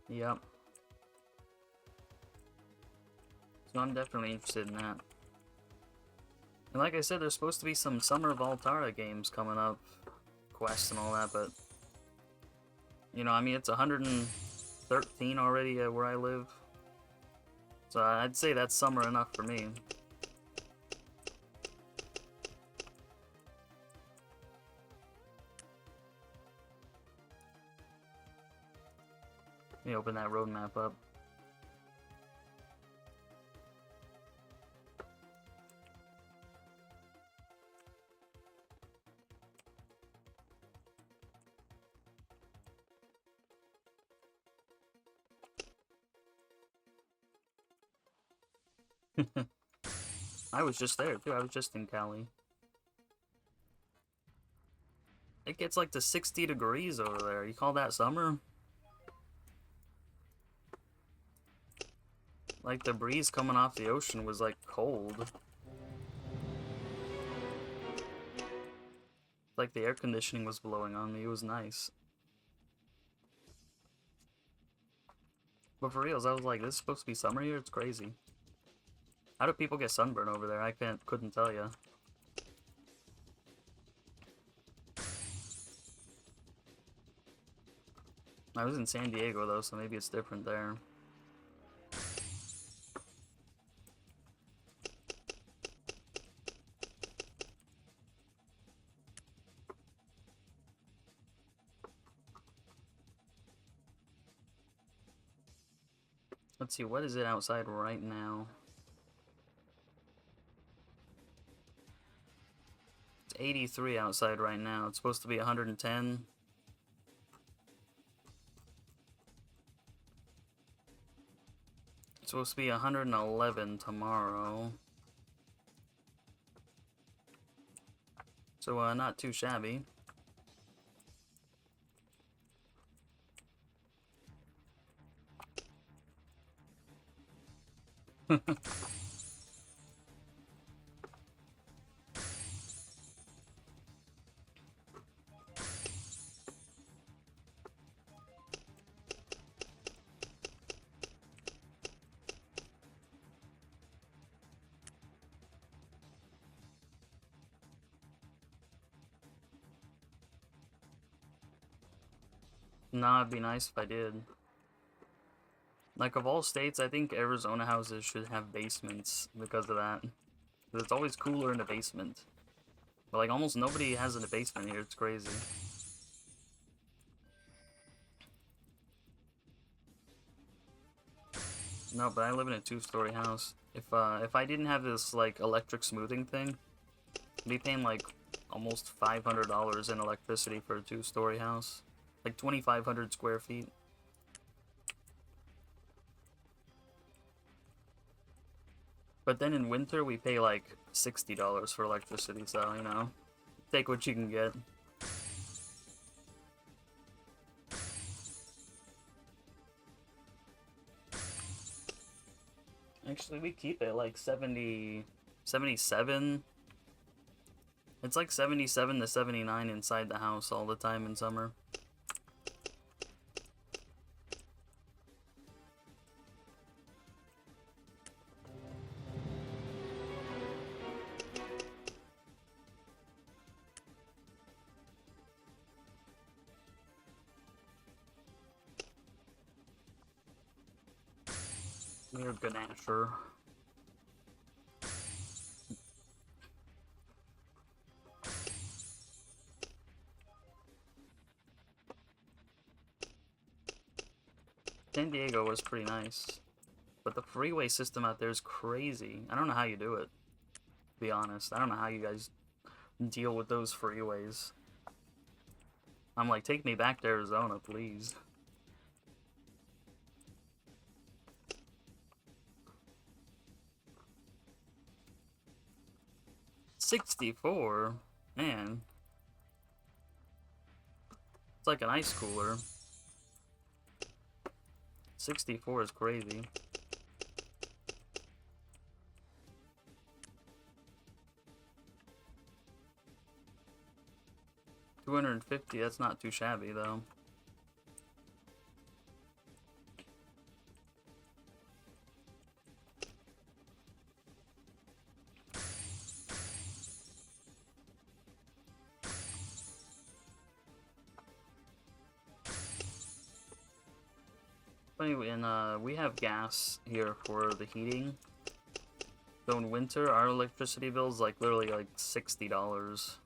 Yep. So I'm definitely interested in that. And like I said, there's supposed to be some Summer Voltara games coming up. Quests and all that, but You know, I mean, it's 113 already where I live. So I'd say that's summer enough for me. Let me open that road map up. I was just there too. I was just in Cali. It gets like to 60 degrees over there. You call that summer? Like the breeze coming off the ocean was like cold. Like the air conditioning was blowing on me. It was nice. But for reals, I was like, this is supposed to be summer here? It's crazy. How do people get sunburn over there? I couldn't tell you. I was in San Diego though, so maybe it's different there. Let's see, what is it outside right now? It's 83 outside right now. It's supposed to be 110. It's supposed to be 111 tomorrow. So, not too shabby. Nah, it'd be nice if I did. Like, of all states, I think Arizona houses should have basements because of that. Because it's always cooler in the basement. But, like, almost nobody has a basement here. It's crazy. No, but I live in a 2-story house. If I didn't have this, like, electric smoothing thing, I'd be paying, like, almost $500 in electricity for a 2-story house. Like, 2,500 square feet. But then in winter, we pay, like, $60 for electricity, so, you know, take what you can get. Actually, we keep it, like, 77. It's like 77 to 79 inside the house all the time in summer. You're Ganasher. San Diego was pretty nice, but the freeway system out there is crazy. I don't know how you do it, to be honest. I don't know how you guys deal with those freeways. I'm like, take me back to Arizona, please. $64? Man. It's like an ice cooler. 64 is crazy. $250, that's not too shabby though. funny, we have gas here for the heating. So in winter, our electricity bill's like literally like $60.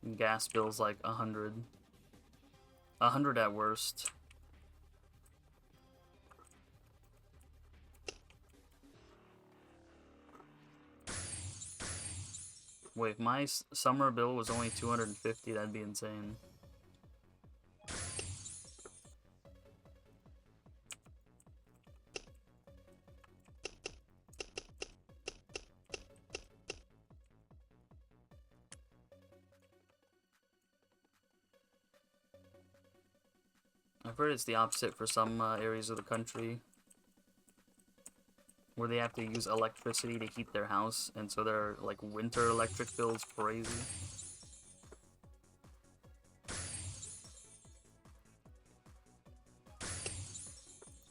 And gas bill's like 100. 100 at worst. Wait, if my summer bill was only 250, that'd be insane. I've heard it's the opposite for some areas of the country, where they have to use electricity to heat their house, and so their like winter electric bill's crazy.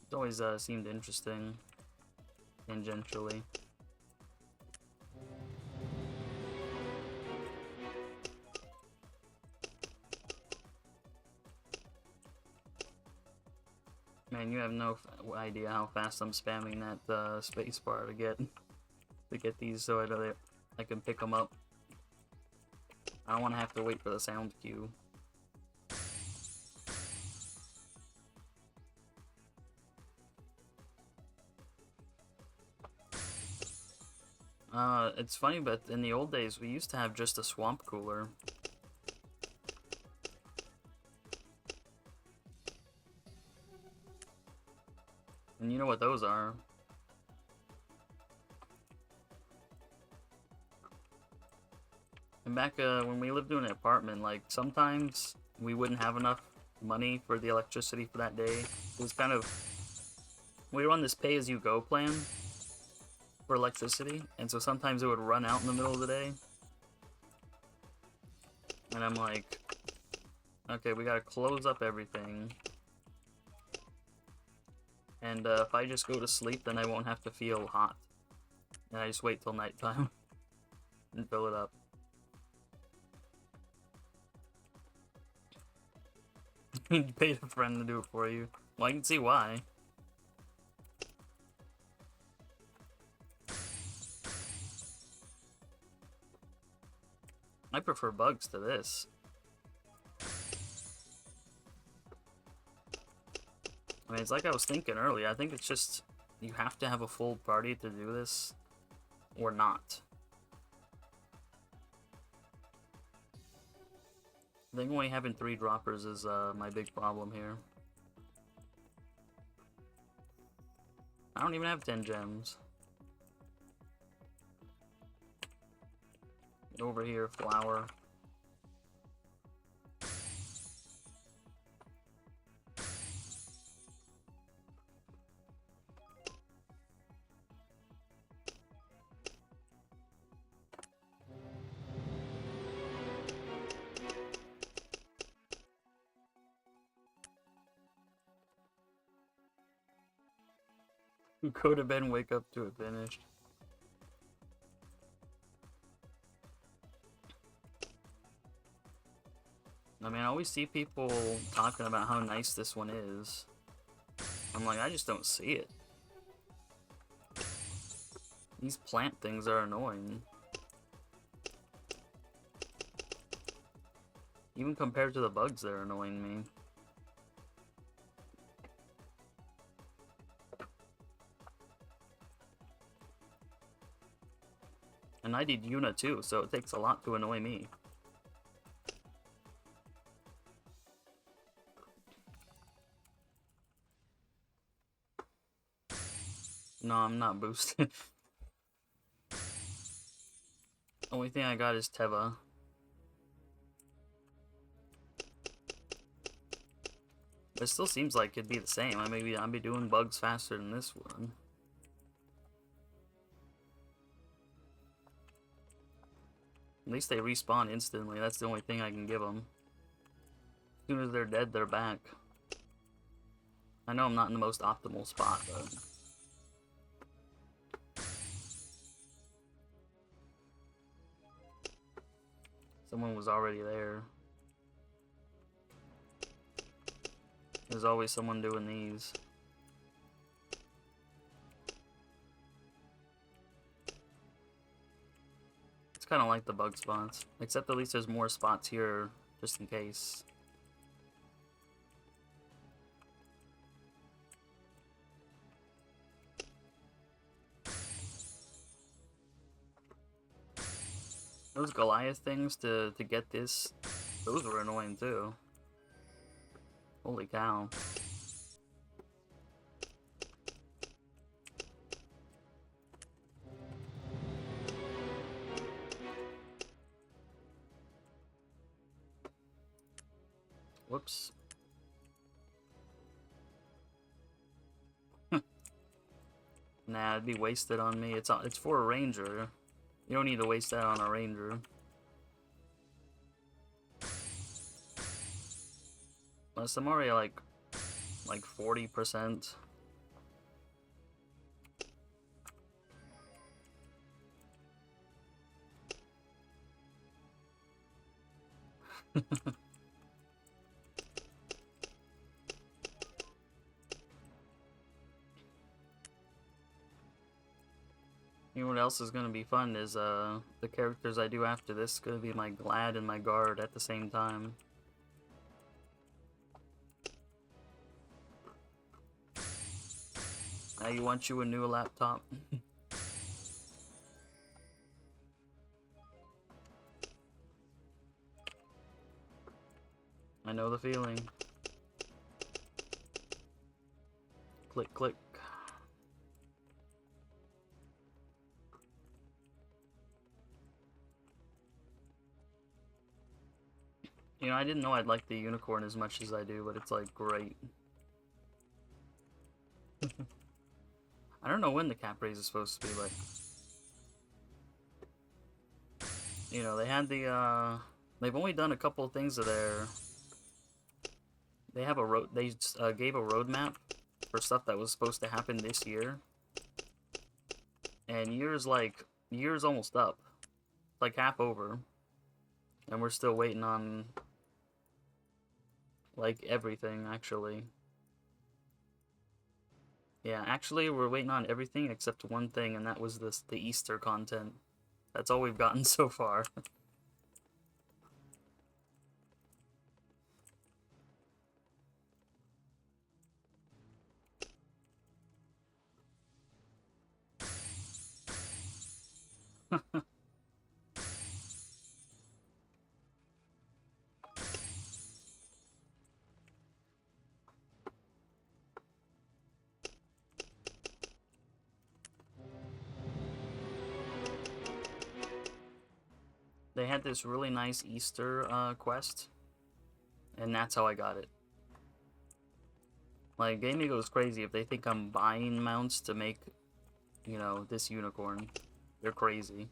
It's always seemed interesting, tangentially. Man, you have no idea how fast I'm spamming that space bar to get these so I can pick them up. I don't want to have to wait for the sound cue. It's funny, but in the old days we used to have just a swamp cooler. And you know what those are. And back when we lived in an apartment, like sometimes we wouldn't have enough money for the electricity for that day. It was kind of, we were on this pay-as-you-go plan for electricity, and so sometimes it would run out in the middle of the day. And I'm like, okay, we gotta close up everything. And if I just go to sleep, then I won't have to feel hot. And I just wait till nighttime and fill it up. You paid a friend to do it for you. Well, I can see why. I prefer bugs to this. I mean, it's like I was thinking earlier. I think it's just, you have to have a full party to do this, or not. I think only having 3 droppers is my big problem here. I don't even have 10 gems. Get over here, flower. Who could have been wake up to it finished. I mean, I always see people talking about how nice this one is. I'm like, I just don't see it. These plant things are annoying. Even compared to the bugs, they're annoying me. And I did Yuna too, so it takes a lot to annoy me. No, I'm not boosted. Only thing I got is Teva. It still seems like it'd be the same. I'd be doing bugs faster than this one. At least they respawn instantly. That's the only thing I can give them. As soon as they're dead, they're back. I know I'm not in the most optimal spot, but... Someone was already there. There's always someone doing these. It's kind of like the bug spots, except at least there's more spots here just in case. Those Goliath things to get this, those were annoying too. Holy cow. Whoops. Nah, it'd be wasted on me. It's for a ranger. You don't need to waste that on a ranger. Unless I'm already like 40%. You know what else is gonna be fun is the characters I do after this is gonna be my Glad and my Guard at the same time. Now you want you a new laptop. I know the feeling. Click, click. You know, I didn't know I'd like the unicorn as much as I do, but it's like great. I don't know when the cap raise is supposed to be, but you know, they had the they've only done a couple of things of their. They have a they gave a roadmap for stuff that was supposed to happen this year, and year's almost up, like half over, and we're still waiting on like everything actually. Yeah, actually we're waiting on everything except one thing, and that was the Easter content. That's all we've gotten so far. They had this really nice Easter quest, and that's how I got it. Like, Game goes crazy if they think I'm buying mounts to make, you know, this unicorn. They're crazy.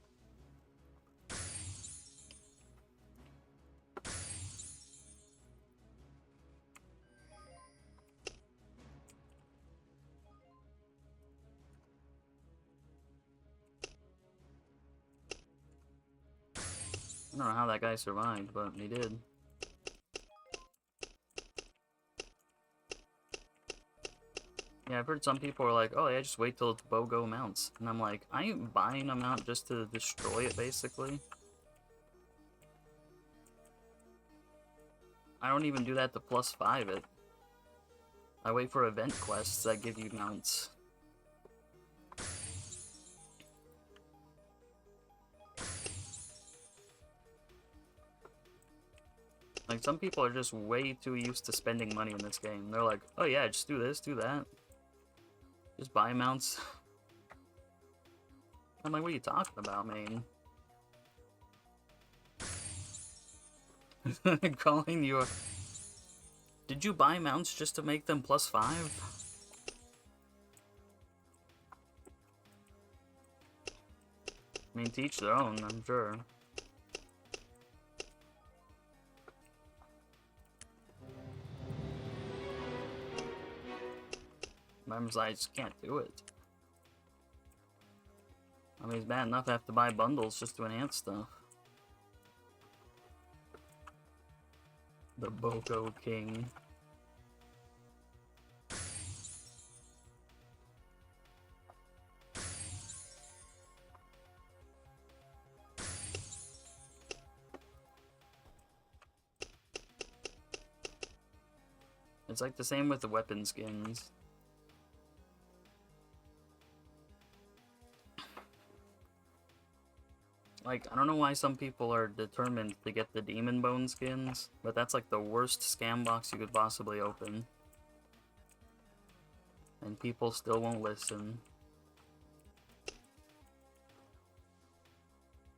I don't know how that guy survived, but he did. Yeah, I've heard some people are like, oh yeah, just wait till it's BOGO mounts. And I'm like, I ain't buying a mount just to destroy it, basically. I don't even do that to +5 it. I wait for event quests that give you mounts. Like, some people are just way too used to spending money in this game. They're like, oh yeah, just do this, do that. Just buy mounts. I'm like, what are you talking about, man? Calling you a... Did you buy mounts just to make them +5? I mean, to each their own, I'm sure. Remember, I just can't do it. I mean, it's bad enough I have to buy bundles just to enhance stuff. The Boko King. It's like the same with the weapon skins. Like, I don't know why some people are determined to get the demon bone skins, but that's like the worst scam box you could possibly open. And people still won't listen.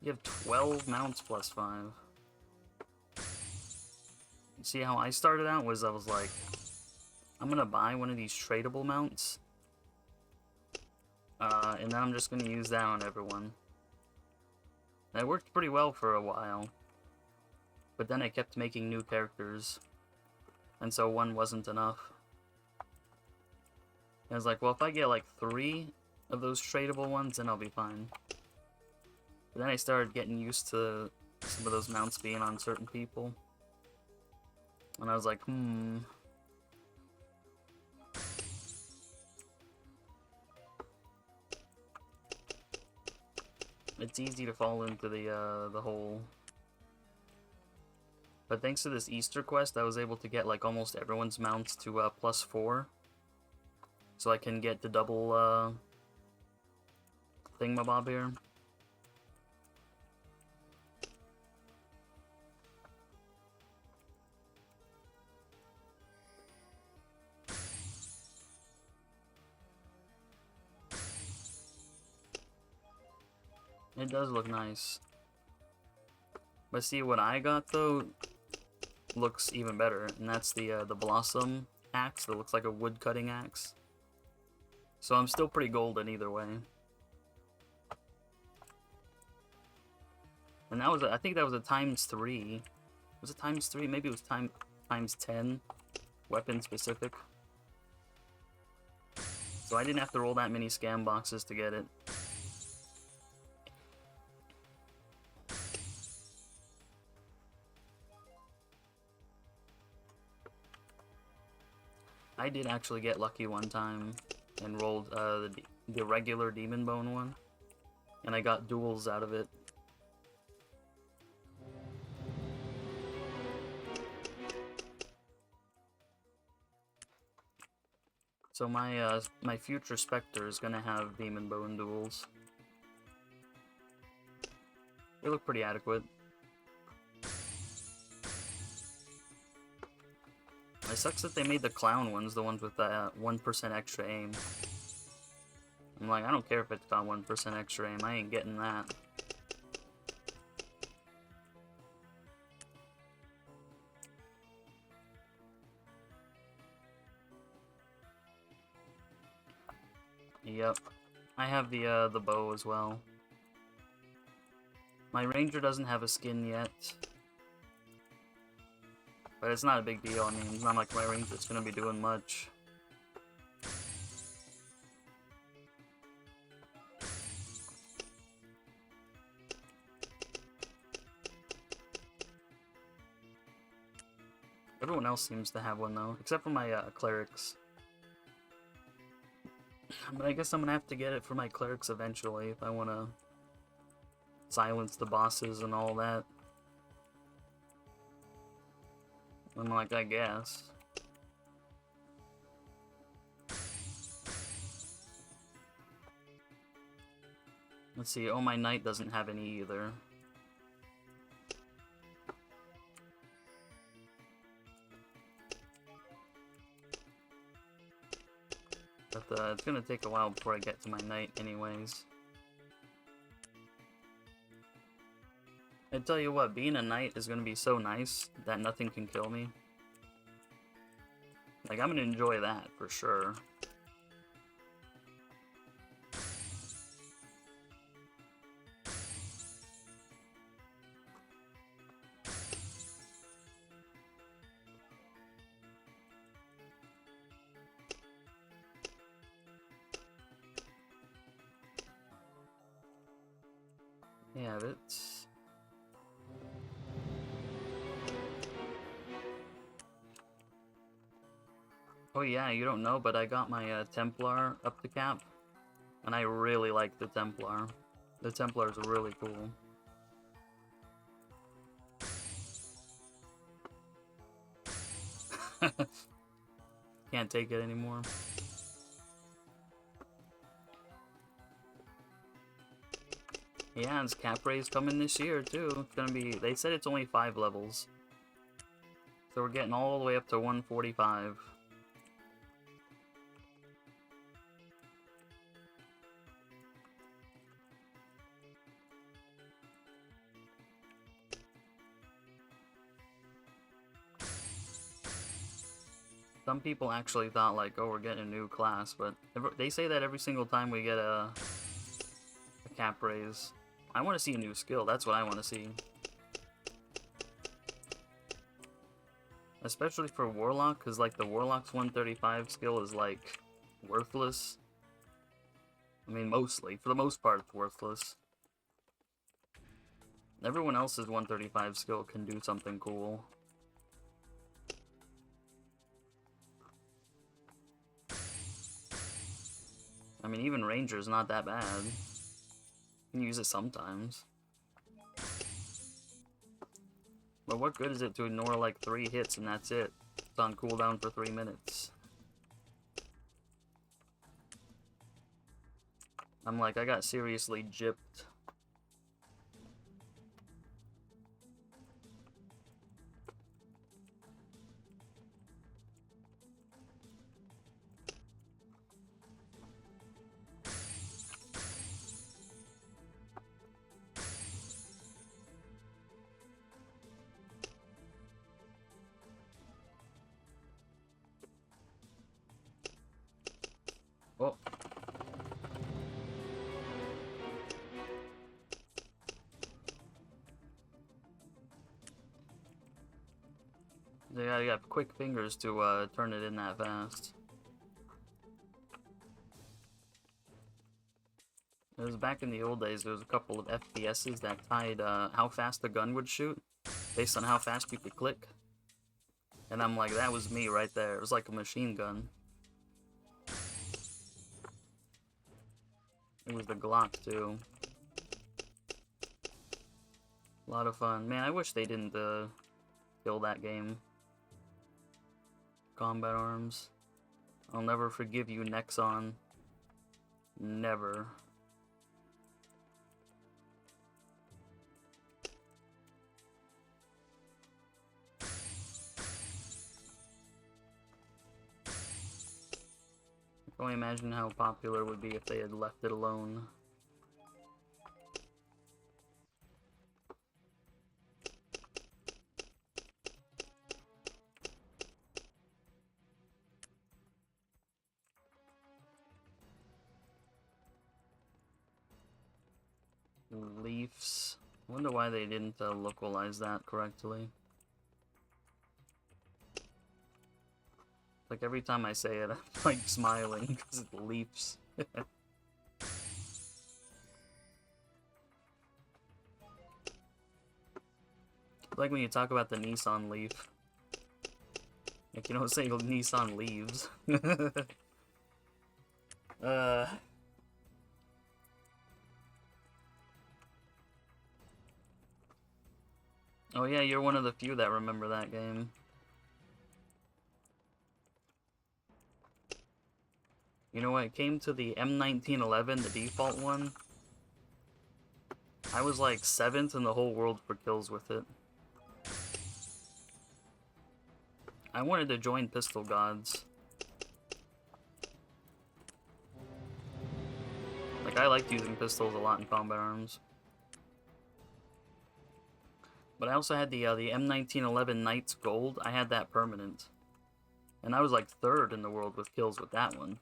You have 12 mounts plus 5. See how I started out was I was like, I'm gonna buy one of these tradable mounts. And then I'm just gonna use that on everyone. That worked pretty well for a while. But then I kept making new characters. And so one wasn't enough. And I was like, well, if I get like 3 of those tradable ones, then I'll be fine. But then I started getting used to some of those mounts being on certain people. And I was like, It's easy to fall into the hole. But thanks to this Easter quest, I was able to get like almost everyone's mounts to +4. So I can get the double thingamabob here. It does look nice. But see, what I got though looks even better, and that's the blossom axe that looks like a wood cutting axe. So I'm still pretty golden either way. And that was I think that was a ×3. Was it ×3? Maybe it was times 10 weapon specific. So I didn't have to roll that many scam boxes to get it. I did actually get lucky one time and rolled the regular demon bone one, and I got duels out of it. So my future Spectre is gonna have demon bone duels. They look pretty adequate. It sucks that they made the clown ones the ones with the 1% extra aim. I'm like, I don't care if it's got 1% extra aim, I ain't getting that. Yep. I have the bow as well. My ranger doesn't have a skin yet. But it's not a big deal, I mean, it's not like my ranger's gonna be doing much. Everyone else seems to have one though, except for my clerics. But I guess I'm gonna have to get it for my clerics eventually if I wanna silence the bosses and all that. I'm like, I guess. Let's see, oh, my knight doesn't have any either. But it's gonna take a while before I get to my knight anyways. I tell you what, being a knight is gonna be so nice that nothing can kill me. Like, I'm gonna enjoy that for sure. Yeah, it's... Oh yeah, you don't know, but I got my Templar up to cap, and I really like the Templar. The Templar is really cool. Can't take it anymore. Yeah, it's cap raise coming this year too. It's gonna be. They said it's only 5 levels, so we're getting all the way up to 145. Some people actually thought like, oh, we're getting a new class, but they say that every single time we get a cap raise. I want to see a new skill. That's what I want to see. Especially for Warlock, because like the Warlock's 135 skill is like worthless. I mean, mostly. For the most part, it's worthless. Everyone else's 135 skill can do something cool. I mean, even Ranger's not that bad. You can use it sometimes. But what good is it to ignore like 3 hits and that's it? It's on cooldown for 3 minutes. I'm like, I got seriously gypped. Oh. They gotta got quick fingers to turn it in that fast. It was back in the old days, there was a couple of FPSs that tied how fast the gun would shoot based on how fast you could click. And I'm like, that was me right there. It was like a machine gun. It was the Glock too. A lot of fun. Man, I wish they didn't kill that game. Combat Arms. I'll never forgive you, Nexon. Never. I can only imagine how popular it would be if they had left it alone. Leafs. I wonder why they didn't localize that correctly. Like every time I say it, I'm like smiling because it's Leafs. Like when you talk about the Nissan Leaf. Like you don't say Nissan leaves. Oh yeah, you're one of the few that remember that game. You know what, it came to the M1911, the default one. I was like 7th in the whole world for kills with it. I wanted to join Pistol Gods. Like, I liked using pistols a lot in Combat Arms. But I also had the M1911 Knights Gold. I had that permanent. And I was like 3rd in the world with kills with that one.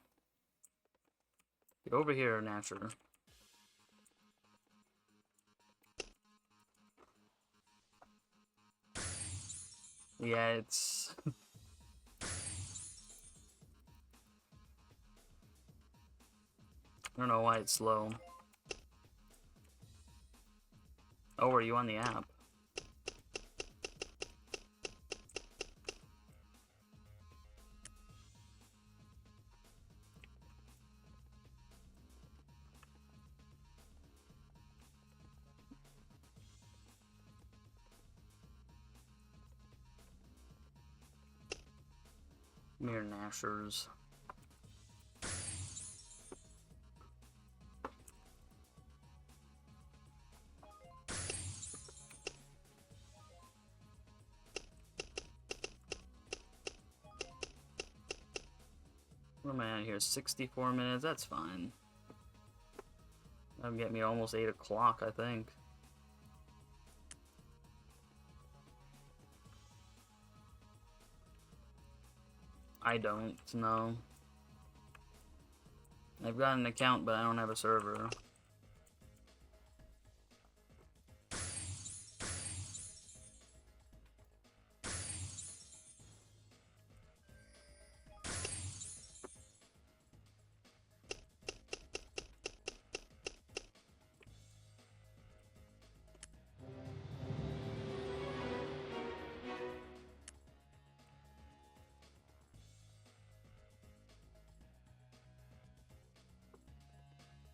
Get over here, Nasher. Yeah, it's... I don't know why it's slow. Oh, are you on the app? Mere Nashers. What am I at here? 64 minutes? That's fine. That'll get me almost 8 o'clock, I think. I don't know. I've got an account, but I don't have a server.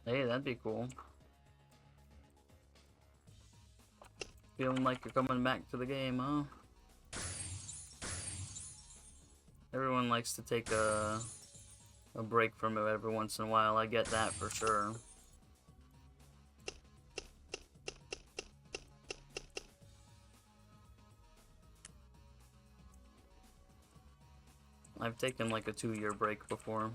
Hey, that'd be cool. Feeling like you're coming back to the game, huh? Everyone likes to take a break from it every once in a while. I get that for sure. I've taken like a 2-year break before.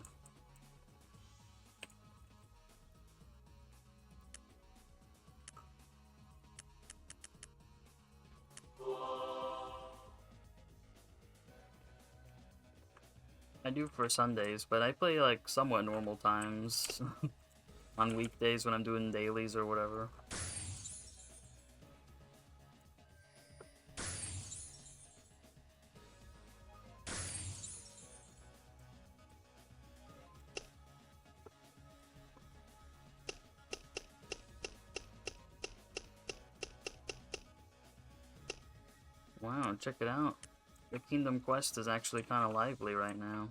I do for Sundays, but I play like somewhat normal times on weekdays when I'm doing dailies or whatever. Wow, check it out. The Kingdom Quest is actually kind of lively right now.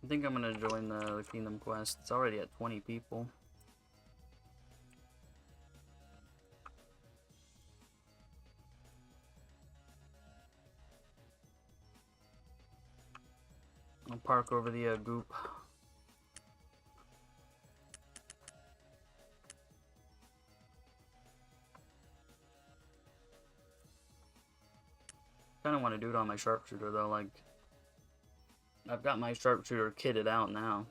I think I'm gonna join the Kingdom Quest. It's already at 20 people. I'll park over the goop. Kind of want to do it on my sharpshooter though. Like, I've got my sharpshooter kitted out now.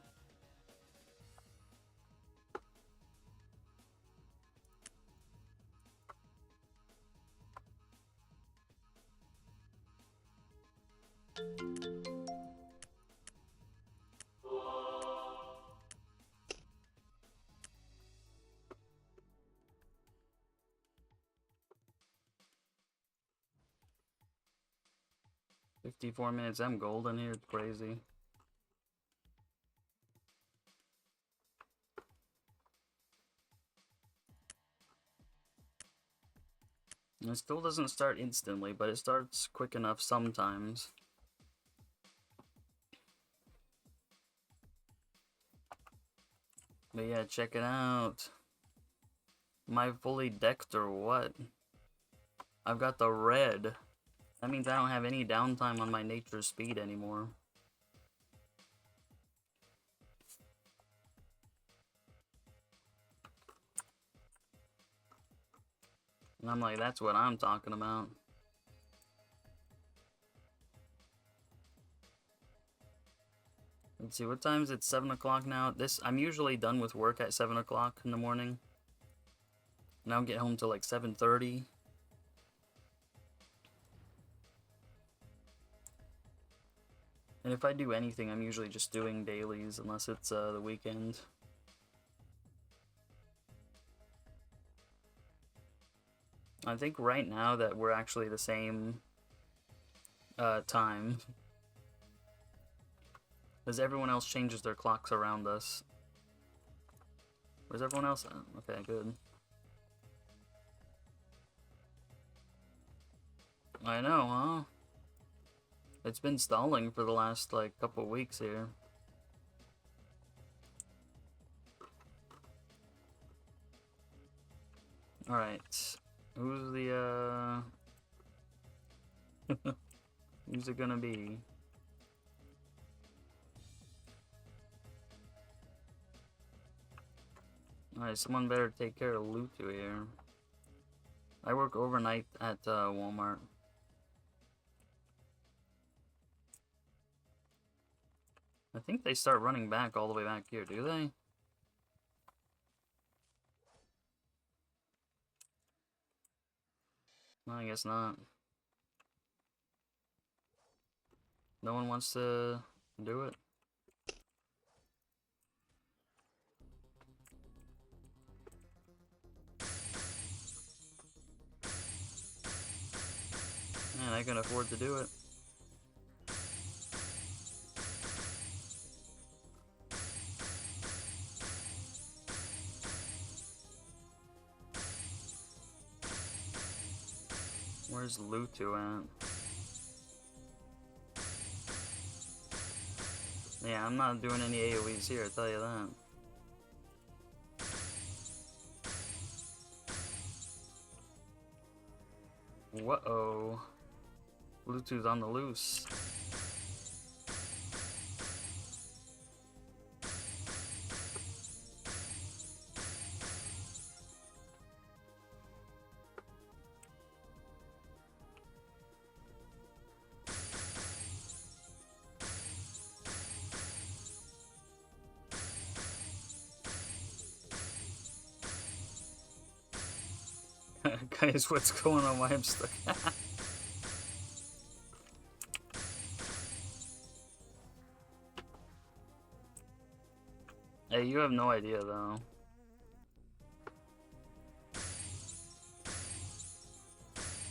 "54 minutes, I'm golden here, it's crazy." It still doesn't start instantly, but it starts quick enough sometimes. But yeah, check it out. Am I fully decked or what? I've got the red. That means I don't have any downtime on my nature speed anymore. And I'm like, that's what I'm talking about. Let's see, what time is it? 7 o'clock now? I'm usually done with work at 7 o'clock in the morning. And I don't get home till like 7:30. And if I do anything, I'm usually just doing dailies, unless it's the weekend. I think right now that we're actually the same time. Because everyone else changes their clocks around us. Where's everyone else at? Okay, good. I know, huh? It's been stalling for the last, like, couple weeks here. Alright. Who's the, who's it gonna be? Alright, someone better take care of Lutu here. I work overnight at, Walmart. I think they start running back all the way back here, do they? No, I guess not. No one wants to do it. Man, I can afford to do it. Where's Lutu at? Yeah, I'm not doing any AoEs here, I'll tell you that. Whoa. Lutu's on the loose. Guys, what's going on? Why I'm stuck? Hey, you have no idea though.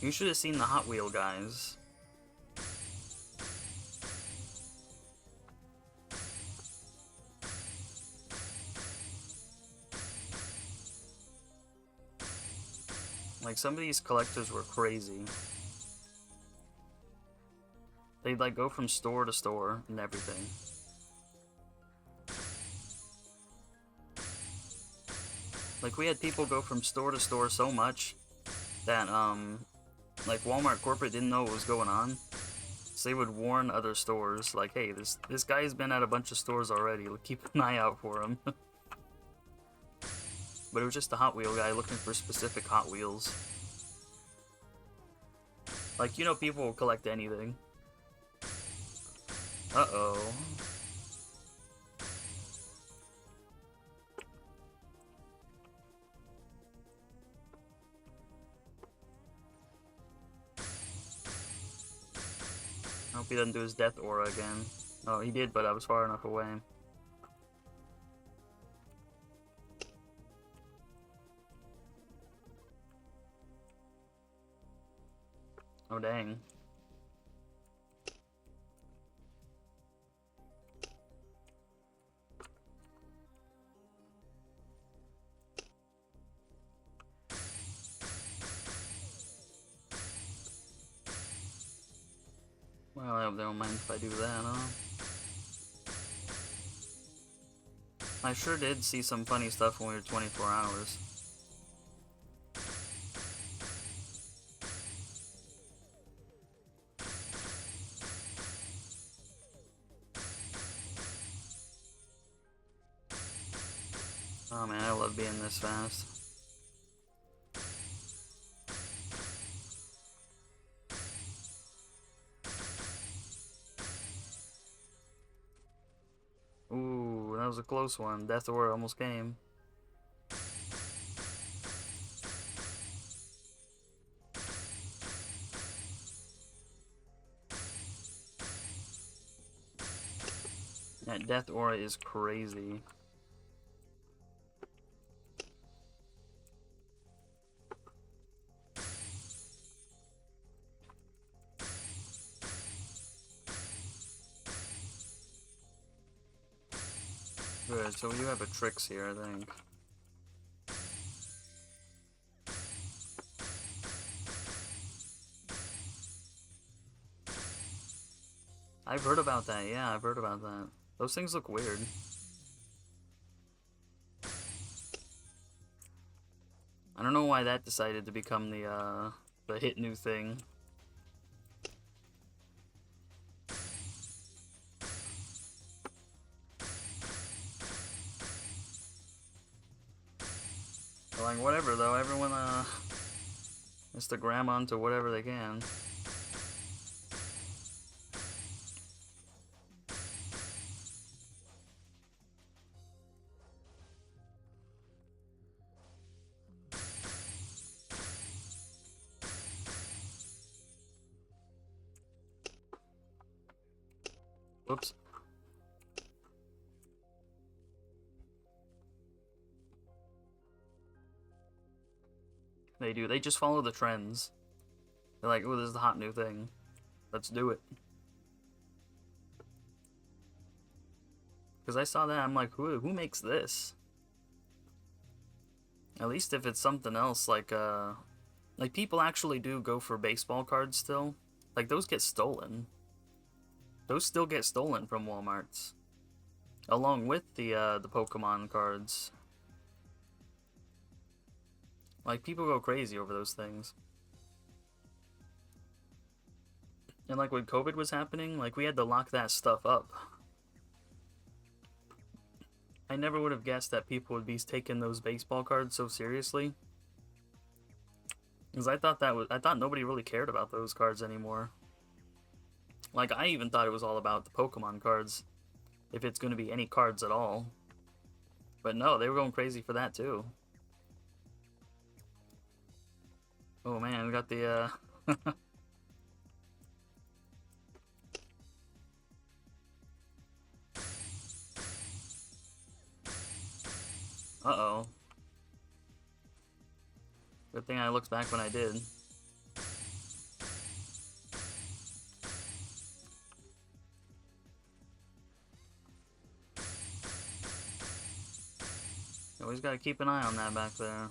You should have seen the Hot Wheel guys. Like, some of these collectors were crazy. They'd, like, go from store to store and everything. Like, we had people go from store to store so much that, like, Walmart corporate didn't know what was going on. So they would warn other stores, like, hey, this guy's been at a bunch of stores already, keep an eye out for him. But it was just a Hot Wheel guy looking for specific Hot Wheels. Like, you know, people will collect anything. Uh-oh. I hope he doesn't do his death aura again. Oh, he did, but I was far enough away. Oh, dang. Well, I hope they don't mind if I do that, huh? I sure did see some funny stuff when we were 24 hours. Oh man, I love being this fast. Ooh, that was a close one. Death Aura almost came. That Death Aura is crazy. Good, so you have a Trix here, I think. I've heard about that, yeah, I've heard about that. Those things look weird. I don't know why that decided to become the hit new thing. But like, whatever, though. Everyone, has to gram onto whatever they can. Whoops. They do. They just follow the trends. They're like, oh, this is the hot new thing. Let's do it. Because I saw that, I'm like, who makes this? At least if it's something else, like people actually do go for baseball cards still. Like, those get stolen. Those still get stolen from Walmarts. Along with the Pokemon cards. Like, people go crazy over those things. And like when COVID was happening, like we had to lock that stuff up. I never would have guessed that people would be taking those baseball cards so seriously. Because I thought nobody really cared about those cards anymore. Like, I even thought it was all about the Pokemon cards. If it's going to be any cards at all. But no, they were going crazy for that too. Oh man, we got the, Uh-oh. Good thing I looked back when I did. Always gotta keep an eye on that back there.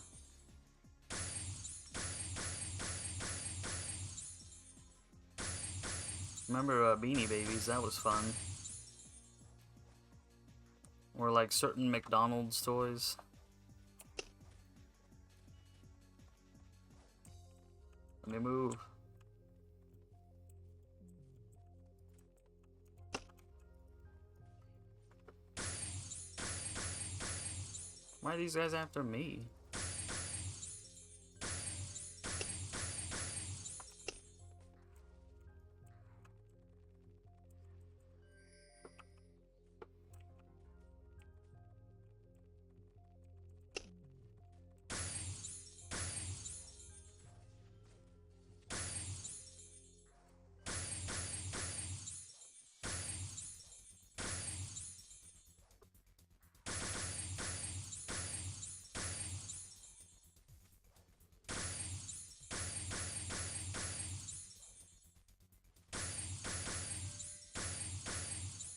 Remember Beanie Babies, that was fun. Or like certain McDonald's toys. Let me move. Why are these guys after me?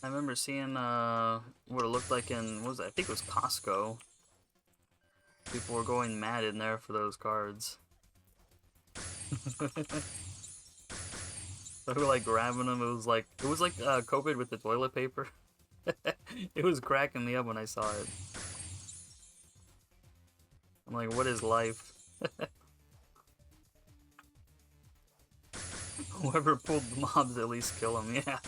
I remember seeing what it looked like in, what was it? I think it was Costco. People were going mad in there for those cards. They were like grabbing them. It was like COVID with the toilet paper. It was cracking me up when I saw it. I'm like, what is life? Whoever pulled the mobs, at least kill him, yeah.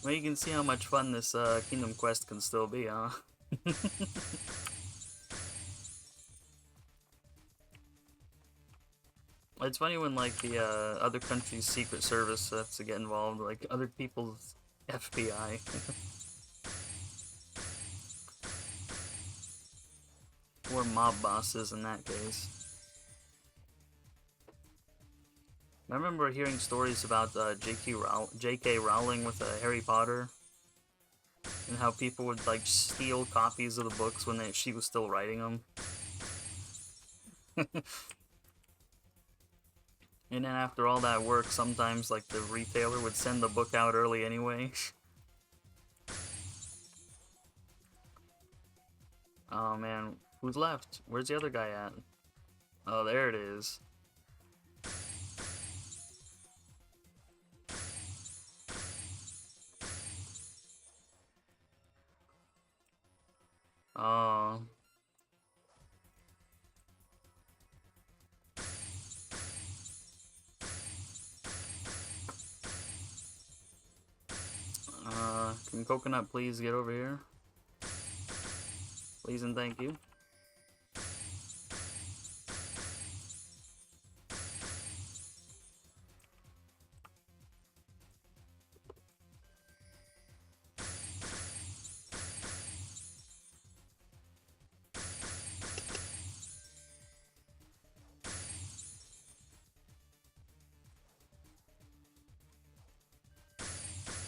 Well, you can see how much fun this Kingdom Quest can still be, huh? It's funny when, like, the other country's secret service has to get involved, like, other people's FBI. Or mob bosses in that case. I remember hearing stories about J.K. Rowling with Harry Potter. And how people would, like, steal copies of the books when she was still writing them. And then after all that work, sometimes, like, the retailer would send the book out early anyway. Oh man, who's left? Where's the other guy at? Oh, there it is. Oh. Can Coconut please get over here? Please and thank you.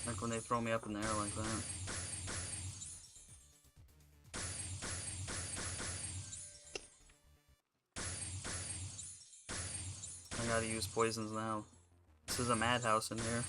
Like when they throw me up in the air like that. I gotta use poisons now. This is a madhouse in here.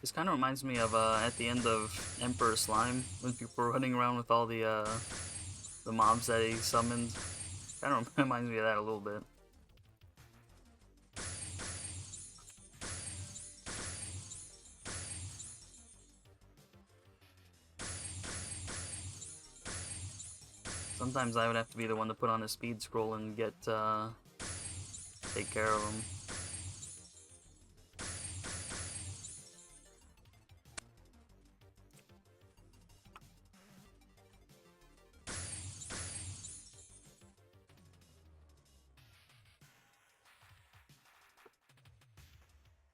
This kind of reminds me of at the end of Emperor Slime, when people were running around with all the mobs that he summoned. Kind of reminds me of that a little bit. Sometimes I would have to be the one to put on a speed scroll and get take care of them.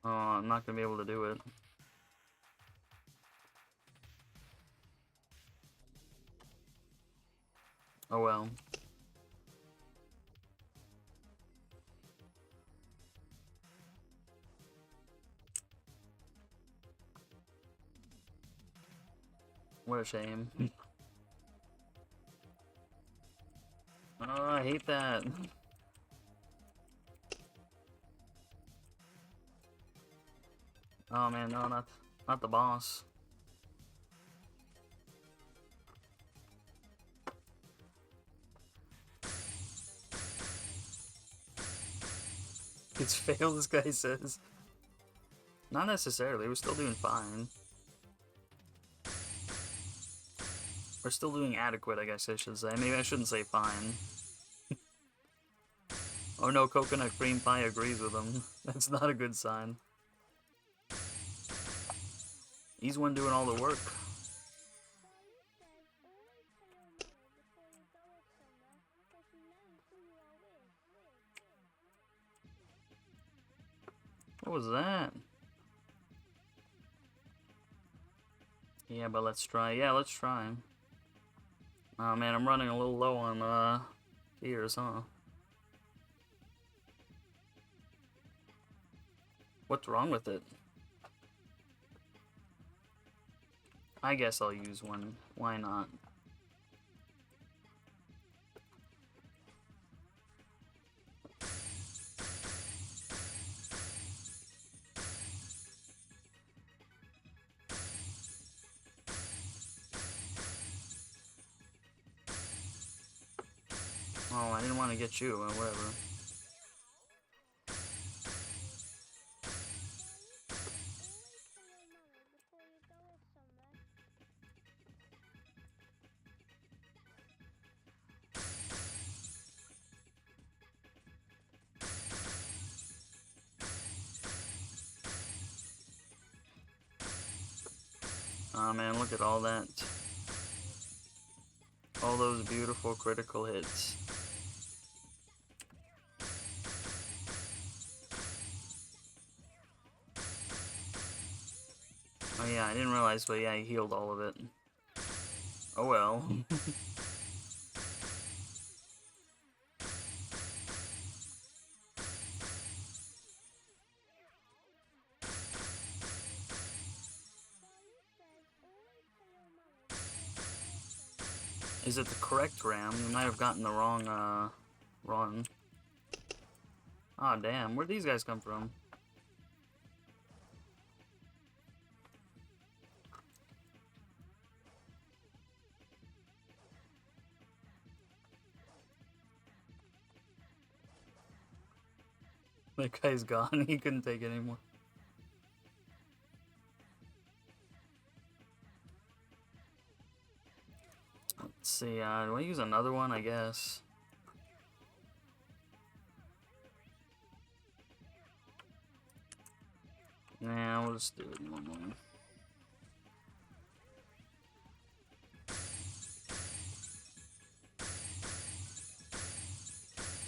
Oh, I'm not gonna be able to do it. Oh well. What a shame. Oh, I hate that. Oh man, no, not the boss. It's failed, this guy says. Not necessarily, we're still doing fine. We're still doing adequate, I guess I should say. Maybe I shouldn't say fine. Oh no, Coconut Cream Pie agrees with him. That's not a good sign. He's one doing all the work. What was that? Yeah, but let's try. Yeah, let's try. Oh man, I'm running a little low on tears, huh? What's wrong with it? I guess I'll use one. Why not? Oh, I didn't want to get you, whatever. Oh man, look at all that. All those beautiful critical hits. Oh yeah, I didn't realize, but yeah, I healed all of it. Oh well. Is it the correct ram? We might have gotten the wrong, run. Aw, damn. Where'd these guys come from? That guy's gone. He couldn't take it anymore. Let's see, do I use another one, I guess? Nah, we'll just do it one more.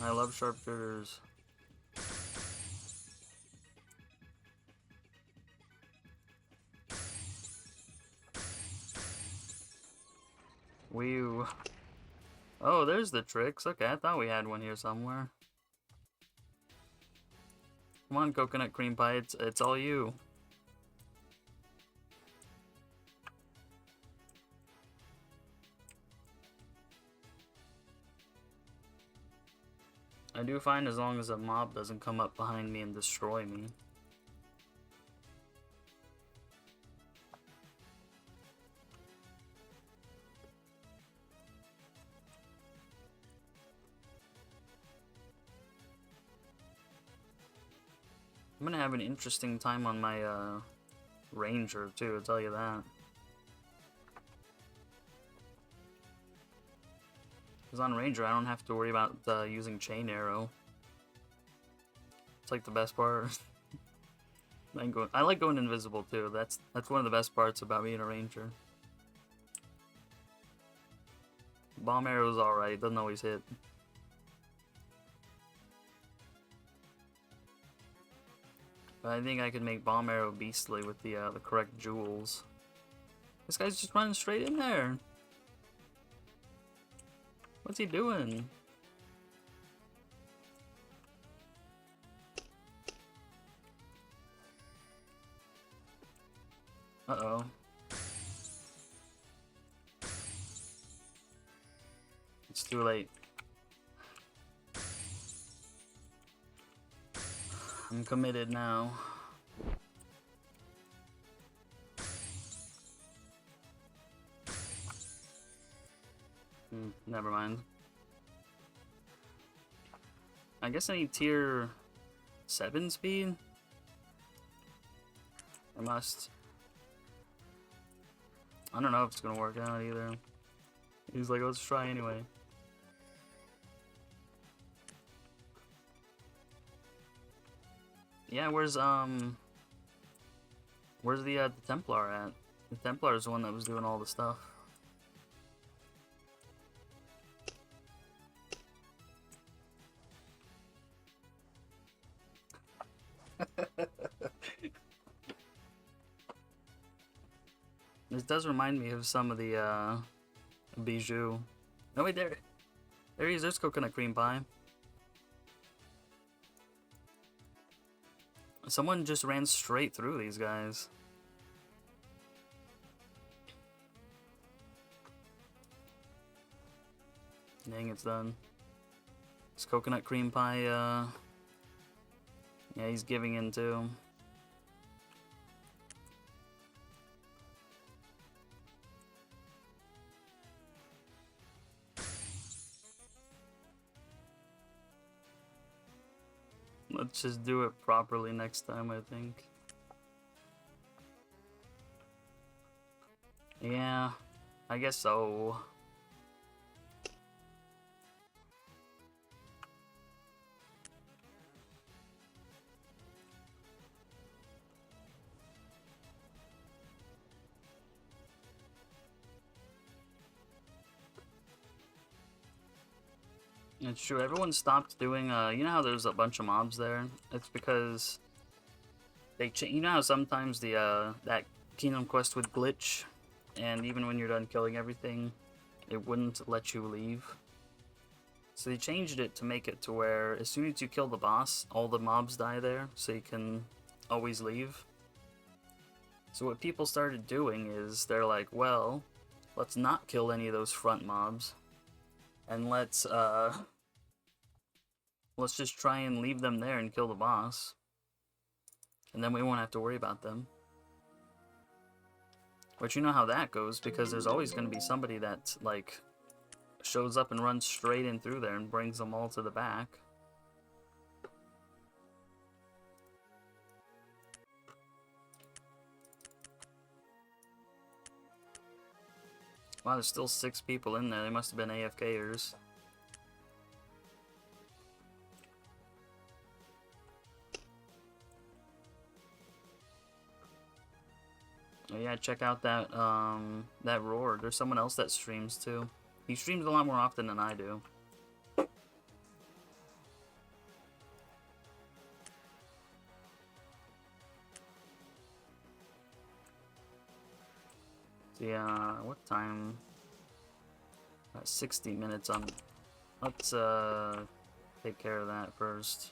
I love sharpshooters. Whew. Oh, there's the tricks. Okay, I thought we had one here somewhere. Come on, coconut cream pie, it's all you. I do find as long as a mob doesn't come up behind me and destroy me. I'm gonna have an interesting time on my ranger too, I'll tell you that. Because on ranger I don't have to worry about using chain arrow. It's like the best part. I like going invisible too. That's one of the best parts about being a ranger. Bomb arrow's alright, doesn't always hit. But I think I could make bomb arrow beastly with the correct jewels. This guy's just running straight in there. What's he doing? Uh-oh. It's too late. I'm committed now. Never mind. I guess I need tier 7 speed? I must. I don't know if it's gonna work out either. He's like, let's try anyway. Yeah, where's the Templar at? The Templar is the one that was doing all the stuff. This does remind me of some of the bijou. No wait, there he is. There's coconut cream pie. Someone just ran straight through these guys. Dang, it's done. This coconut cream pie, yeah, he's giving in too. Let's just do it properly next time, I think. Yeah, I guess so. It's true, everyone stopped doing, you know how there's a bunch of mobs there? It's because they you know how sometimes the, that Kingdom Quest would glitch, and even when you're done killing everything, it wouldn't let you leave? So they changed it to make it to where as soon as you kill the boss, all the mobs die there, so you can always leave. So what people started doing is, they're like, well, Let's not kill any of those front mobs. And let's just try and leave them there and kill the boss. And then we won't have to worry about them. But you know how that goes, because there's always going to be somebody that, like, shows up and runs straight in through there and brings them all to the back. Wow, there's still 6 people in there. They must have been AFKers. Oh yeah, check out that that Roar. There's someone else that streams too. He streams a lot more often than I do. So yeah, what time? 60 minutes on. Let's take care of that first.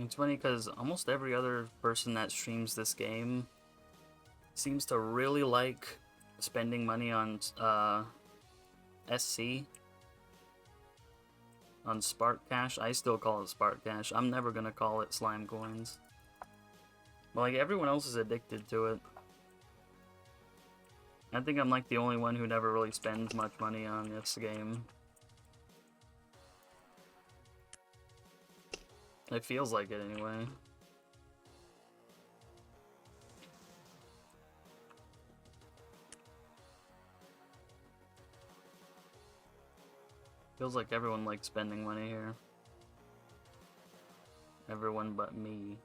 It's funny because almost every other person that streams this game seems to really like spending money on SC, on Spark Cash. I still call it Spark Cash. I'm never gonna call it Slime Coins. But like everyone else is addicted to it. I think I'm like the only one who never really spends much money on this game. It feels like it anyway. Feels like everyone likes spending money here. Everyone but me.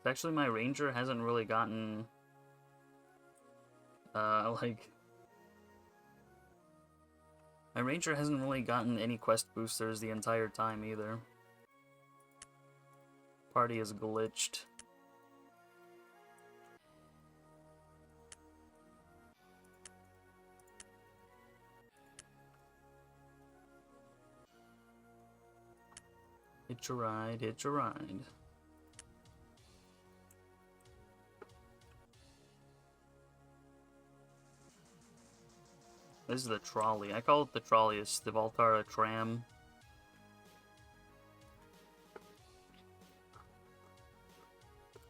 Actually, my ranger hasn't really gotten like my ranger hasn't really gotten any quest boosters the entire time either. Party is glitched. Hitch a ride, hitch a ride. This is the trolley. I call it the trolley. It's the Valtara tram.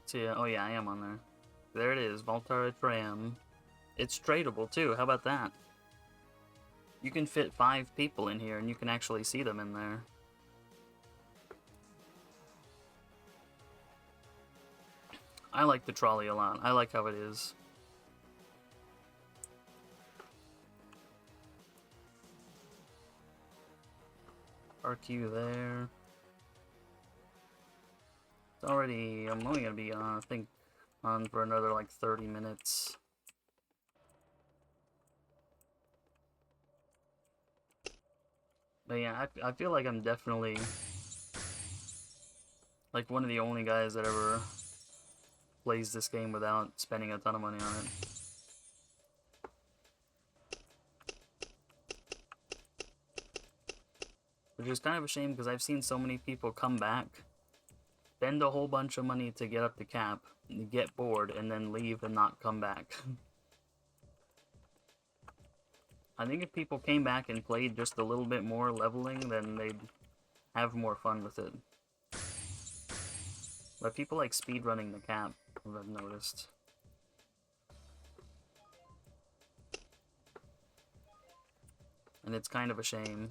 So yeah, oh yeah, I am on there. There it is, Valtara tram. It's tradable too, how about that? You can fit 5 people in here and you can actually see them in there. I like the trolley a lot. I like how it is. Park you there. It's already, I'm only gonna be on, I think, on for another like 30 minutes. But yeah, I feel like I'm definitely like one of the only guys that ever plays this game without spending a ton of money on it. Which is kind of a shame because I've seen so many people come back, spend a whole bunch of money to get up to cap, get bored, and then leave and not come back. I think if people came back and played just a little bit more leveling, then they'd have more fun with it. But people like speedrunning the cap, I've noticed. And it's kind of a shame.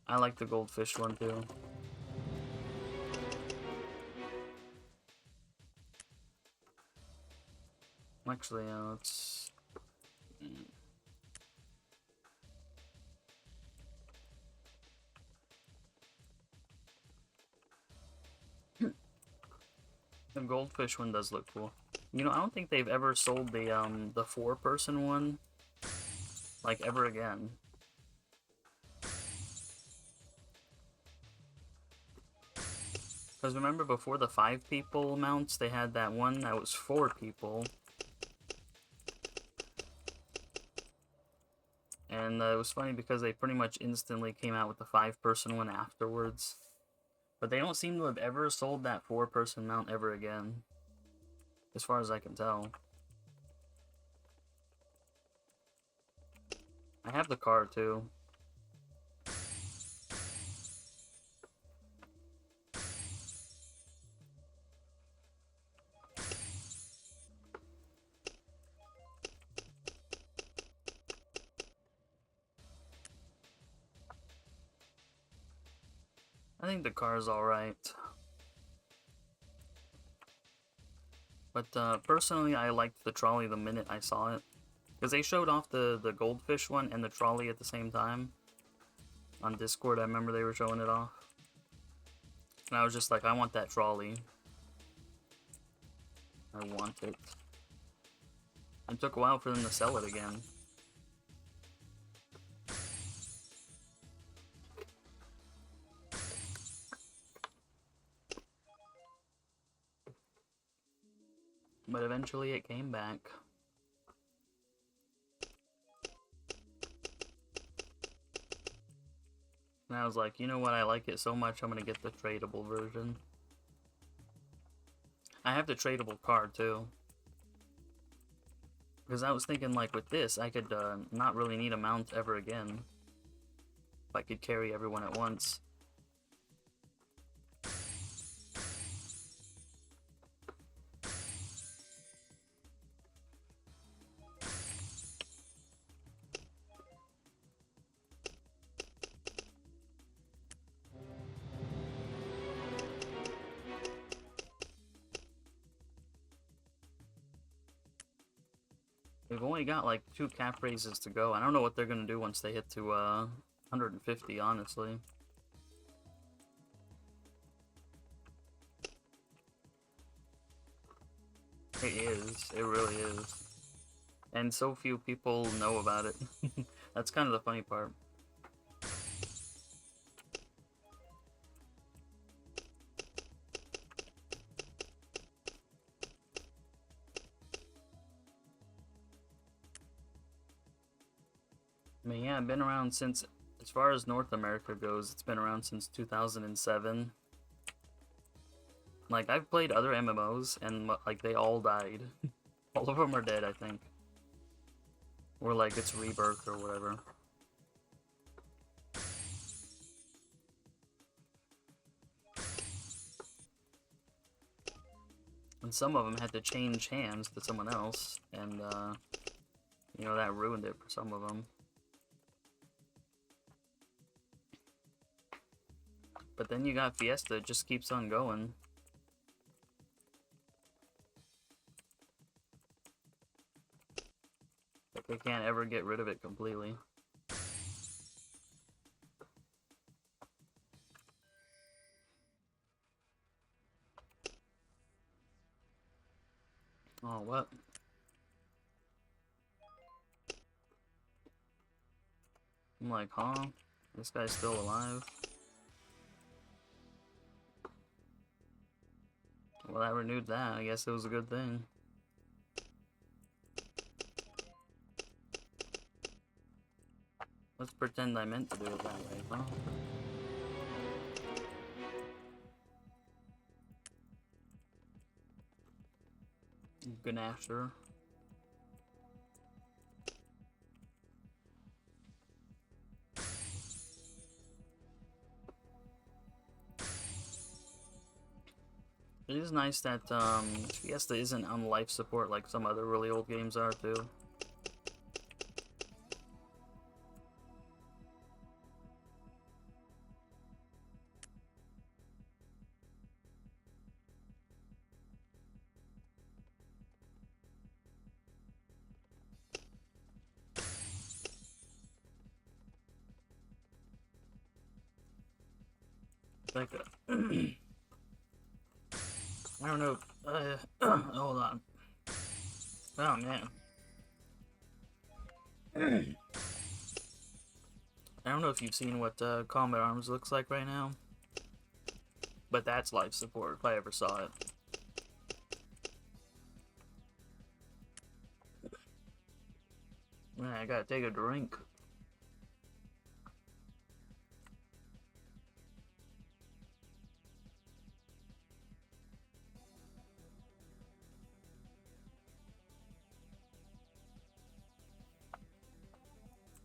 I like the goldfish one too. Actually, let's... The goldfish one does look cool. You know, I don't think they've ever sold the 4-person one, like, ever again. Because remember before the 5 people mounts, they had that one that was 4 people. And it was funny because they pretty much instantly came out with the 5-person one afterwards. But they don't seem to have ever sold that 4-person mount ever again. As far as I can tell. I have the car too. I think the car's alright. But personally, I liked the trolley the minute I saw it. Because they showed off the goldfish one and the trolley at the same time. On Discord, I remember they were showing it off. And I was just like, I want that trolley. I want it. It took a while for them to sell it again. But eventually it came back. And I was like, you know what, I like it so much, I'm gonna get the tradable version. I have the tradable card too. Because I was thinking, like, with this, I could not really need a mount ever again. If I could carry everyone at once. We've only got like 2 cap raises to go. I don't know what they're gonna do once they hit to 150, honestly. It is. It really is. And so few people know about it. That's kind of the funny part. I mean, yeah, I've been around since, as far as North America goes, it's been around since 2007. Like, I've played other MMOs, and, like, they all died. All of them are dead, I think. Or, like, it's Rebirth or whatever. And some of them had to change hands to someone else, and, you know, that ruined it for some of them. But then you got Fiesta, it just keeps on going. Like, they can't ever get rid of it completely. Oh, what? I'm like, huh? This guy's still alive? Well, that renewed that. I guess it was a good thing. Let's pretend I meant to do it that way, huh? Ganasher. It is nice that Fiesta isn't on life support like some other really old games are too. Like, I don't know. Hold on. Oh man. I don't know if you've seen what Combat Arms looks like right now. But that's life support if I ever saw it. Man, I gotta take a drink.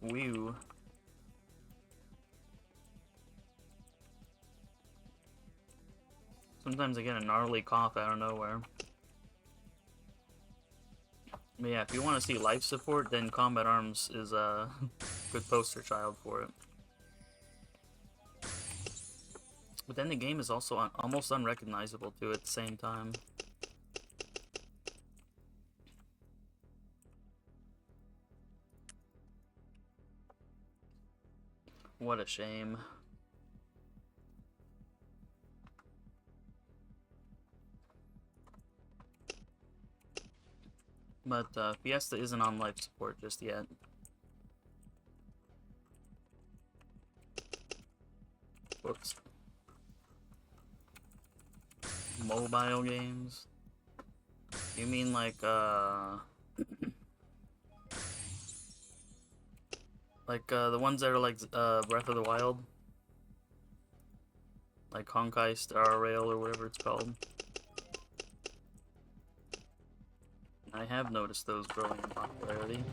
Whew. Sometimes I get a gnarly cough out of nowhere. But yeah, if you want to see life support, then Combat Arms is a good poster child for it. But then the game is also almost unrecognizable too at the same time. What a shame. But Fiesta isn't on life support just yet. Whoops. Mobile games? You mean like the ones that are like Breath of the Wild? Like Honkai Star Rail or whatever it's called. I have noticed those growing in popularity.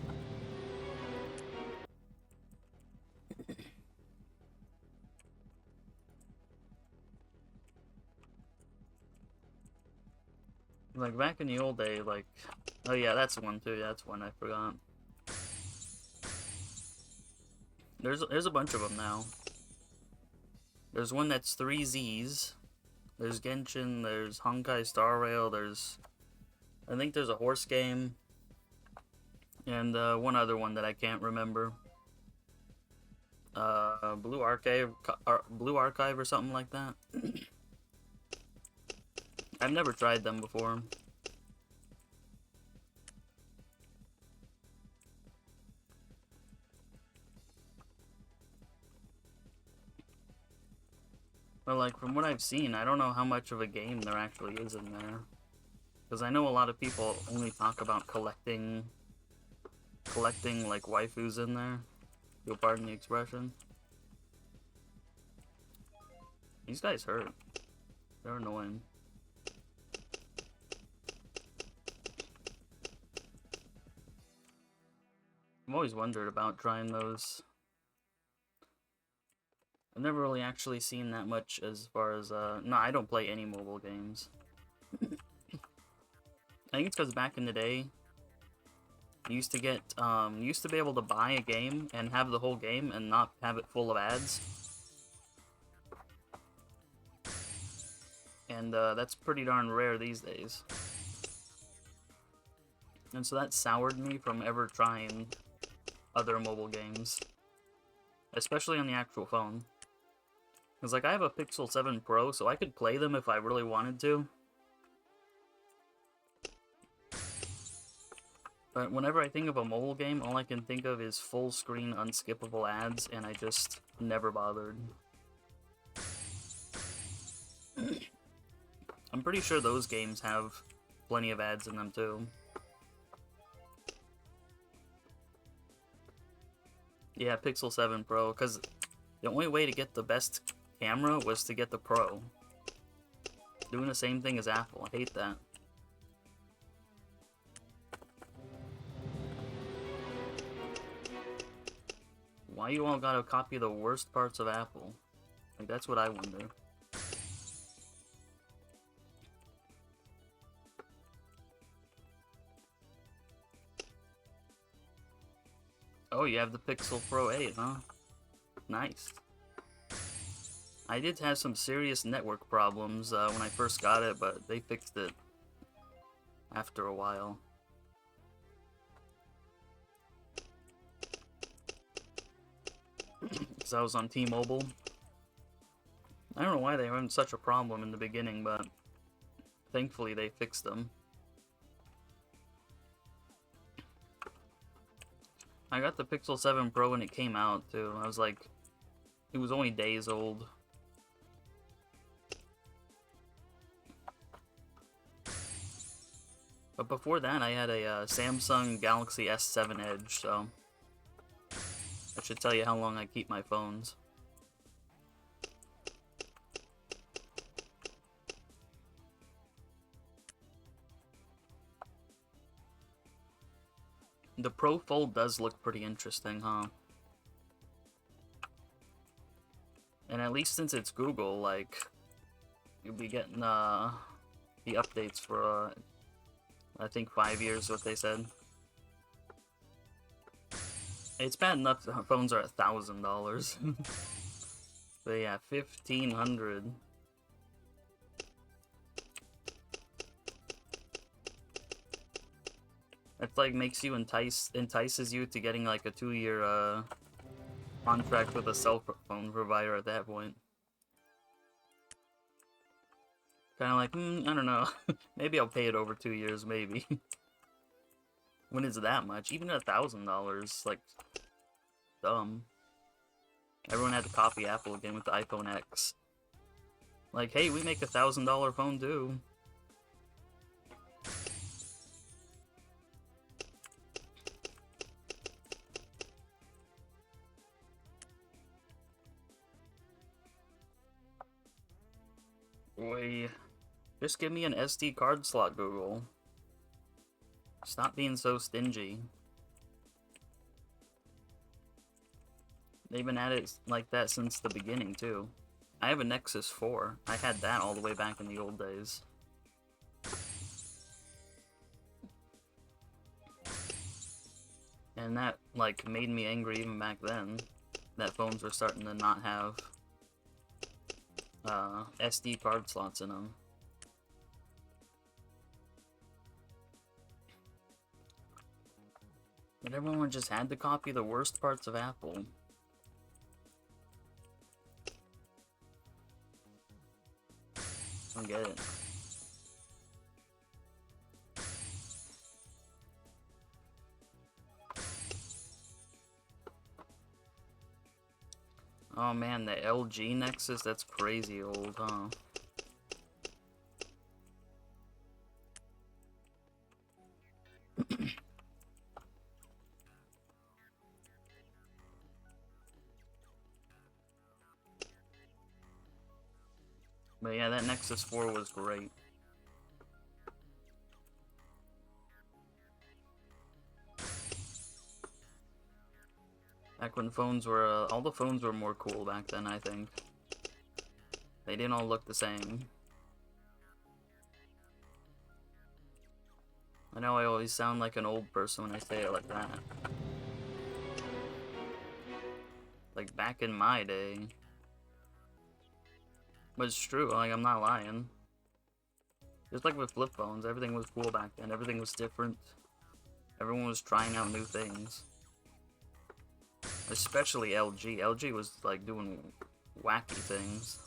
Like back in the old day, like, oh yeah, that's one too. Yeah, that's one I forgot. There's a bunch of them now. There's one that's 3 Z's. There's Genshin. There's Honkai Star Rail. I think there's a horse game. And one other one that I can't remember. Blue Archive or something like that. I've never tried them before. But like from what I've seen, I don't know how much of a game there actually is in there. Because I know a lot of people only talk about collecting like waifus in there. You'll pardon the expression. These guys hurt. They're annoying. I've always wondered about trying those. I've never really actually seen that much as far as, no, I don't play any mobile games. I think it's because back in the day, you used to get, you used to be able to buy a game and have the whole game and not have it full of ads. And, that's pretty darn rare these days. And so that soured me from ever trying other mobile games. Especially on the actual phone. Because, like, I have a Pixel 7 Pro, so I could play them if I really wanted to. But whenever I think of a mobile game, all I can think of is full-screen, unskippable ads, and I just never bothered. I'm pretty sure those games have plenty of ads in them, too. Yeah, Pixel 7 Pro, because the only way to get the best camera was to get the Pro. Doing the same thing as Apple, I hate that. Why you all gotta copy the worst parts of Apple? Like, that's what I wonder. Oh, you have the Pixel Pro 8, huh? Nice. I did have some serious network problems when I first got it, but they fixed it after a while. Because I was on T-Mobile. I don't know why they were having such a problem in the beginning, but thankfully they fixed them. I got the Pixel 7 Pro when it came out, too. I was like, it was only days old. But before that, I had a Samsung Galaxy S7 Edge, so that should tell you how long I keep my phones. The Pro Fold does look pretty interesting, huh? And at least since it's Google, like, you'll be getting the updates for, I think 5 years, what they said. It's bad enough that phones are $1,000. But yeah, 1,500. That's like makes you entices you to getting like a 2-year contract with a cell phone provider at that point. Kind of like, I don't know. Maybe I'll pay it over 2 years, maybe. When is that much? Even $1,000, like, dumb. Everyone had to copy Apple again with the iPhone X. Like, hey, we make $1,000 phone too. Boy, just give me an SD card slot, Google. Stop being so stingy. They've been at it like that since the beginning, too. I have a Nexus 4. I had that all the way back in the old days. And that, like, made me angry even back then. That phones were starting to not have SD card slots in them. But everyone just had to copy the worst parts of Apple. I don't get it. Oh man, the LG Nexus, that's crazy old, huh? But yeah, that Nexus 4 was great. Back when phones were, all the phones were more cool back then, I think. They didn't all look the same. I know I always sound like an old person when I say it like that. Like back in my day. But it's true, like I'm not lying. Just like with flip phones, everything was cool back then, everything was different. Everyone was trying out new things. Especially LG. LG was like doing wacky things.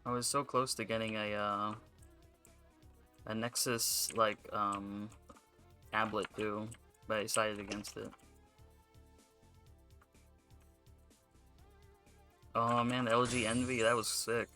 I was so close to getting a Nexus like tablet too, but I decided against it. Oh man, the LG Envy, that was sick.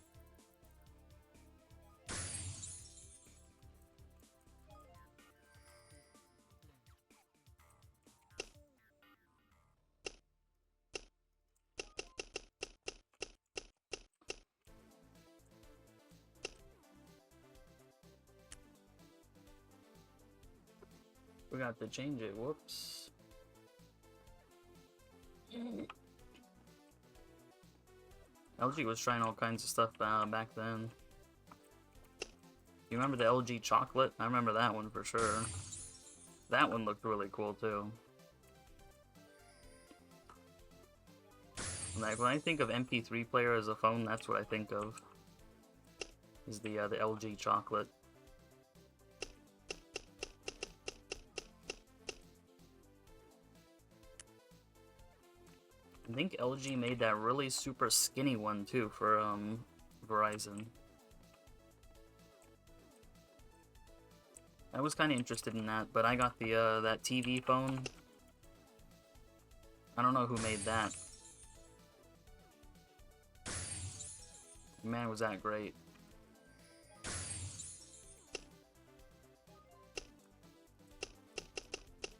Forgot to change it, whoops. LG was trying all kinds of stuff back then. You remember the LG chocolate? I remember that one for sure. That one looked really cool too. Like when I think of MP3 player as a phone, that's what I think of. Is the LG chocolate. I think LG made that really super skinny one too for Verizon. I was kind of interested in that, but I got the that TV phone. I don't know who made that. Man, was that great.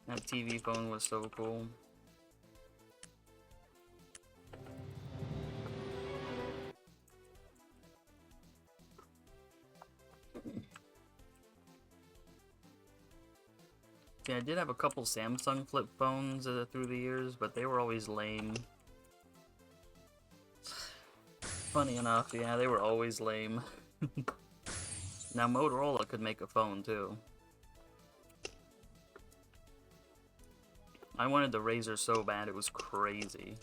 That TV phone was so cool. Yeah, I did have a couple Samsung flip phones through the years, but they were always lame. Funny enough, yeah, they were always lame. Now Motorola could make a phone too. I wanted the Razr so bad, it was crazy.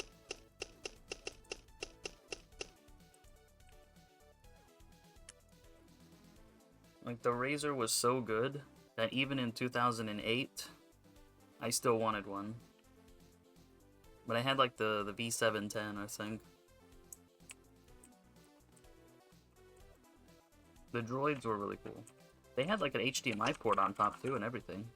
Like, the Razr was so good that even in 2008, I still wanted one. But I had like the V710, I think. The droids were really cool. They had like an HDMI port on top too and everything.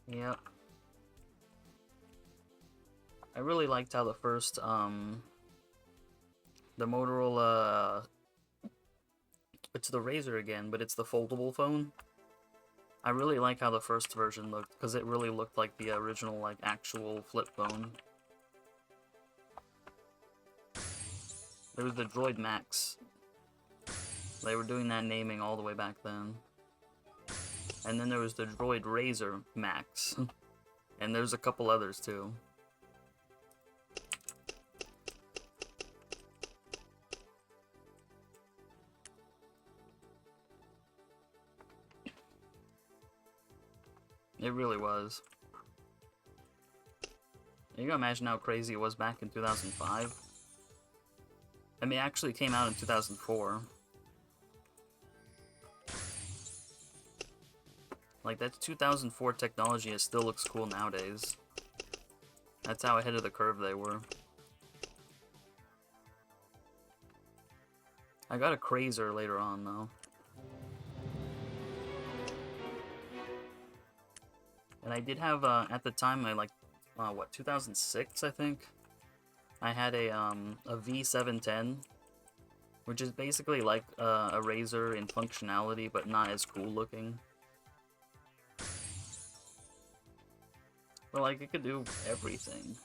Yep. I really liked how the first, the Motorola, it's the Razr again, but it's the foldable phone. I really like how the first version looked, because it really looked like the original, like, actual flip phone. There was the Droid Max. They were doing that naming all the way back then. And then there was the Droid Razr Max. And there's a couple others too. It really was. You can imagine how crazy it was back in 2005. I mean, it actually came out in 2004. Like, that 2004 technology, it still looks cool nowadays. That's how ahead of the curve they were. I got a Crazer later on, though. And I did have, at the time, I like, what, 2006, I think? I had a V710, which is basically like a Razr in functionality, but not as cool looking. But, like, it could do everything.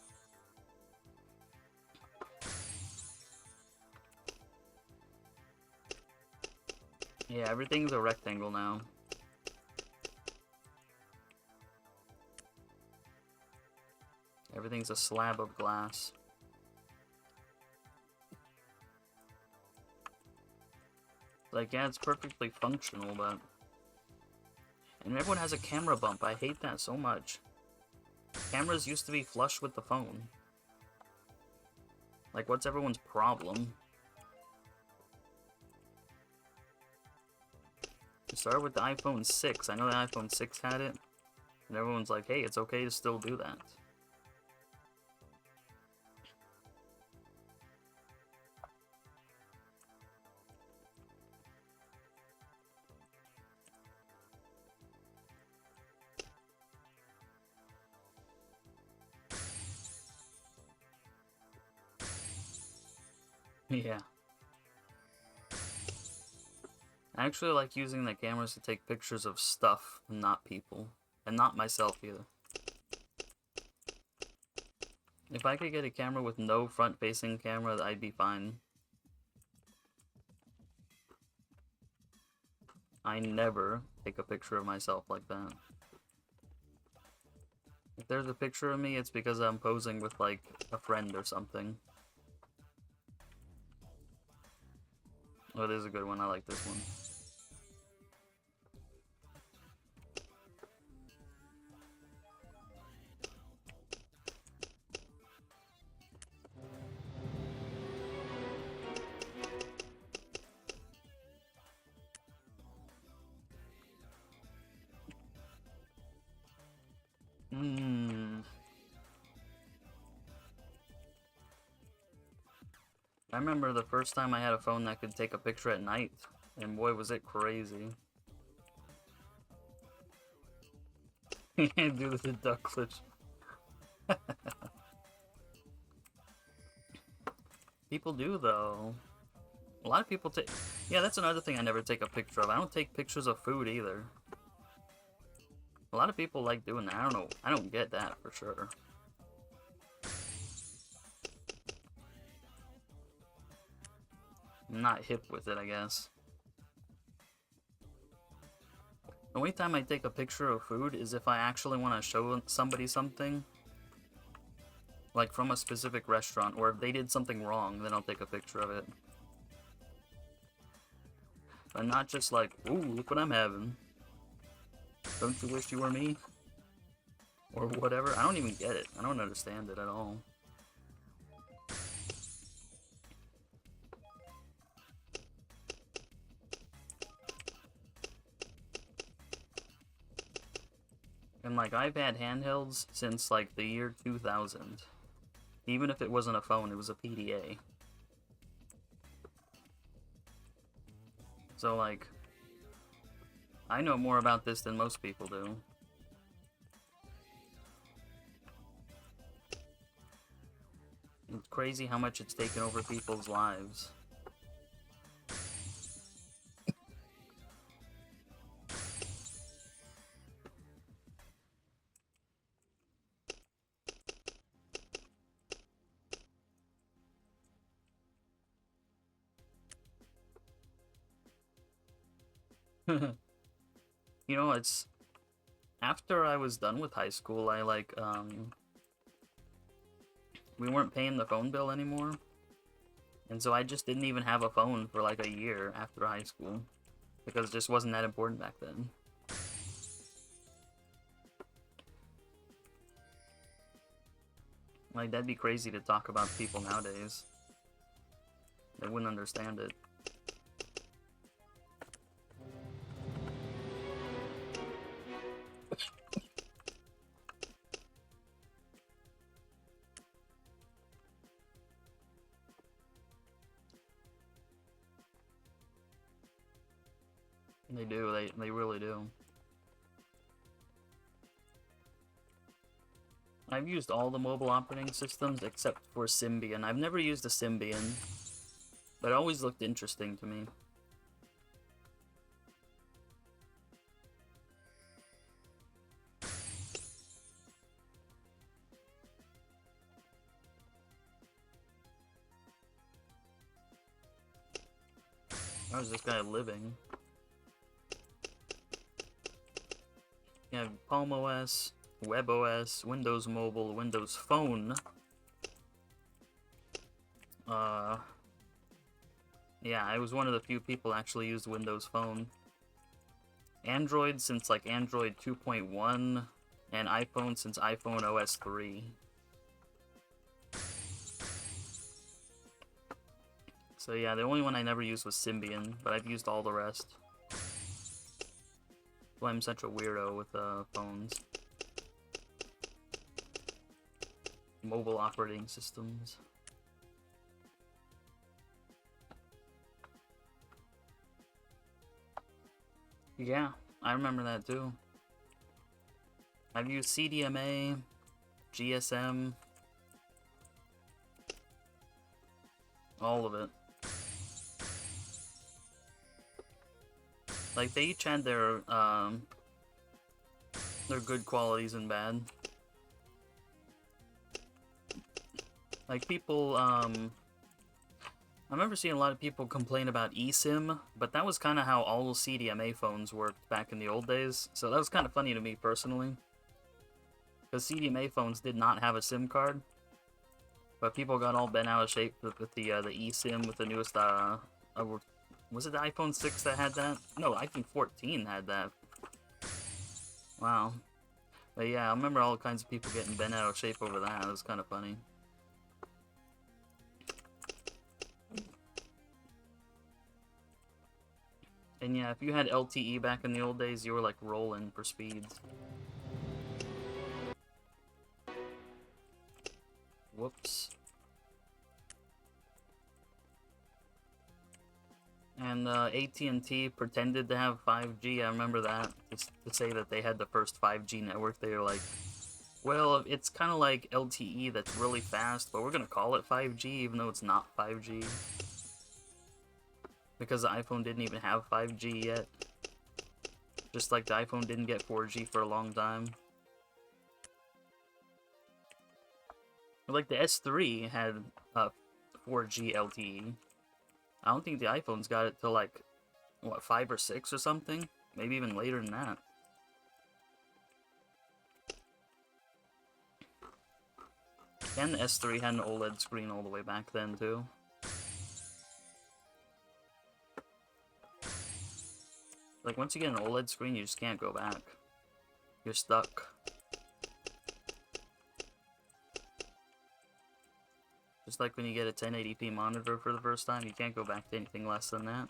Yeah, everything's a rectangle now. Everything's a slab of glass. Like, yeah, it's perfectly functional, but... And everyone has a camera bump. I hate that so much. Cameras used to be flush with the phone. Like, what's everyone's problem? It started with the iPhone 6. I know the iPhone 6 had it. And everyone's like, hey, it's okay to still do that. Yeah. I actually like using the cameras to take pictures of stuff, and not people. And not myself, either. If I could get a camera with no front-facing camera, I'd be fine. I never take a picture of myself like that. If there's a picture of me, it's because I'm posing with, like, a friend or something. Oh, this is a good one. I like this one. I remember the first time I had a phone that could take a picture at night, and boy was it crazy. Do the duck glitch. People do, though. A lot of people take... Yeah, that's another thing I never take a picture of. I don't take pictures of food, either. A lot of people like doing that. I don't know. I don't get that, for sure. I'm not hip with it, I guess. The only time I take a picture of food is if I actually want to show somebody something. Like from a specific restaurant, or if they did something wrong, then I'll take a picture of it. But not just like, ooh, look what I'm having. Don't you wish you were me? Or whatever. I don't even get it. I don't understand it at all. And like, I've had handhelds since like the year 2000. Even if it wasn't a phone, it was a PDA. So like, I know more about this than most people do. It's crazy how much it's taken over people's lives. You know, it's... After I was done with high school, I like, we weren't paying the phone bill anymore. And so I just didn't even have a phone for like a year after high school. Because it just wasn't that important back then. Like, that'd be crazy to talk about people nowadays. They wouldn't understand it. They do, they really do. I've used all the mobile operating systems except for Symbian. I've never used a Symbian, but it always looked interesting to me. How is this guy living? You have Palm OS, WebOS, Windows Mobile, Windows Phone. Yeah, I was one of the few people actually used Windows Phone. Android since like Android 2.1, and iPhone since iPhone OS 3. So yeah, the only one I never used was Symbian, but I've used all the rest. That's why I'm such a weirdo with phones. Mobile operating systems. Yeah, I remember that too. I've used CDMA, GSM, all of it. Like, they each had their good qualities and bad. Like, people, I remember seeing a lot of people complain about eSIM, but that was kind of how all CDMA phones worked back in the old days, so that was kind of funny to me personally. Because CDMA phones did not have a SIM card, but people got all bent out of shape with the eSIM with the newest, was it the iPhone 6 that had that? No, iPhone 14 had that. Wow. But yeah, I remember all kinds of people getting bent out of shape over that. It was kind of funny. And yeah, if you had LTE back in the old days, you were like rolling for speeds. Whoops. And AT&T pretended to have 5G. I remember that. Just to say that they had the first 5G network. They were like, well, it's kind of like LTE that's really fast, but we're going to call it 5G even though it's not 5G. Because the iPhone didn't even have 5G yet. Just like the iPhone didn't get 4G for a long time. Like the S3 had 4G LTE. I don't think the iPhone's got it till like, what, 5 or 6 or something? Maybe even later than that. And the S3 had an OLED screen all the way back then, too. Like, once you get an OLED screen, you just can't go back. You're stuck. Just like when you get a 1080p monitor for the first time, you can't go back to anything less than that.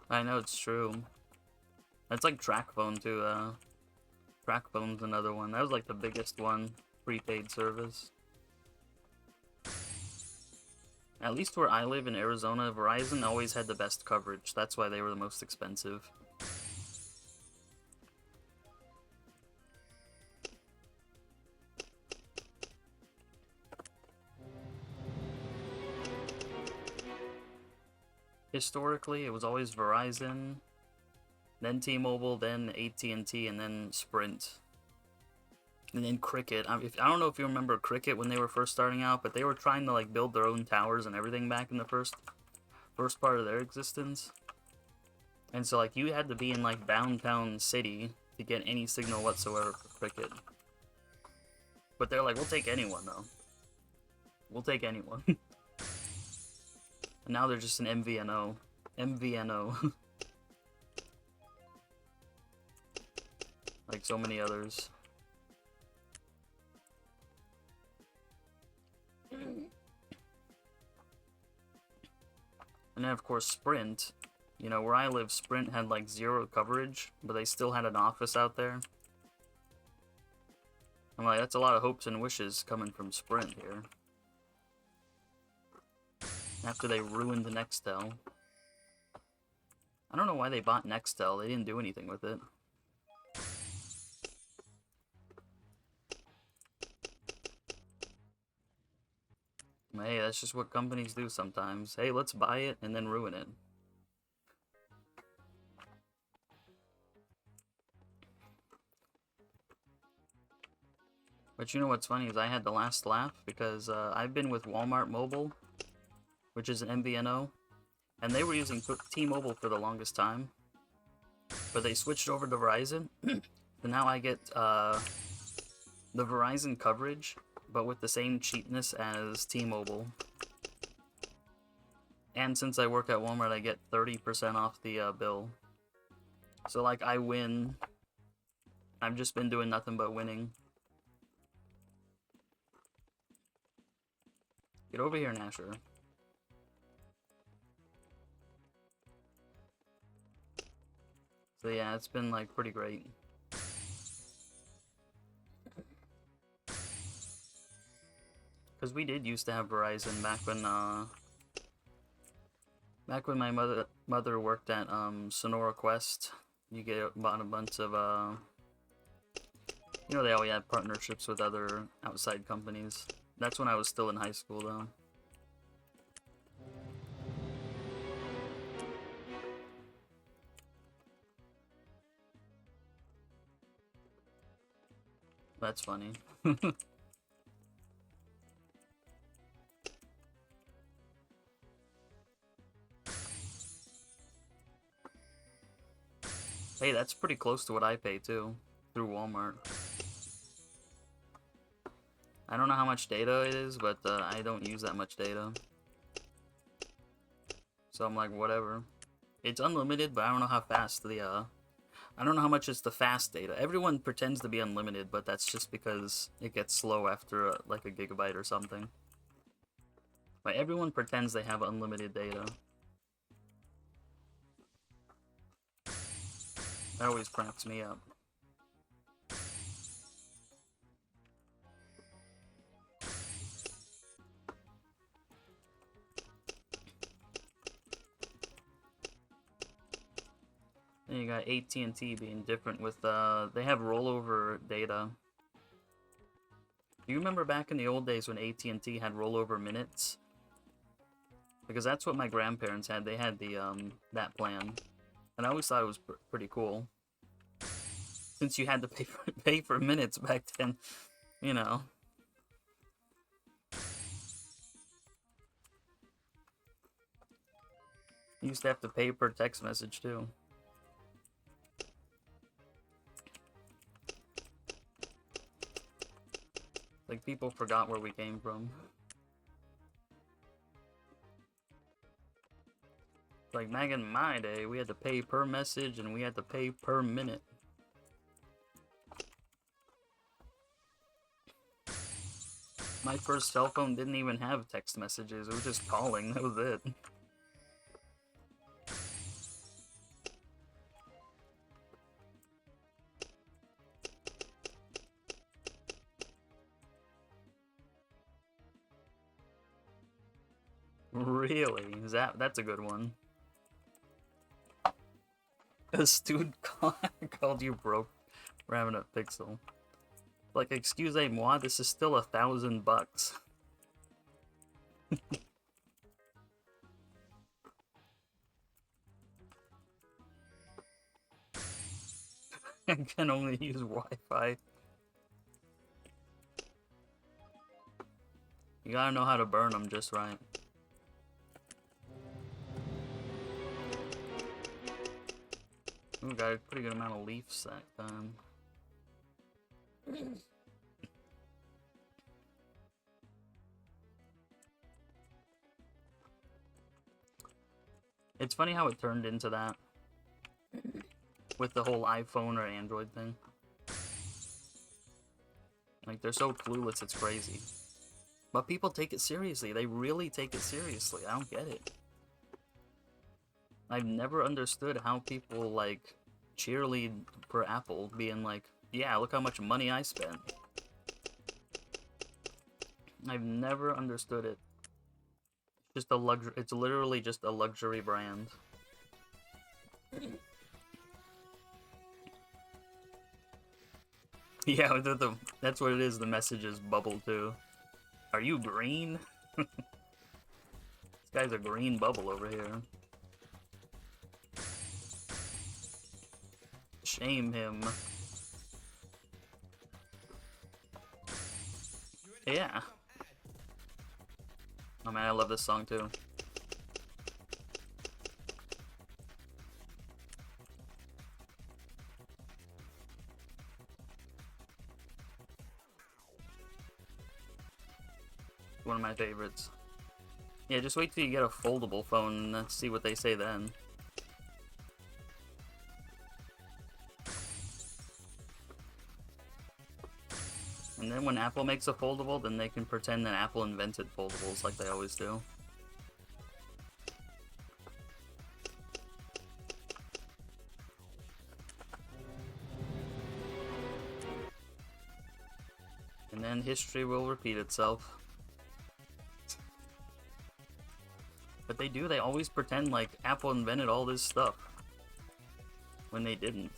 I know, it's true. That's like TrackPhone too. TrackPhone's another one. That was like the biggest one, prepaid service. At least where I live in Arizona, Verizon always had the best coverage. That's why they were the most expensive. Historically, it was always Verizon, then T-Mobile, then AT&T, and then Sprint. And then Cricket. I don't know if you remember Cricket when they were first starting out, but they were trying to like build their own towers and everything back in the first part of their existence. And so like you had to be in like downtown city to get any signal whatsoever for Cricket. But they're like, we'll take anyone though. We'll take anyone. And now they're just an MVNO. MVNO. Like so many others. And then of course Sprint. You know, where I live, Sprint had like 0 coverage, but they still had an office out there. I'm like, that's a lot of hopes and wishes coming from Sprint here. After they ruined Nextel. I don't know why they bought Nextel. They didn't do anything with it. Hey, that's just what companies do sometimes. Hey, let's buy it and then ruin it. But you know what's funny is I had the last laugh because I've been with Walmart Mobile, which is an MVNO, and they were using T-Mobile for the longest time, but they switched over to Verizon, and now I get the Verizon coverage, but with the same cheapness as T-Mobile. And since I work at Walmart, I get 30% off the bill. So like, I win. I've just been doing nothing but winning. Get over here, Nasher. So yeah, it's been like pretty great. Because we did used to have Verizon back when my mother worked at Sonora Quest. You bought a bunch of you know, they always had partnerships with other outside companies. That's when I was still in high school though. That's funny. Hey, that's pretty close to what I pay too, through Walmart. I don't know how much data it is, but I don't use that much data. So I'm like, whatever. It's unlimited, but I don't know how fast the, I don't know how much is the fast data. Everyone pretends to be unlimited, but that's just because it gets slow after, like, a gigabyte or something. But everyone pretends they have unlimited data. That always cracks me up. Then you got AT&T being different with, they have rollover data. Do you remember back in the old days when AT&T had rollover minutes? Because that's what my grandparents had. They had the, that plan. And I always thought it was pretty cool. Since you had to pay for minutes back then, you know. You used to have to pay per text message, too. Like, people forgot where we came from. Like, back in my day, we had to pay per message and we had to pay per minute. My first cell phone didn't even have text messages, it was just calling, that was it. Really? That's a good one. This dude called you broke for having a pixel. Like, excusez-moi, this is still $1,000. I can only use Wi-Fi. You gotta know how to burn them just right. Ooh, got a pretty good amount of leaves that time. It's funny how it turned into that. With the whole iPhone or Android thing. Like, they're so clueless, it's crazy. But people take it seriously. They really take it seriously. I don't get it. I've never understood how people, like, cheerlead for Apple, being like, yeah, look how much money I spent. I've never understood it. Just a luxury. It's literally just a luxury brand. Yeah, that's what it is. The messages bubble too. Are you green? This guy's a green bubble over here. Shame him. Yeah. Oh man, I love this song too. One of my favorites. Yeah, just wait till you get a foldable phone and see what they say then. And then when Apple makes a foldable, then they can pretend that Apple invented foldables like they always do. And then history will repeat itself. But they do, they always pretend like Apple invented all this stuff. When they didn't.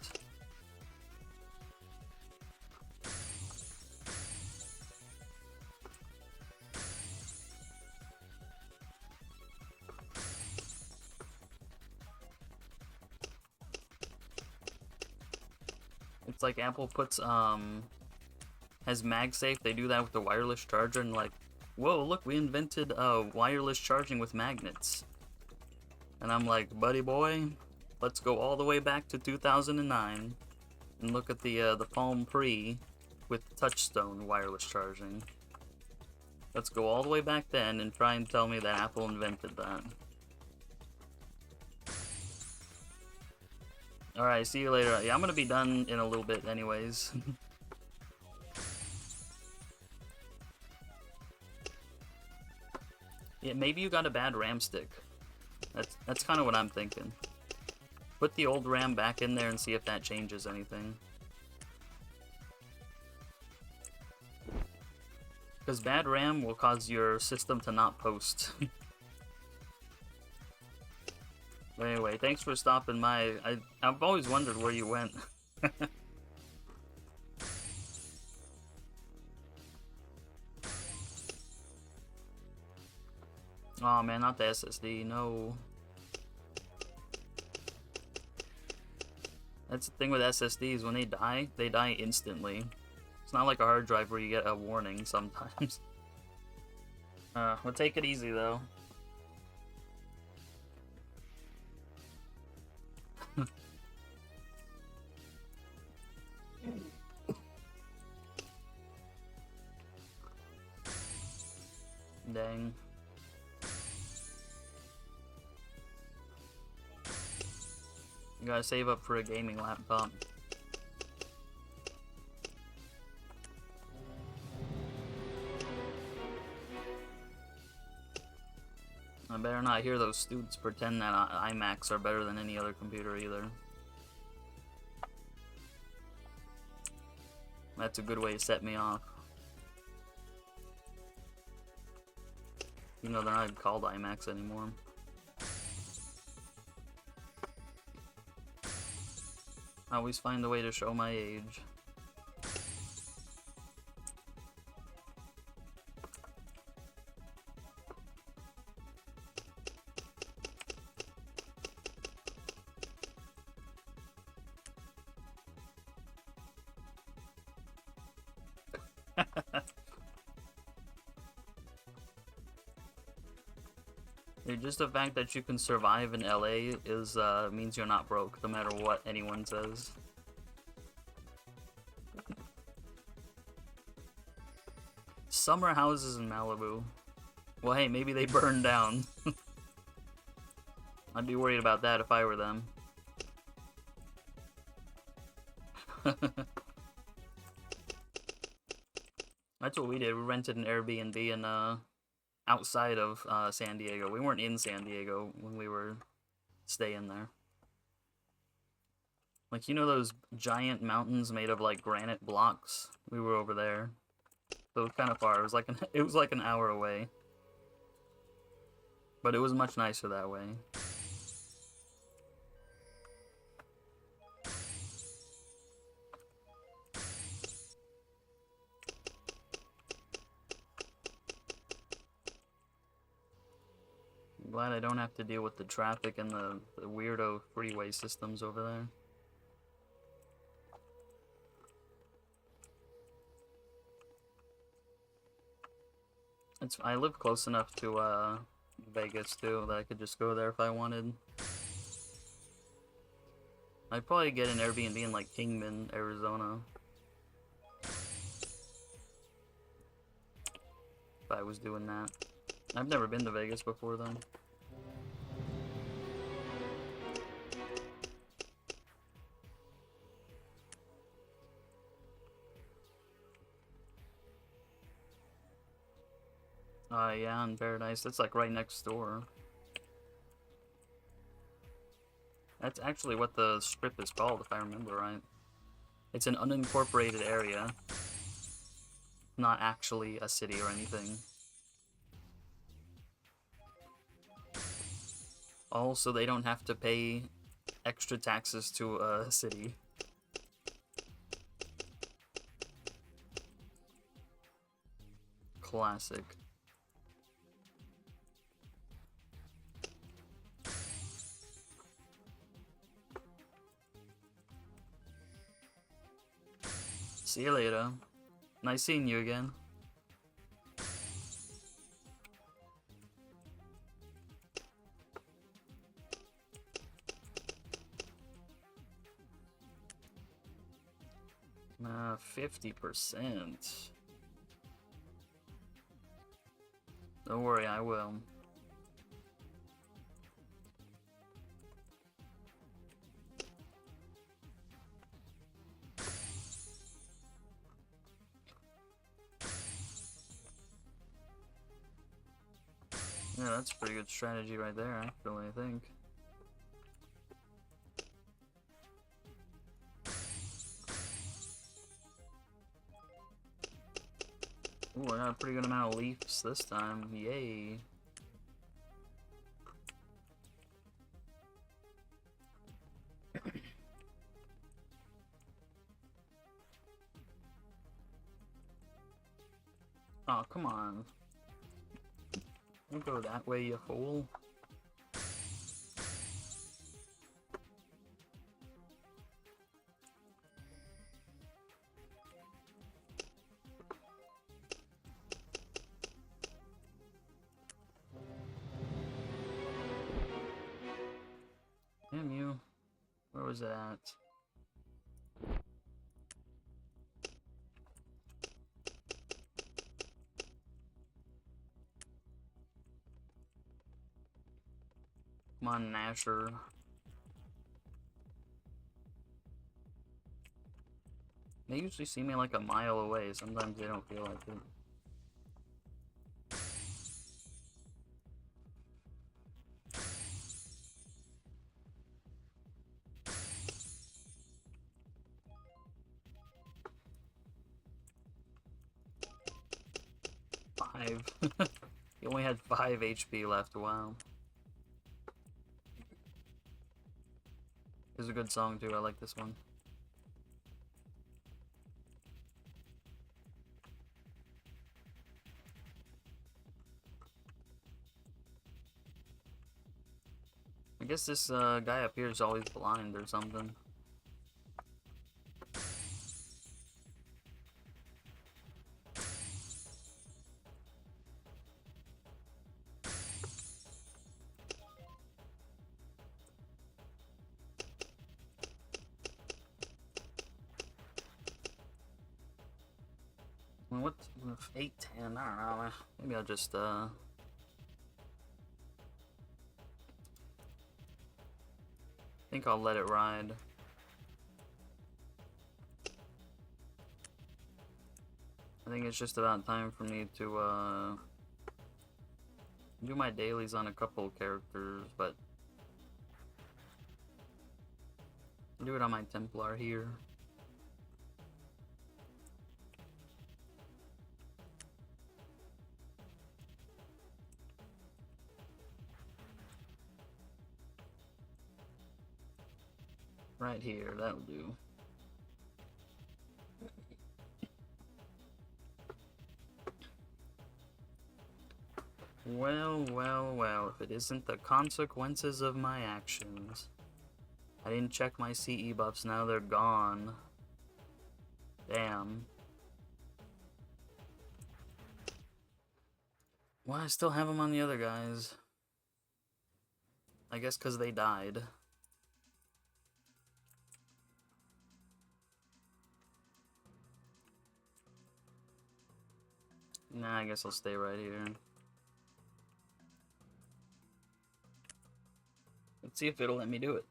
It's like Apple puts, has MagSafe, they do that with the wireless charger, and like, whoa, look, we invented wireless charging with magnets. And I'm like, buddy boy, let's go all the way back to 2009 and look at the Palm Pre with touchstone wireless charging. Let's go all the way back then and try and tell me that Apple invented that. Alright, see you later. Yeah, I'm gonna be done in a little bit anyways. Yeah, maybe you got a bad RAM stick. That's kind of what I'm thinking. Put the old RAM back in there and see if that changes anything. Because bad RAM will cause your system to not post. But anyway, thanks for stopping by. I've always wondered where you went. Oh man, not the SSD, no. That's the thing with SSDs, when they die instantly. It's not like a hard drive where you get a warning sometimes. We'll take it easy though. Dang. You gotta save up for a gaming laptop. I better not hear those students pretend that iMacs are better than any other computer either. That's a good way to set me off. You know, they're not even called iMacs anymore. I always find a way to show my age. Dude, just the fact that you can survive in LA is means you're not broke, no matter what anyone says. Summer houses in Malibu. Well, hey, maybe they burned down. I'd be worried about that if I were them. That's what we did. We rented an Airbnb in outside of San Diego. We weren't in San Diego when we were staying there. Like, you know those giant mountains made of like granite blocks? We were over there. So it was kind of far. It was like an hour away. But it was much nicer that way. I'm glad I don't have to deal with the traffic and the weirdo freeway systems over there. I live close enough to Vegas too that I could just go there if I wanted. I'd probably get an Airbnb in like Kingman, Arizona. If I was doing that. I've never been to Vegas before though. Yeah, in Paradise. That's like right next door. That's actually what the strip is called, if I remember right. It's an unincorporated area. Not actually a city or anything. Also, they don't have to pay extra taxes to a city. Classic. See you later. Nice seeing you again. Uh, 50%. Don't worry, I will. Yeah, that's a pretty good strategy right there, actually, I think. Ooh, I got a pretty good amount of leaps this time. Yay. Oh, come on. Don't go that way, you fool. Damn you. Where was it at? Come on, Nasher. They usually see me like a mile away. Sometimes they don't feel like it. Five. He only had 5 HP left. Wow. It's a good song too. I like this one. I guess this guy up here is always blind or something. What? 8, 10? I don't know. Maybe I'll just think I'll let it ride. I think it's just about time for me to do my dailies on a couple characters, but do it on my Templar here. Right here, that'll do. Well, well, well, if it isn't the consequences of my actions. I didn't check my CE buffs, now they're gone. Damn. Well, I still have them on the other guys. I guess because they died. Nah, I guess I'll stay right here. Let's see if it'll let me do it.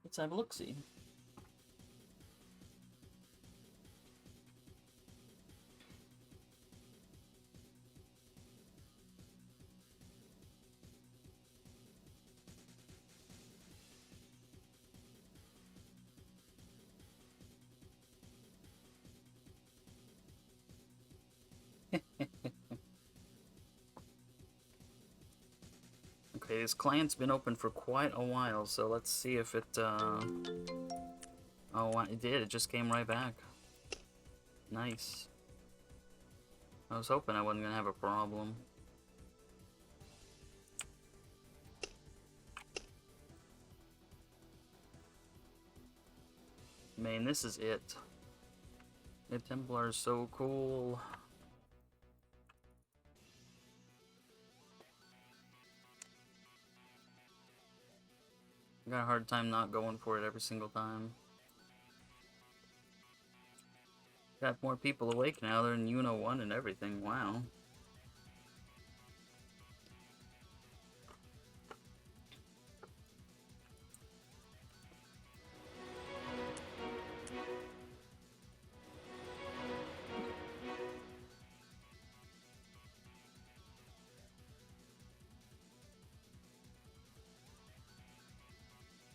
Let's have a look-see. Okay, this client's been open for quite a while, so let's see if it, oh, it did. It just came right back. Nice. I was hoping I wasn't gonna have a problem. Man, this is it. The Templar is so cool. I got a hard time not going for it every single time. Got more people awake now. They're in Uno 1 and everything. Wow.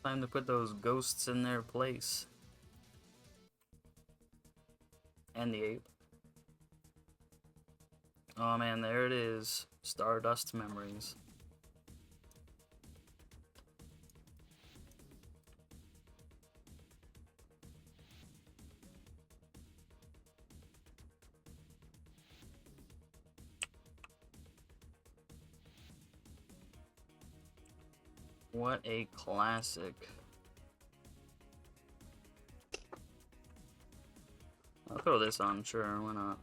Time to put those ghosts in their place. And the ape. Oh man, there it is. Stardust memories. What a classic. I'll throw this on, sure, why not?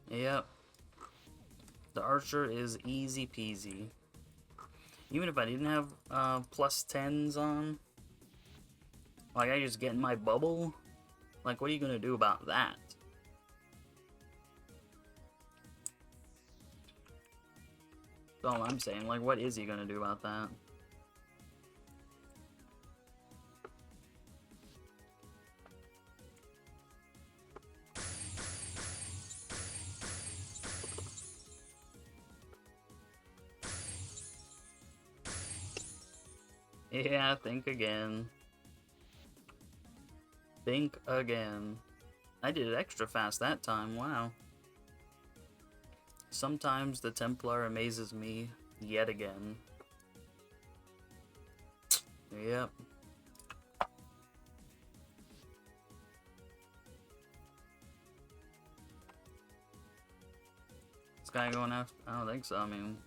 Yep. The archer is easy peasy. Even if I didn't have plus 10s on, like I just get in my bubble, like what are you gonna do about that? That's all I'm saying, like what is he gonna do about that? Yeah, think again. Think again. I did it extra fast that time, wow. Sometimes the Templar amazes me yet again. Yep. This guy going after? I don't think so, I mean...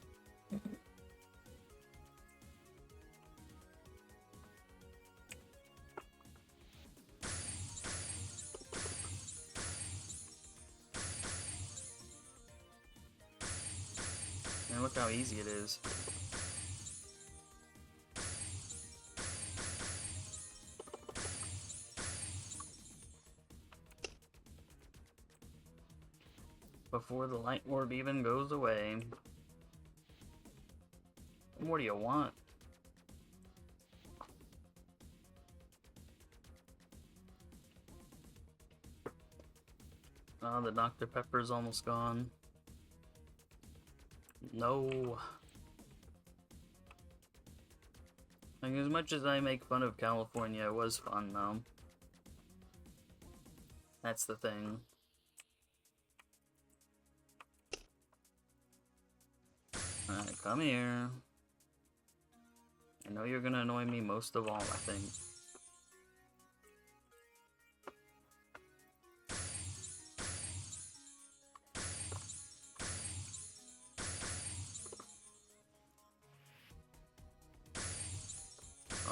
And look how easy it is. Before the light orb even goes away. What do you want? Oh, the Dr. Pepper's almost gone. No. Like, as much as I make fun of California, it was fun, though. That's the thing. Alright, come here. I know you're gonna annoy me most of all, I think.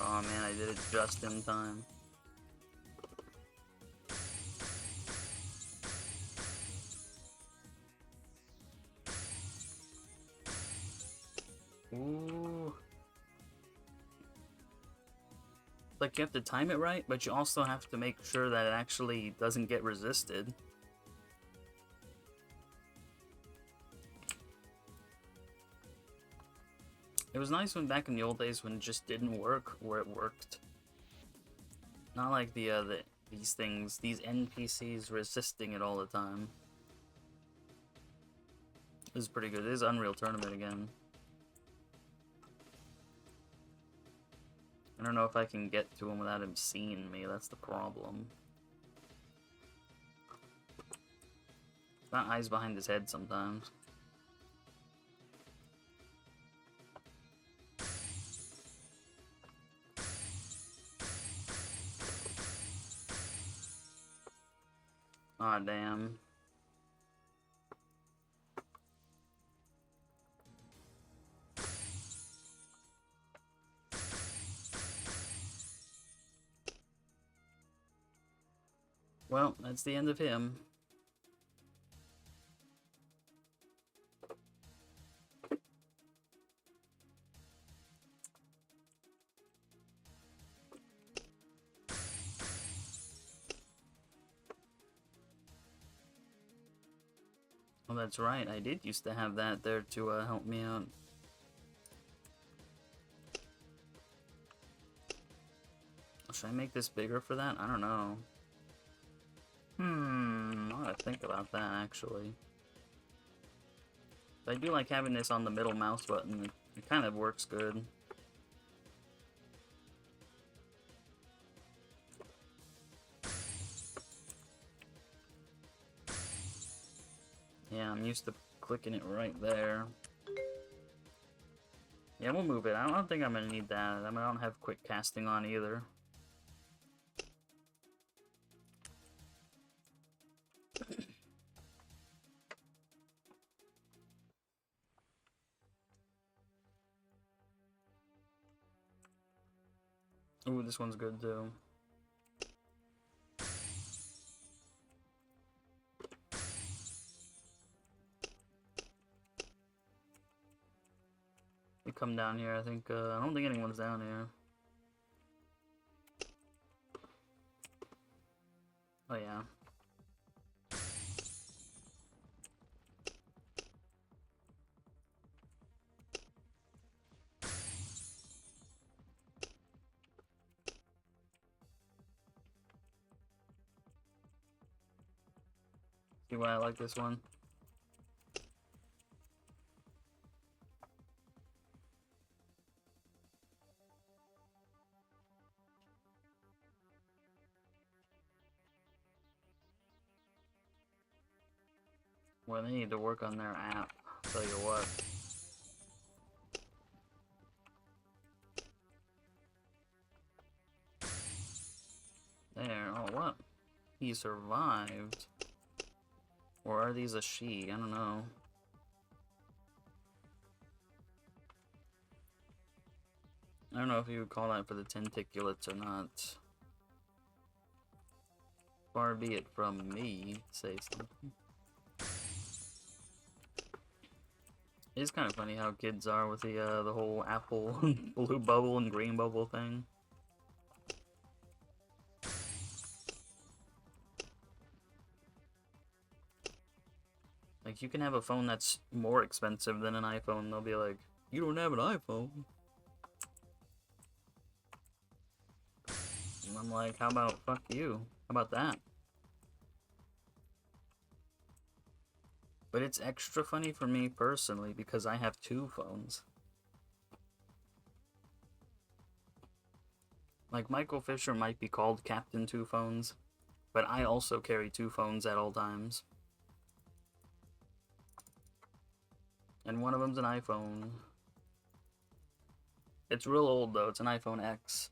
Oh man, I did it just in time. Ooh. Like, you have to time it right, but you also have to make sure that it actually doesn't get resisted. It was nice when back in the old days when it just didn't work, where it worked. Not like these things, these NPCs resisting it all the time. This is pretty good. This is Unreal Tournament again. I don't know if I can get to him without him seeing me, that's the problem. Got eyes behind his head sometimes. Aw, damn. Well, that's the end of him. Oh, that's right. I did used to have that there to help me out. Should I make this bigger for that? I don't know. I gotta think about that, actually. But I do like having this on the middle mouse button. It kind of works good. Yeah, I'm used to clicking it right there. Yeah, we'll move it. I don't think I'm gonna need that. I mean, I don't have quick casting on either. Ooh, this one's good too. We come down here, I think, I don't think anyone's down here. Oh yeah. See why I like this one? Well, they need to work on their app, I'll tell you what. There, oh what? He survived. Or are these a she? I don't know. I don't know if you would call that for the tenticulates or not. Far be it from me to say something. It's kind of funny how kids are with the whole apple blue bubble and green bubble thing. Like, you can have a phone that's more expensive than an iPhone, they'll be like, you don't have an iPhone. And I'm like, how about fuck you? How about that? But it's extra funny for me personally because I have two phones. Like, Michael Fisher might be called Captain Two Phones, but I also carry two phones at all times. And one of them's an iPhone. It's real old though, it's an iPhone X.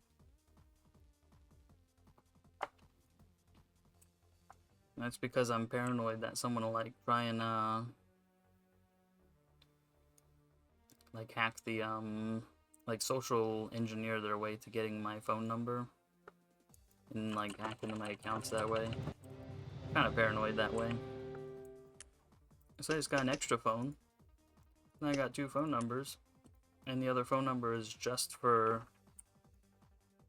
That's because I'm paranoid that someone will like try and like hack the like social engineer their way to getting my phone number and like hack into my accounts that way. Kind of paranoid that way. So I just got an extra phone. And I got two phone numbers. And the other phone number is just for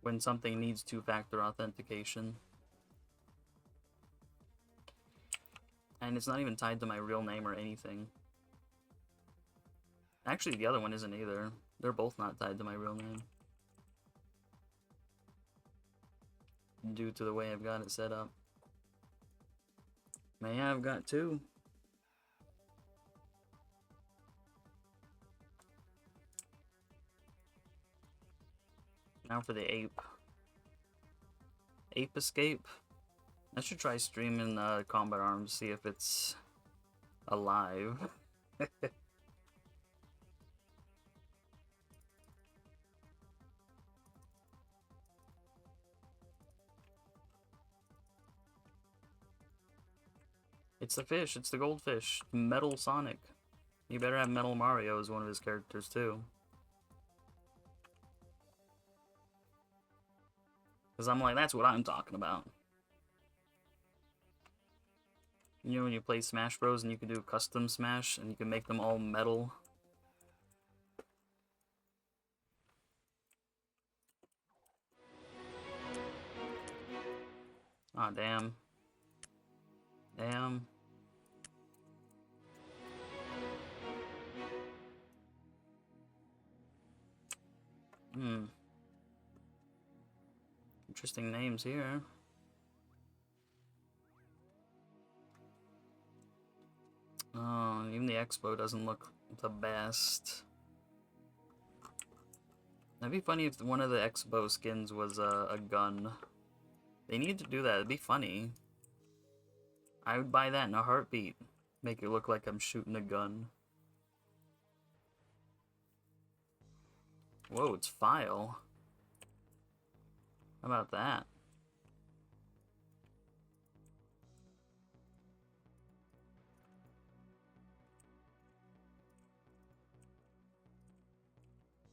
when something needs two-factor authentication. And it's not even tied to my real name or anything. Actually, the other one isn't either. They're both not tied to my real name. Due to the way I've got it set up. But yeah, I've got two. Now for the ape. Ape escape. I should try streaming Combat Arms, see if it's alive. It's the fish, it's the goldfish. Metal Sonic. You better have Metal Mario as one of his characters too. Because I'm like, that's what I'm talking about. You know when you play Smash Bros and you can do custom Smash and you can make them all metal? Aw, damn. Damn. I'm interesting names here. Oh, even the expo doesn't look the best. That'd be funny if one of the expo skins was a gun. They need to do that. It'd be funny. I would buy that in a heartbeat. Make it look like I'm shooting a gun. Whoa, it's file. How about that?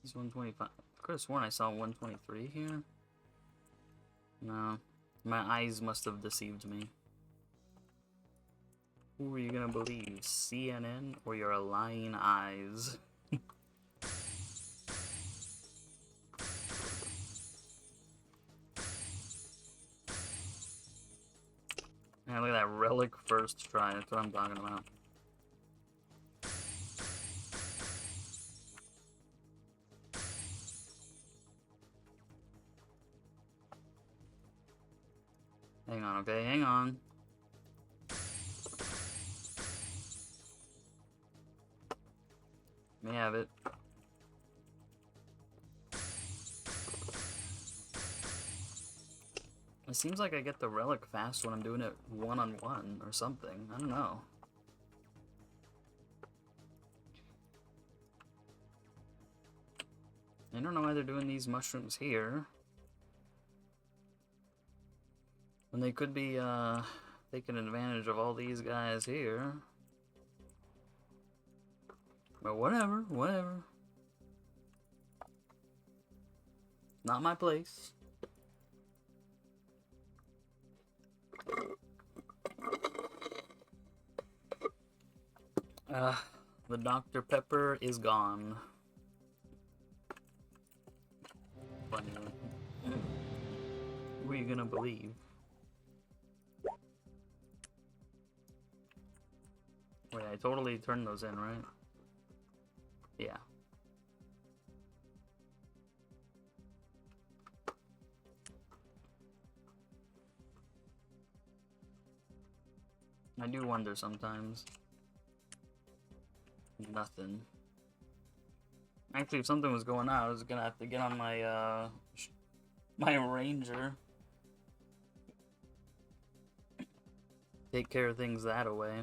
He's 125. I could have sworn I saw 123 here. No. My eyes must have deceived me. Who are you gonna believe? CNN or your lying eyes? Man, look at that relic first try. That's what I'm talking about. Hang on, okay? Hang on. May have it. It seems like I get the relic fast when I'm doing it one-on-one or something. I don't know. I don't know why they're doing these mushrooms here. When they could be taking advantage of all these guys here. But whatever, whatever. Not my place. The Dr. Pepper is gone. Funny. Who are you gonna believe? Wait, I totally turned those in, right? Yeah. I do wonder sometimes. Nothing. Actually, if something was going on, I was gonna have to get on my my ranger. Take care of things that way.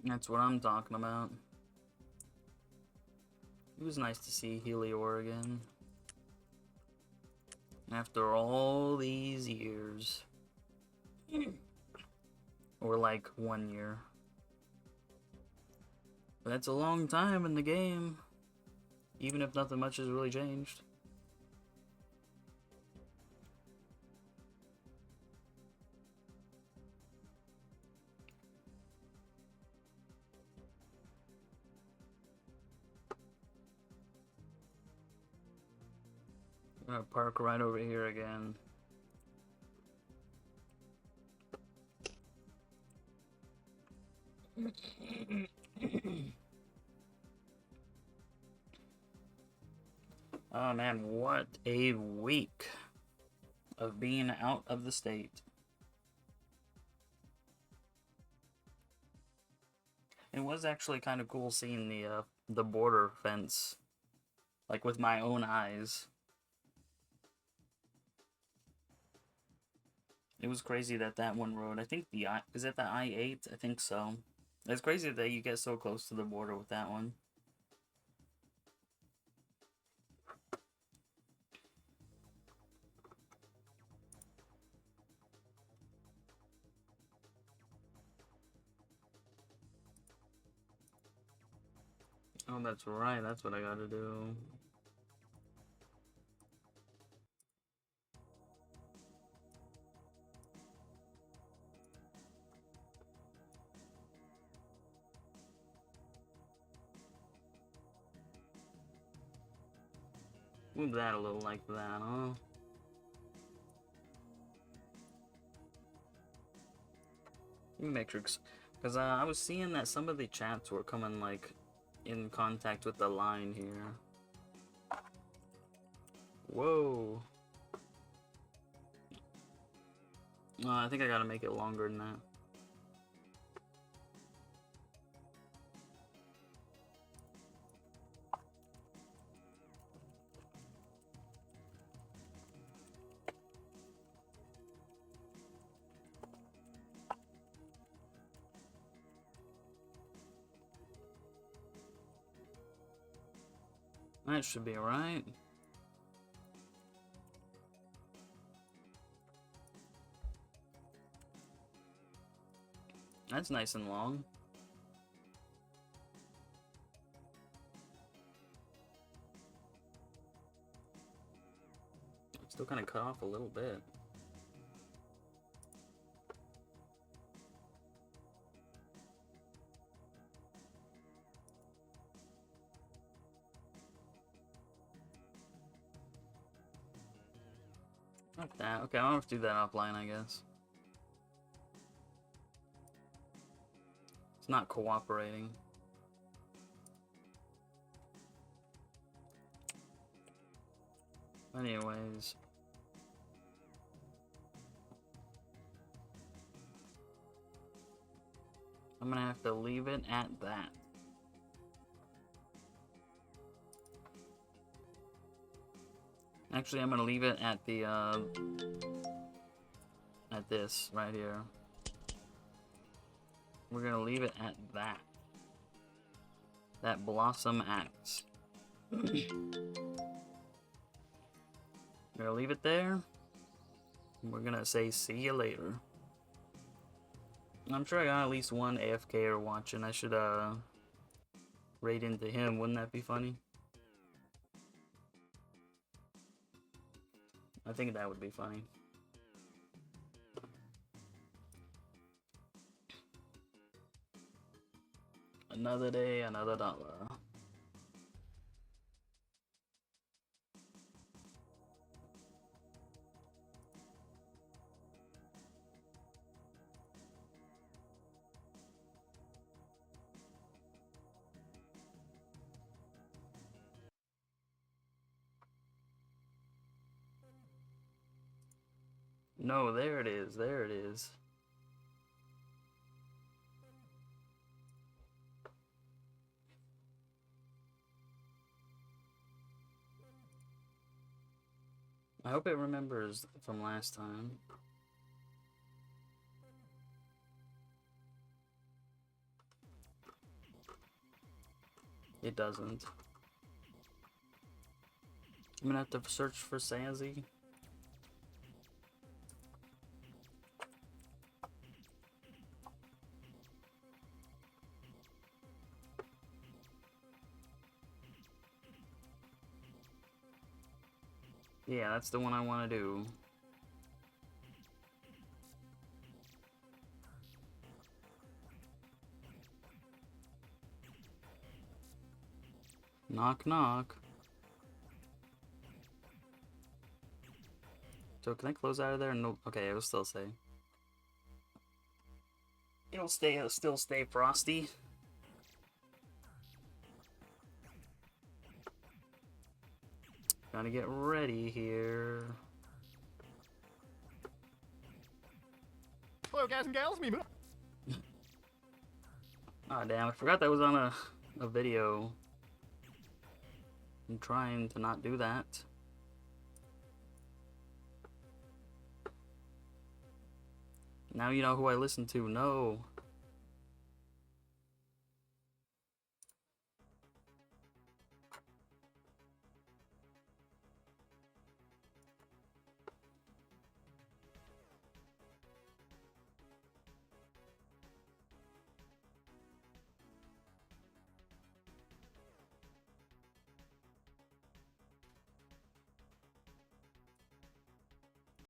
That's what I'm talking about. It was nice to see Helior again. After all these years. Or like 1 year. But that's a long time in the game. Even if nothing much has really changed. I'm gonna park right over here again. Oh man, what a week of being out of the state. It was actually kind of cool seeing the border fence, like with my own eyes. It was crazy that one road, I think is it the I-8? I think so. It's crazy that you get so close to the border with that one. Oh, that's right, that's what I gotta do. Move that a little like that, huh? Matrix. Because I was seeing that some of the chats were coming, like, in contact with the line here. Whoa. I think I gotta make it longer than that. That should be alright. That's nice and long. Still kind of cut off a little bit. Like that. Okay, I'll have to do that offline, I guess. It's not cooperating. Anyways. I'm gonna have to leave it at that. Actually, I'm gonna leave it at the, at this right here. We're gonna leave it at that. That Blossom Axe. We're gonna leave it there. We're gonna say see you later. I'm sure I got at least one AFKer watching. I should raid into him. Wouldn't that be funny? I think that would be funny. Another day, another dollar. No, there it is. There it is. I hope it remembers from last time. It doesn't. I'm gonna have to search for Sazzy. Yeah, that's the one I want to do. Knock, knock. So can I close out of there? No. Okay, it'll still say. It'll still stay frosty. Gotta get ready here. Hello, guys and gals. Me. Ah, damn! I forgot that was on a video. I'm trying to not do that. Now you know who I listen to. No.